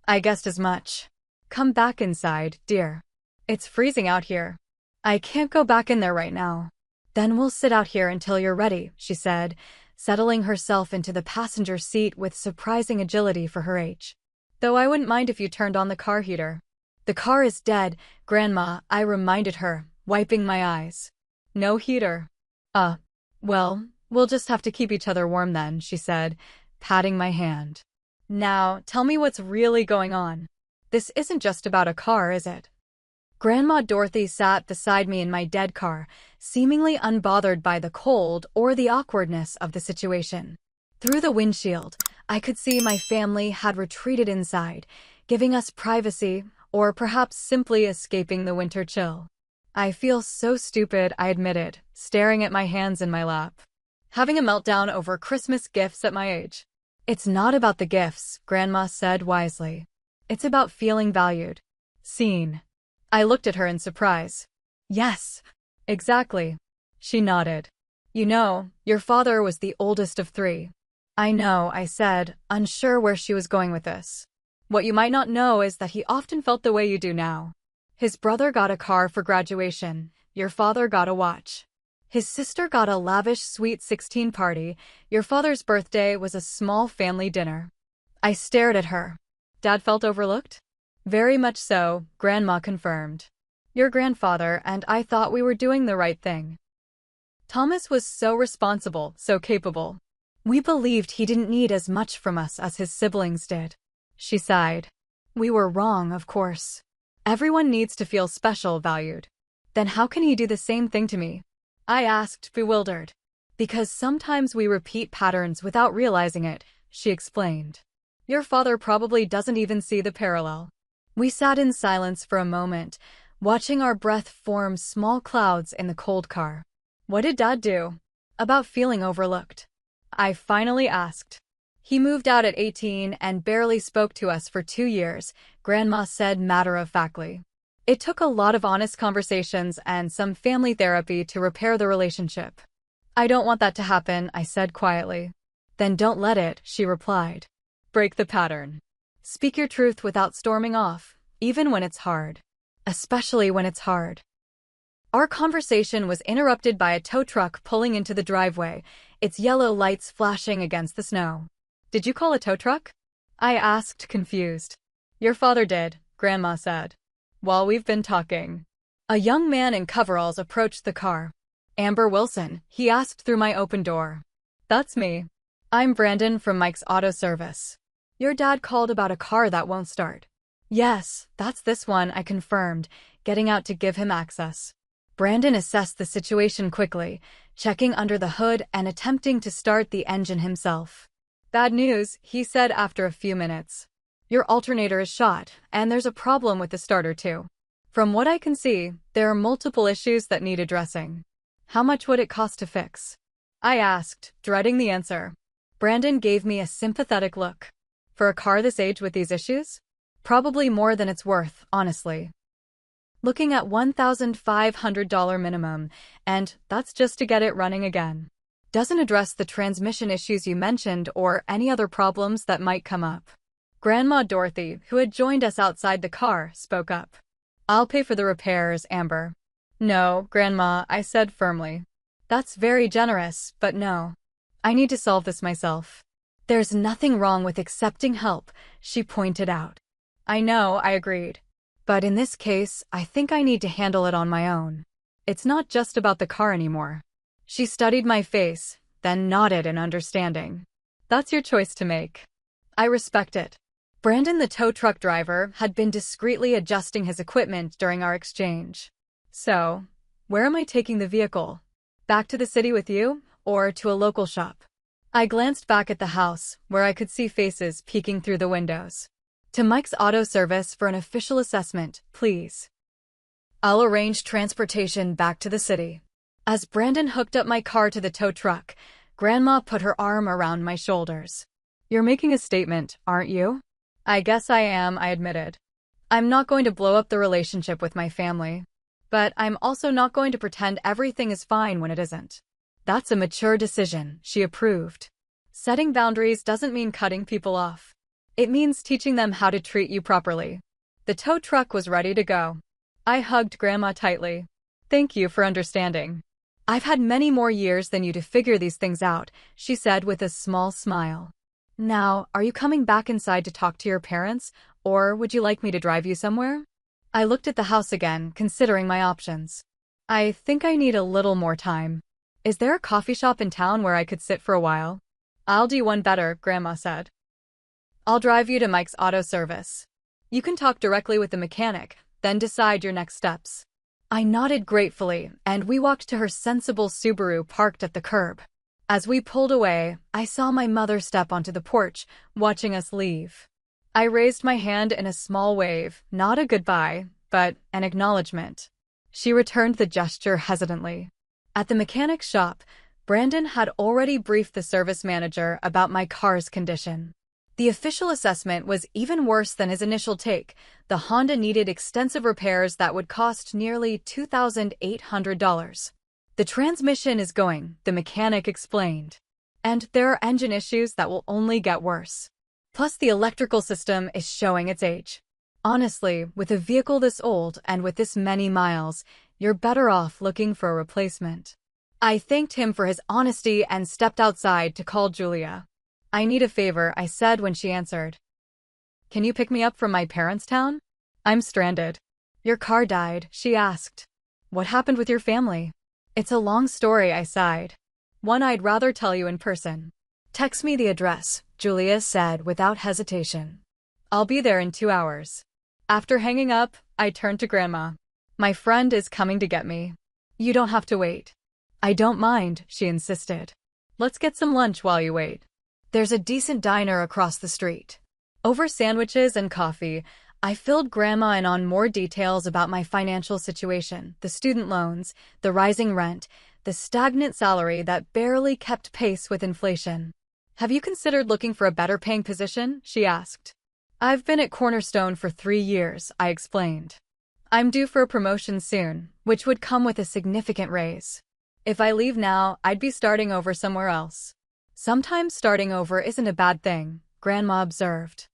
I guessed as much. Come back inside, dear. It's freezing out here. I can't go back in there right now. Then we'll sit out here until you're ready, she said, settling herself into the passenger seat with surprising agility for her age. Though I wouldn't mind if you turned on the car heater. The car is dead, Grandma, I reminded her, wiping my eyes. No heater. Uh, well, we'll just have to keep each other warm then, she said, patting my hand. Now, tell me what's really going on. This isn't just about a car, is it? Grandma Dorothy sat beside me in my dead car, seemingly unbothered by the cold or the awkwardness of the situation. Through the windshield, I could see my family had retreated inside, giving us privacy, or perhaps simply escaping the winter chill. I feel so stupid, I admitted, staring at my hands in my lap. Having a meltdown over Christmas gifts at my age. It's not about the gifts, Grandma said wisely. It's about feeling valued. Seen. I looked at her in surprise. Yes, exactly. She nodded. You know, your father was the oldest of 3. I know, I said, unsure where she was going with this. What you might not know is that he often felt the way you do now. His brother got a car for graduation. Your father got a watch. His sister got a lavish Sweet 16 party. Your father's birthday was a small family dinner. I stared at her. Dad felt overlooked? Very much so, Grandma confirmed. Your grandfather and I thought we were doing the right thing. Thomas was so responsible, so capable. We believed he didn't need as much from us as his siblings did. She sighed. We were wrong, of course. Everyone needs to feel special, valued. Then how can he do the same thing to me? I asked, bewildered. Because sometimes we repeat patterns without realizing it, she explained. Your father probably doesn't even see the parallel. We sat in silence for a moment, watching our breath form small clouds in the cold car. What did Dad do about feeling overlooked? I finally asked. He moved out at 18 and barely spoke to us for 2 years, Grandma said matter-of-factly. It took a lot of honest conversations and some family therapy to repair the relationship. I don't want that to happen, I said quietly. Then don't let it, she replied. Break the pattern. Speak your truth without storming off, even when it's hard. Especially when it's hard. Our conversation was interrupted by a tow truck pulling into the driveway, its yellow lights flashing against the snow. Did you call a tow truck? I asked, confused. Your father did, Grandma said. While we've been talking. A young man in coveralls approached the car. Amber Wilson, he asked through my open door. That's me. I'm Brandon from Mike's Auto Service. Your dad called about a car that won't start. Yes, that's this one, I confirmed, getting out to give him access. Brandon assessed the situation quickly, checking under the hood and attempting to start the engine himself. Bad news, he said after a few minutes. Your alternator is shot, and there's a problem with the starter too. From what I can see, there are multiple issues that need addressing. How much would it cost to fix? I asked, dreading the answer. Brandon gave me a sympathetic look. For a car this age with these issues? Probably more than it's worth, honestly. Looking at $1,500 minimum, and that's just to get it running again. Doesn't address the transmission issues you mentioned or any other problems that might come up. Grandma Dorothy, who had joined us outside the car, spoke up. I'll pay for the repairs, Amber. No, Grandma, I said firmly. That's very generous, but no. I need to solve this myself. There's nothing wrong with accepting help, she pointed out. I know, I agreed. But in this case, I think I need to handle it on my own. It's not just about the car anymore. She studied my face, then nodded in understanding. That's your choice to make. I respect it. Brandon, the tow truck driver, had been discreetly adjusting his equipment during our exchange. So, where am I taking the vehicle? Back to the city with you, or to a local shop? I glanced back at the house, where I could see faces peeking through the windows. To Mike's Auto Service for an official assessment, please. I'll arrange transportation back to the city. As Brandon hooked up my car to the tow truck, Grandma put her arm around my shoulders. You're making a statement, aren't you? I guess I am, I admitted. I'm not going to blow up the relationship with my family. But I'm also not going to pretend everything is fine when it isn't. That's a mature decision, she approved. Setting boundaries doesn't mean cutting people off. It means teaching them how to treat you properly. The tow truck was ready to go. I hugged Grandma tightly. Thank you for understanding. I've had many more years than you to figure these things out, she said with a small smile. Now, are you coming back inside to talk to your parents, or would you like me to drive you somewhere? I looked at the house again, considering my options. I think I need a little more time. Is there a coffee shop in town where I could sit for a while? I'll do one better, Grandma said. I'll drive you to Mike's auto service. You can talk directly with the mechanic, then decide your next steps. I nodded gratefully, and we walked to her sensible Subaru parked at the curb. As we pulled away, I saw my mother step onto the porch, watching us leave. I raised my hand in a small wave, not a goodbye, but an acknowledgement. She returned the gesture hesitantly. At the mechanic's shop, Brandon had already briefed the service manager about my car's condition. The official assessment was even worse than his initial take. The Honda needed extensive repairs that would cost nearly $2,800. The transmission is going, the mechanic explained. And there are engine issues that will only get worse. Plus, the electrical system is showing its age. Honestly, with a vehicle this old and with this many miles, you're better off looking for a replacement. I thanked him for his honesty and stepped outside to call Julia. I need a favor, I said when she answered. Can you pick me up from my parents' town? I'm stranded. Your car died, she asked. What happened with your family? It's a long story, I sighed. One I'd rather tell you in person. Text me the address, Julia said without hesitation. I'll be there in 2 hours. After hanging up, I turned to Grandma. My friend is coming to get me. You don't have to wait. I don't mind, she insisted. Let's get some lunch while you wait. There's a decent diner across the street. Over sandwiches and coffee, I filled Grandma in on more details about my financial situation, the student loans, the rising rent, the stagnant salary that barely kept pace with inflation. Have you considered looking for a better paying position? She asked. I've been at Cornerstone for 3 years, I explained. I'm due for a promotion soon, which would come with a significant raise. If I leave now, I'd be starting over somewhere else. Sometimes starting over isn't a bad thing, Grandma observed.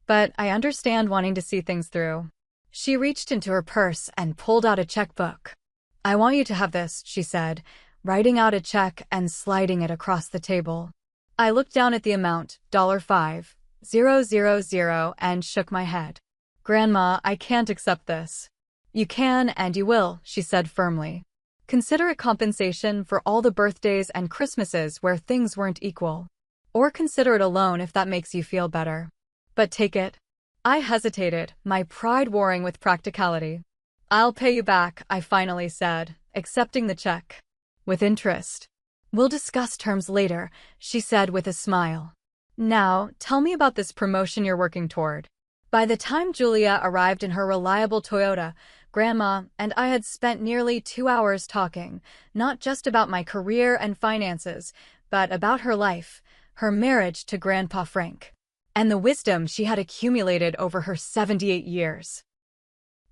But I understand wanting to see things through. She reached into her purse and pulled out a checkbook. I want you to have this, she said, writing out a check and sliding it across the table. I looked down at the amount, $5,000, and shook my head. Grandma, I can't accept this. You can and you will, she said firmly. Consider it compensation for all the birthdays and Christmases where things weren't equal. Or consider it a loan if that makes you feel better. But take it. I hesitated, my pride warring with practicality. I'll pay you back, I finally said, accepting the check. With interest. We'll discuss terms later, she said with a smile. Now, tell me about this promotion you're working toward. By the time Julia arrived in her reliable Toyota, Grandma and I had spent nearly 2 hours talking, not just about my career and finances, but about her life, her marriage to Grandpa Frank, and the wisdom she had accumulated over her 78 years.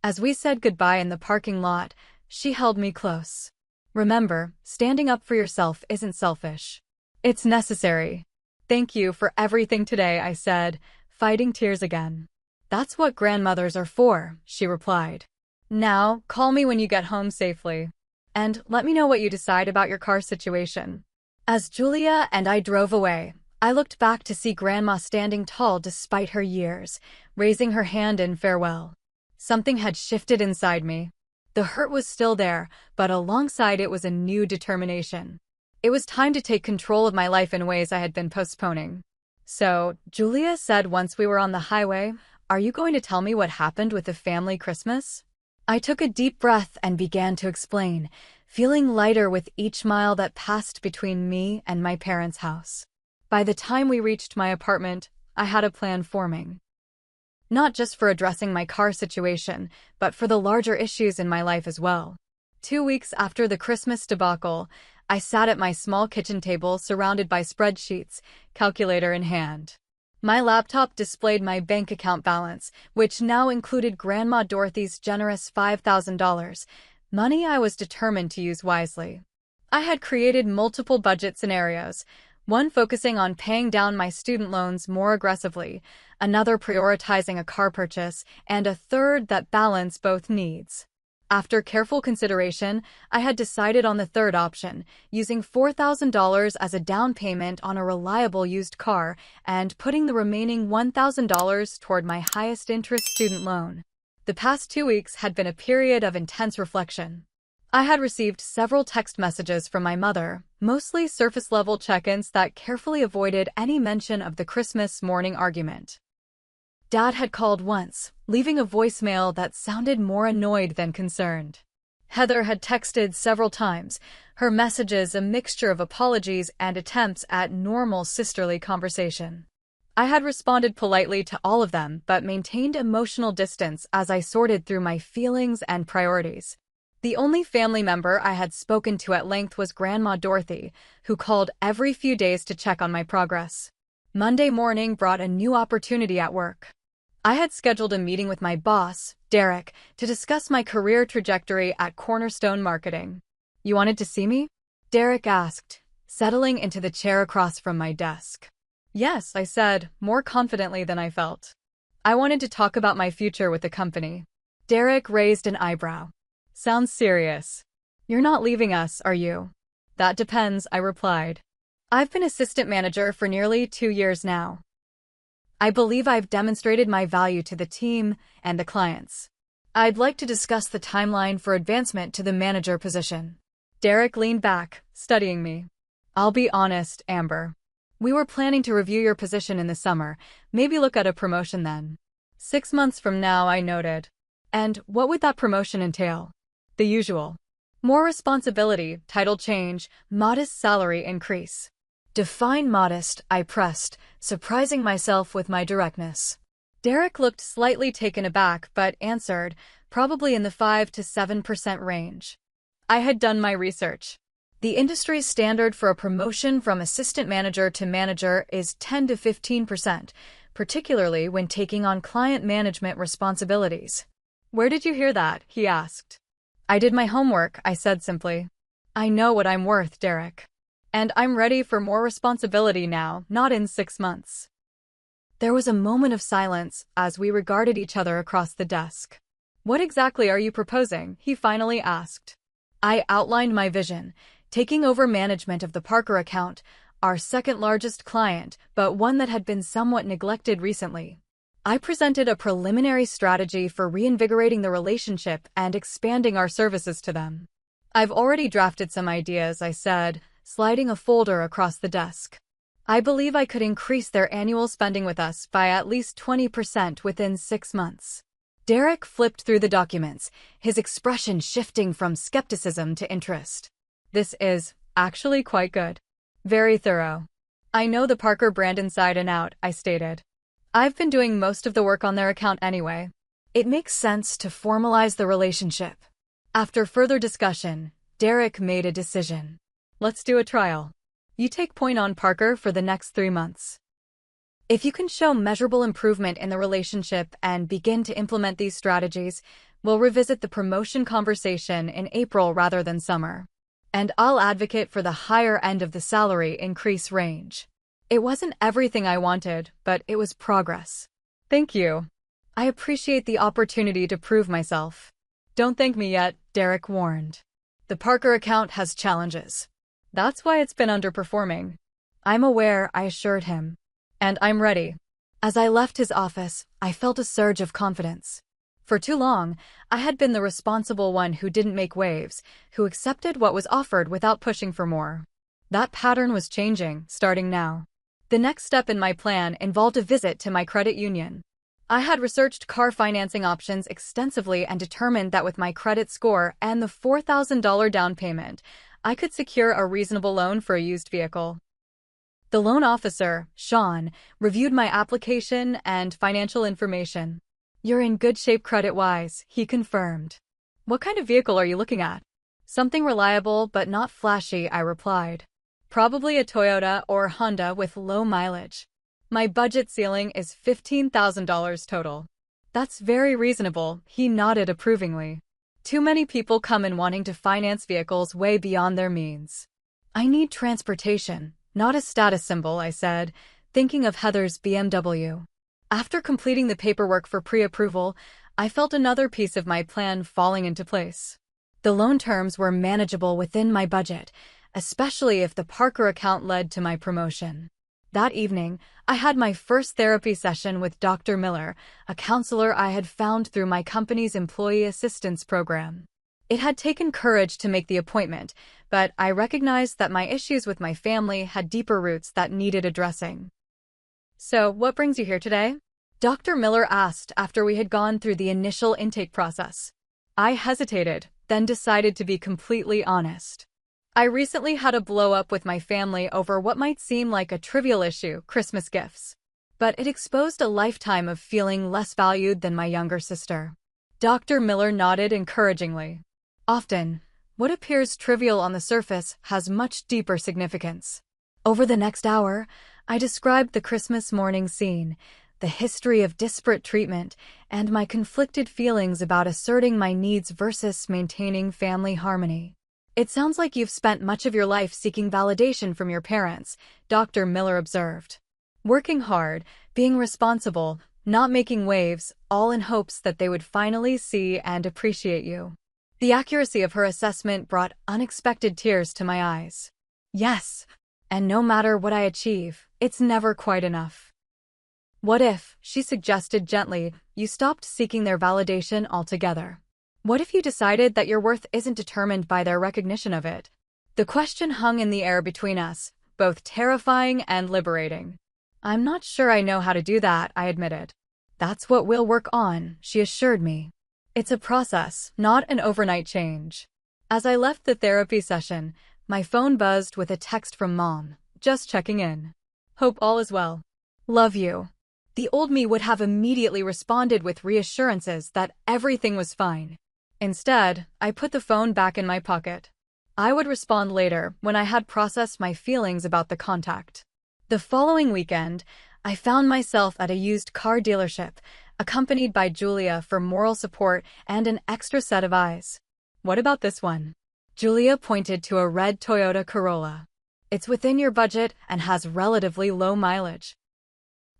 As we said goodbye in the parking lot, she held me close. Remember, standing up for yourself isn't selfish. It's necessary. Thank you for everything today, I said, fighting tears again. That's what grandmothers are for, she replied. Now, call me when you get home safely. And let me know what you decide about your car situation. As Julia and I drove away, I looked back to see Grandma standing tall despite her years, raising her hand in farewell. Something had shifted inside me. The hurt was still there, but alongside it was a new determination. It was time to take control of my life in ways I had been postponing. So, Julia said once we were on the highway, "Are you going to tell me what happened with the family Christmas?" I took a deep breath and began to explain, feeling lighter with each mile that passed between me and my parents' house. By the time we reached my apartment, I had a plan forming. Not just for addressing my car situation, but for the larger issues in my life as well. 2 weeks after the Christmas debacle, I sat at my small kitchen table surrounded by spreadsheets, calculator in hand. My laptop displayed my bank account balance, which now included Grandma Dorothy's generous $5,000, money I was determined to use wisely. I had created multiple budget scenarios, one focusing on paying down my student loans more aggressively, another prioritizing a car purchase, and a third that balanced both needs. After careful consideration, I had decided on the third option, using $4,000 as a down payment on a reliable used car and putting the remaining $1,000 toward my highest interest student loan. The past 2 weeks had been a period of intense reflection. I had received several text messages from my mother, mostly surface-level check-ins that carefully avoided any mention of the Christmas morning argument. Dad had called once, leaving a voicemail that sounded more annoyed than concerned. Heather had texted several times, her messages a mixture of apologies and attempts at normal sisterly conversation. I had responded politely to all of them but maintained emotional distance as I sorted through my feelings and priorities. The only family member I had spoken to at length was Grandma Dorothy, who called every few days to check on my progress. Monday morning brought a new opportunity at work. I had scheduled a meeting with my boss, Derek, to discuss my career trajectory at Cornerstone Marketing. "You wanted to see me?" Derek asked, settling into the chair across from my desk. "Yes," I said, more confidently than I felt. "I wanted to talk about my future with the company." Derek raised an eyebrow. "Sounds serious. You're not leaving us, are you?" "That depends," I replied. "I've been assistant manager for nearly 2 years now. I believe I've demonstrated my value to the team and the clients. I'd like to discuss the timeline for advancement to the manager position." Derek leaned back, studying me. "I'll be honest, Amber. We were planning to review your position in the summer, maybe look at a promotion then." 6 months from now, I noted. "And what would that promotion entail?" "The usual. More responsibility, title change, modest salary increase." "Define modest," I pressed, surprising myself with my directness. Derek looked slightly taken aback but answered, "Probably in the 5 to 7% range." I had done my research. The industry's standard for a promotion from assistant manager to manager is 10 to 15%, particularly when taking on client management responsibilities. "Where did you hear that?" he asked. "I did my homework," I said simply. "I know what I'm worth, Derek. And I'm ready for more responsibility now, not in 6 months." There was a moment of silence as we regarded each other across the desk. "What exactly are you proposing?" he finally asked. I outlined my vision, taking over management of the Parker account, our second largest client, but one that had been somewhat neglected recently. I presented a preliminary strategy for reinvigorating the relationship and expanding our services to them. "I've already drafted some ideas," I said, sliding a folder across the desk. "I believe I could increase their annual spending with us by at least 20% within 6 months. Derek flipped through the documents, his expression shifting from skepticism to interest. "This is actually quite good. Very thorough. I know the Parker brand inside and out," I stated. "I've been doing most of the work on their account anyway. It makes sense to formalize the relationship." After further discussion, Derek made a decision. "Let's do a trial. You take point on Parker for the next 3 months. If you can show measurable improvement in the relationship and begin to implement these strategies, we'll revisit the promotion conversation in April rather than summer. And I'll advocate for the higher end of the salary increase range." It wasn't everything I wanted, but it was progress. "Thank you. I appreciate the opportunity to prove myself." "Don't thank me yet," Derek warned. "The Parker account has challenges. That's why it's been underperforming." "I'm aware," I assured him. "And I'm ready." As I left his office, I felt a surge of confidence. For too long, I had been the responsible one who didn't make waves, who accepted what was offered without pushing for more. That pattern was changing, starting now. The next step in my plan involved a visit to my credit union. I had researched car financing options extensively and determined that with my credit score and the $4,000 down payment, I could secure a reasonable loan for a used vehicle. The loan officer, Sean, reviewed my application and financial information. "You're in good shape credit-wise," he confirmed. "What kind of vehicle are you looking at?" "Something reliable but not flashy," I replied. "Probably a Toyota or Honda with low mileage. My budget ceiling is $15,000 total." "That's very reasonable," he nodded approvingly. "Too many people come in wanting to finance vehicles way beyond their means." "I need transportation, not a status symbol," I said, thinking of Heather's BMW. After completing the paperwork for pre-approval, I felt another piece of my plan falling into place. The loan terms were manageable within my budget, especially if the Parker account led to my promotion. That evening, I had my first therapy session with Dr. Miller, a counselor I had found through my company's employee assistance program. It had taken courage to make the appointment, but I recognized that my issues with my family had deeper roots that needed addressing. "So, what brings you here today?" Dr. Miller asked after we had gone through the initial intake process. I hesitated, then decided to be completely honest. I recently had a blow-up with my family over what might seem like a trivial issue, Christmas gifts. But it exposed a lifetime of feeling less valued than my younger sister. Dr. Miller nodded encouragingly. Often, what appears trivial on the surface has much deeper significance. Over the next hour, I described the Christmas morning scene, the history of disparate treatment, and my conflicted feelings about asserting my needs versus maintaining family harmony. "It sounds like you've spent much of your life seeking validation from your parents," Dr. Miller observed. "Working hard, being responsible, not making waves, all in hopes that they would finally see and appreciate you." The accuracy of her assessment brought unexpected tears to my eyes. Yes, and no matter what I achieve, it's never quite enough. "What if," she suggested gently, "you stopped seeking their validation altogether? What if you decided that your worth isn't determined by their recognition of it?" The question hung in the air between us, both terrifying and liberating. "I'm not sure I know how to do that," I admitted. "That's what we'll work on," she assured me. "It's a process, not an overnight change." As I left the therapy session, my phone buzzed with a text from Mom, just checking in. "Hope all is well. Love you." The old me would have immediately responded with reassurances that everything was fine. Instead, I put the phone back in my pocket. I would respond later when I had processed my feelings about the contact. The following weekend, I found myself at a used car dealership, accompanied by Julia for moral support and an extra set of eyes. "What about this one?" Julia pointed to a red Toyota Corolla. "It's within your budget and has relatively low mileage."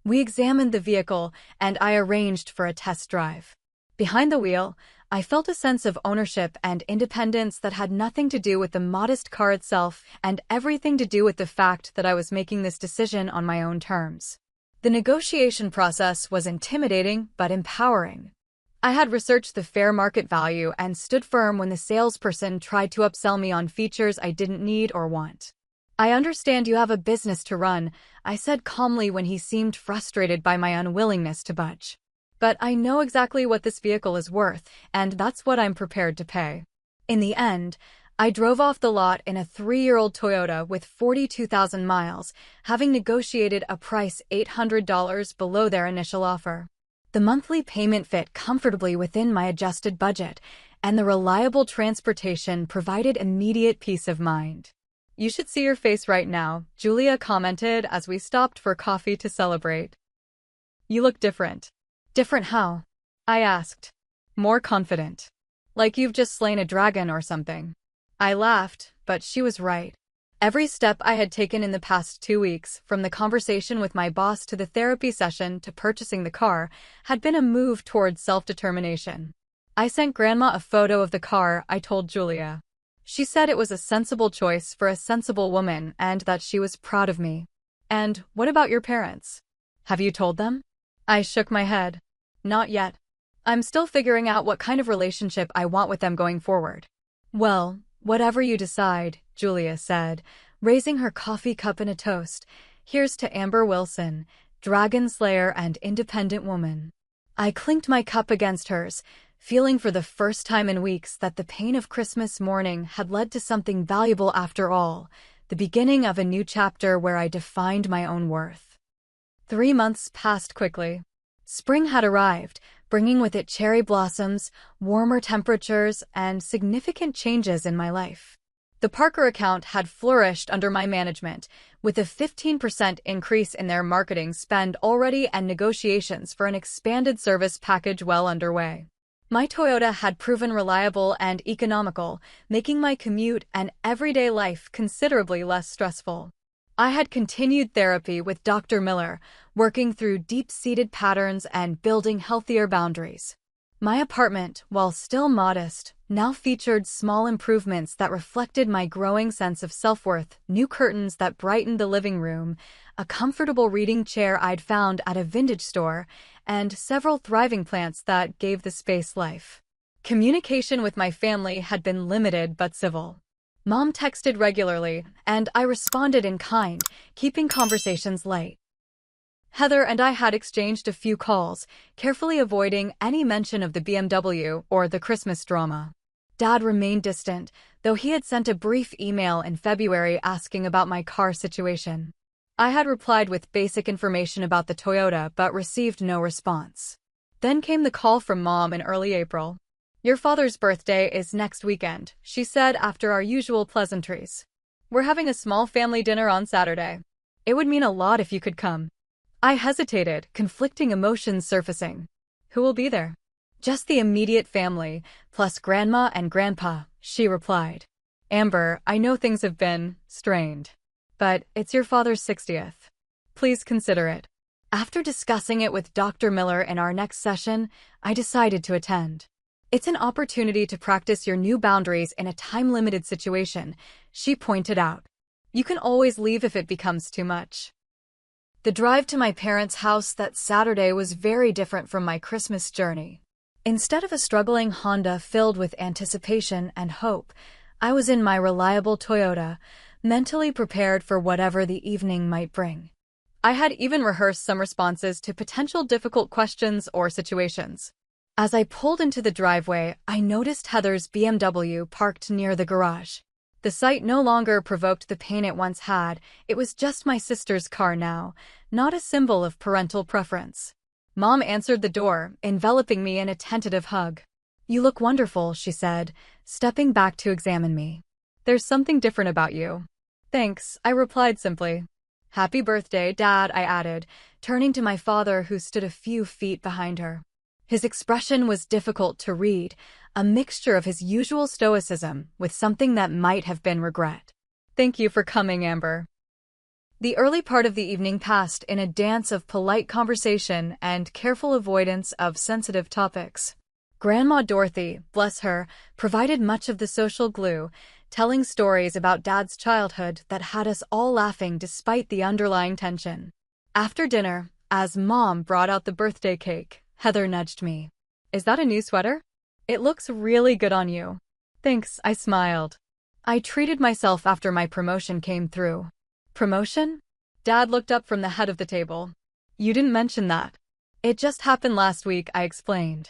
We examined the vehicle, and I arranged for a test drive. Behind the wheel, I felt a sense of ownership and independence that had nothing to do with the modest car itself and everything to do with the fact that I was making this decision on my own terms. The negotiation process was intimidating but empowering. I had researched the fair market value and stood firm when the salesperson tried to upsell me on features I didn't need or want. "I understand you have a business to run," I said calmly when he seemed frustrated by my unwillingness to budge. "But I know exactly what this vehicle is worth, and that's what I'm prepared to pay." In the end, I drove off the lot in a 3-year-old Toyota with 42,000 miles, having negotiated a price $800 below their initial offer. The monthly payment fit comfortably within my adjusted budget, and the reliable transportation provided immediate peace of mind. "You should see your face right now," Julia commented as we stopped for coffee to celebrate. "You look different." "Different how?" I asked. "More confident. Like you've just slain a dragon or something." I laughed, but she was right. Every step I had taken in the past 2 weeks, from the conversation with my boss to the therapy session to purchasing the car, had been a move towards self-determination. I sent Grandma a photo of the car, I told Julia. She said it was a sensible choice for a sensible woman and that she was proud of me. "And what about your parents? Have you told them?" I shook my head. "Not yet. I'm still figuring out what kind of relationship I want with them going forward." "Well, whatever you decide," Julia said, raising her coffee cup in a toast, "here's to Amber Wilson, dragon slayer and independent woman." I clinked my cup against hers, feeling for the first time in weeks that the pain of Christmas morning had led to something valuable after all, the beginning of a new chapter where I defined my own worth. 3 months passed quickly. Spring had arrived, bringing with it cherry blossoms, warmer temperatures, and significant changes in my life. The Parker account had flourished under my management, with a 15% increase in their marketing spend already and negotiations for an expanded service package well underway. My Toyota had proven reliable and economical, making my commute and everyday life considerably less stressful. I had continued therapy with Dr. Miller, working through deep-seated patterns and building healthier boundaries. My apartment, while still modest, now featured small improvements that reflected my growing sense of self-worth, new curtains that brightened the living room, a comfortable reading chair I'd found at a vintage store, and several thriving plants that gave the space life. Communication with my family had been limited but civil. Mom texted regularly, and I responded in kind, keeping conversations light. Heather and I had exchanged a few calls, carefully avoiding any mention of the BMW or the Christmas drama. Dad remained distant, though he had sent a brief email in February asking about my car situation. I had replied with basic information about the Toyota but received no response. Then came the call from Mom in early April. "Your father's birthday is next weekend," she said after our usual pleasantries. "We're having a small family dinner on Saturday. It would mean a lot if you could come." I hesitated, conflicting emotions surfacing. "Who will be there?" "Just the immediate family, plus Grandma and Grandpa," she replied. "Amber, I know things have been strained. But it's your father's 60th. Please consider it." After discussing it with Dr. Miller in our next session, I decided to attend. "It's an opportunity to practice your new boundaries in a time-limited situation," she pointed out. "You can always leave if it becomes too much." The drive to my parents' house that Saturday was very different from my Christmas journey. Instead of a struggling Honda filled with anticipation and hope, I was in my reliable Toyota, mentally prepared for whatever the evening might bring. I had even rehearsed some responses to potential difficult questions or situations. As I pulled into the driveway, I noticed Heather's BMW parked near the garage. The sight no longer provoked the pain it once had. It was just my sister's car now, not a symbol of parental preference. Mom answered the door, enveloping me in a tentative hug. "You look wonderful," she said, stepping back to examine me. "There's something different about you." "Thanks," I replied simply. "Happy birthday, Dad," I added, turning to my father who stood a few feet behind her. His expression was difficult to read, a mixture of his usual stoicism with something that might have been regret. "Thank you for coming, Amber." The early part of the evening passed in a dance of polite conversation and careful avoidance of sensitive topics. Grandma Dorothy, bless her, provided much of the social glue, telling stories about Dad's childhood that had us all laughing despite the underlying tension. After dinner, as Mom brought out the birthday cake, Heather nudged me. "Is that a new sweater? It looks really good on you." "Thanks," I smiled. I treated myself after my promotion came through. "Promotion?" Dad looked up from the head of the table. "You didn't mention that." "It just happened last week," I explained.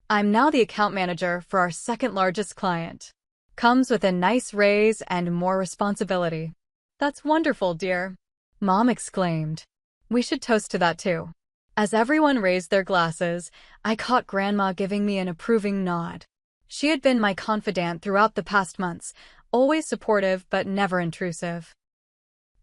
"I'm now the account manager for our second largest client. Comes with a nice raise and more responsibility." "That's wonderful, dear," Mom exclaimed. "We should toast to that too." As everyone raised their glasses, I caught Grandma giving me an approving nod. She had been my confidant throughout the past months, always supportive but never intrusive.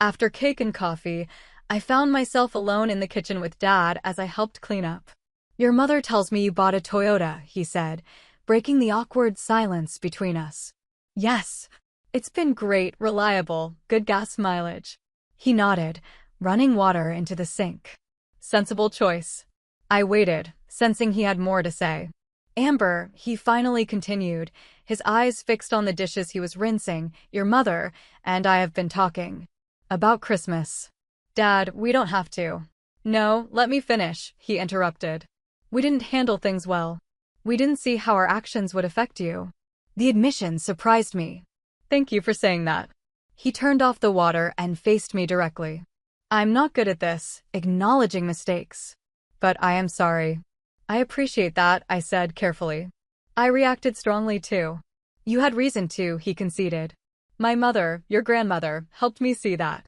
After cake and coffee, I found myself alone in the kitchen with Dad as I helped clean up. "Your mother tells me you bought a Toyota," he said, breaking the awkward silence between us. "Yes. It's been great, reliable, good gas mileage." He nodded, running water into the sink. "Sensible choice." I waited, sensing he had more to say. "Amber," he finally continued, his eyes fixed on the dishes he was rinsing, "your mother and I have been talking about Christmas." "Dad, we don't have to." "No, let me finish," he interrupted. "We didn't handle things well. We didn't see how our actions would affect you." The admission surprised me. "Thank you for saying that." He turned off the water and faced me directly. "I'm not good at this, acknowledging mistakes. But I am sorry." "I appreciate that," I said carefully. "I reacted strongly too." "You had reason to," he conceded. "My mother, your grandmother, helped me see that."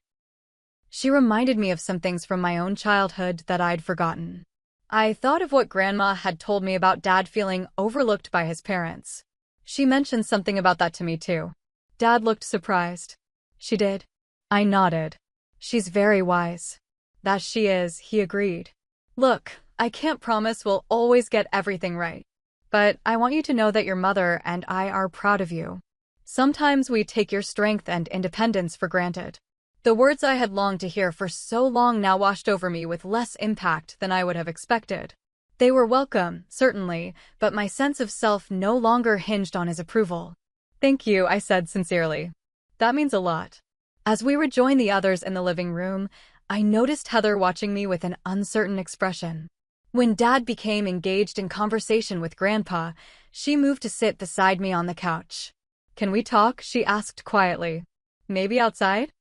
She reminded me of some things from my own childhood that I'd forgotten. I thought of what Grandma had told me about Dad feeling overlooked by his parents. She mentioned something about that to me too. Dad looked surprised. "She did?" I nodded. "She's very wise." "That she is," he agreed. "Look, I can't promise we'll always get everything right. But I want you to know that your mother and I are proud of you. Sometimes we take your strength and independence for granted." The words I had longed to hear for so long now washed over me with less impact than I would have expected. They were welcome, certainly, but my sense of self no longer hinged on his approval. "Thank you," I said sincerely. "That means a lot." As we rejoined the others in the living room, I noticed Heather watching me with an uncertain expression. When Dad became engaged in conversation with Grandpa, she moved to sit beside me on the couch. "Can we talk?" she asked quietly. "Maybe outside?"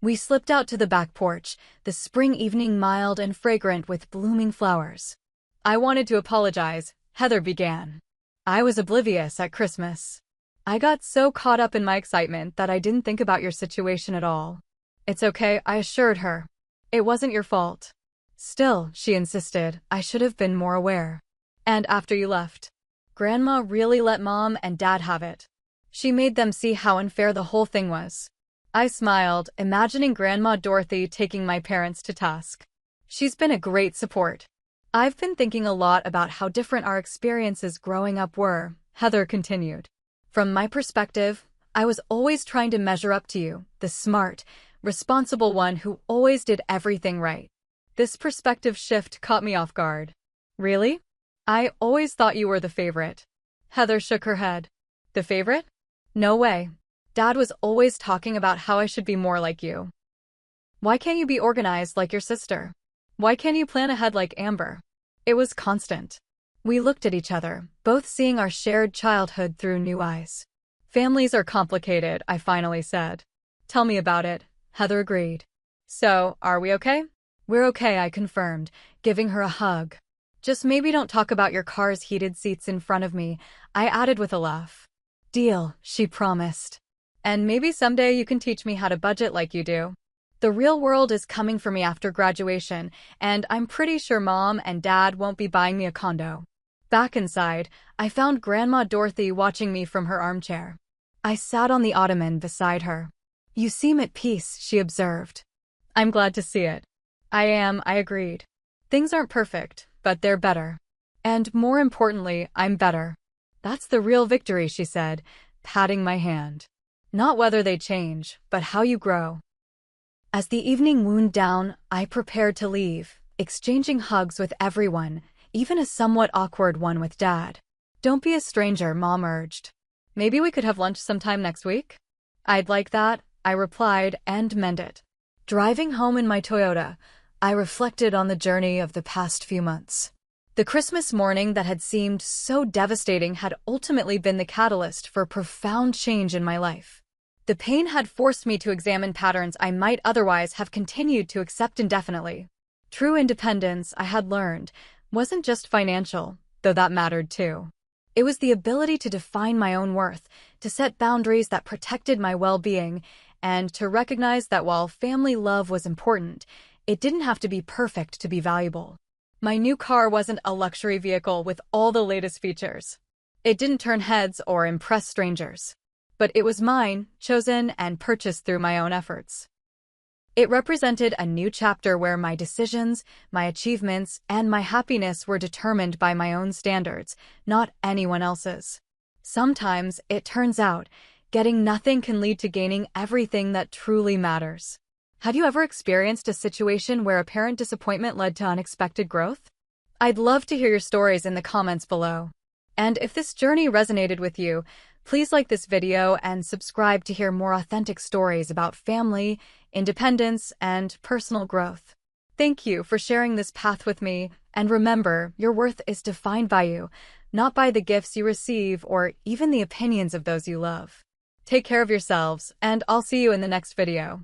We slipped out to the back porch, the spring evening mild and fragrant with blooming flowers. "I wanted to apologize," Heather began. "I was oblivious at Christmas. I got so caught up in my excitement that I didn't think about your situation at all." "It's okay," I assured her. "It wasn't your fault." "Still," she insisted, "I should have been more aware." "And after you left, Grandma really let Mom and Dad have it. She made them see how unfair the whole thing was." I smiled, imagining Grandma Dorothy taking my parents to task. "She's been a great support." "I've been thinking a lot about how different our experiences growing up were," Heather continued. "From my perspective, I was always trying to measure up to you, the smart, responsible one who always did everything right." This perspective shift caught me off guard. "Really? I always thought you were the favorite." Heather shook her head. "The favorite? No way. Dad was always talking about how I should be more like you. Why can't you be organized like your sister? Why can't you plan ahead like Amber?" It was constant. We looked at each other, both seeing our shared childhood through new eyes. "Families are complicated," I finally said. "Tell me about it," Heather agreed. "So, are we okay?" "We're okay," I confirmed, giving her a hug. "Just maybe don't talk about your car's heated seats in front of me," I added with a laugh. "Deal," she promised. "And maybe someday you can teach me how to budget like you do." The real world is coming for me after graduation, and I'm pretty sure Mom and Dad won't be buying me a condo. Back inside, I found Grandma Dorothy watching me from her armchair. I sat on the ottoman beside her. "You seem at peace," she observed. "I'm glad to see it." "I am," I agreed. "Things aren't perfect, but they're better. And more importantly, I'm better." "That's the real victory," she said, patting my hand. "Not whether they change, but how you grow." As the evening wound down, I prepared to leave, exchanging hugs with everyone, even a somewhat awkward one with Dad. "Don't be a stranger," Mom urged. "Maybe we could have lunch sometime next week?" "I'd like that," I replied, and meant it. Driving home in my Toyota, I reflected on the journey of the past few months. The Christmas morning that had seemed so devastating had ultimately been the catalyst for profound change in my life. The pain had forced me to examine patterns I might otherwise have continued to accept indefinitely. True independence, I had learned, wasn't just financial, though that mattered too. It was the ability to define my own worth, to set boundaries that protected my well-being, and to recognize that while family love was important, it didn't have to be perfect to be valuable. My new car wasn't a luxury vehicle with all the latest features. It didn't turn heads or impress strangers. But it was mine, chosen and purchased through my own efforts. It represented a new chapter where my decisions, my achievements, and my happiness were determined by my own standards, not anyone else's. Sometimes, it turns out, getting nothing can lead to gaining everything that truly matters. Have you ever experienced a situation where apparent disappointment led to unexpected growth? I'd love to hear your stories in the comments below. And if this journey resonated with you, please like this video and subscribe to hear more authentic stories about family, independence, and personal growth. Thank you for sharing this path with me, and remember, your worth is defined by you, not by the gifts you receive or even the opinions of those you love. Take care of yourselves, and I'll see you in the next video.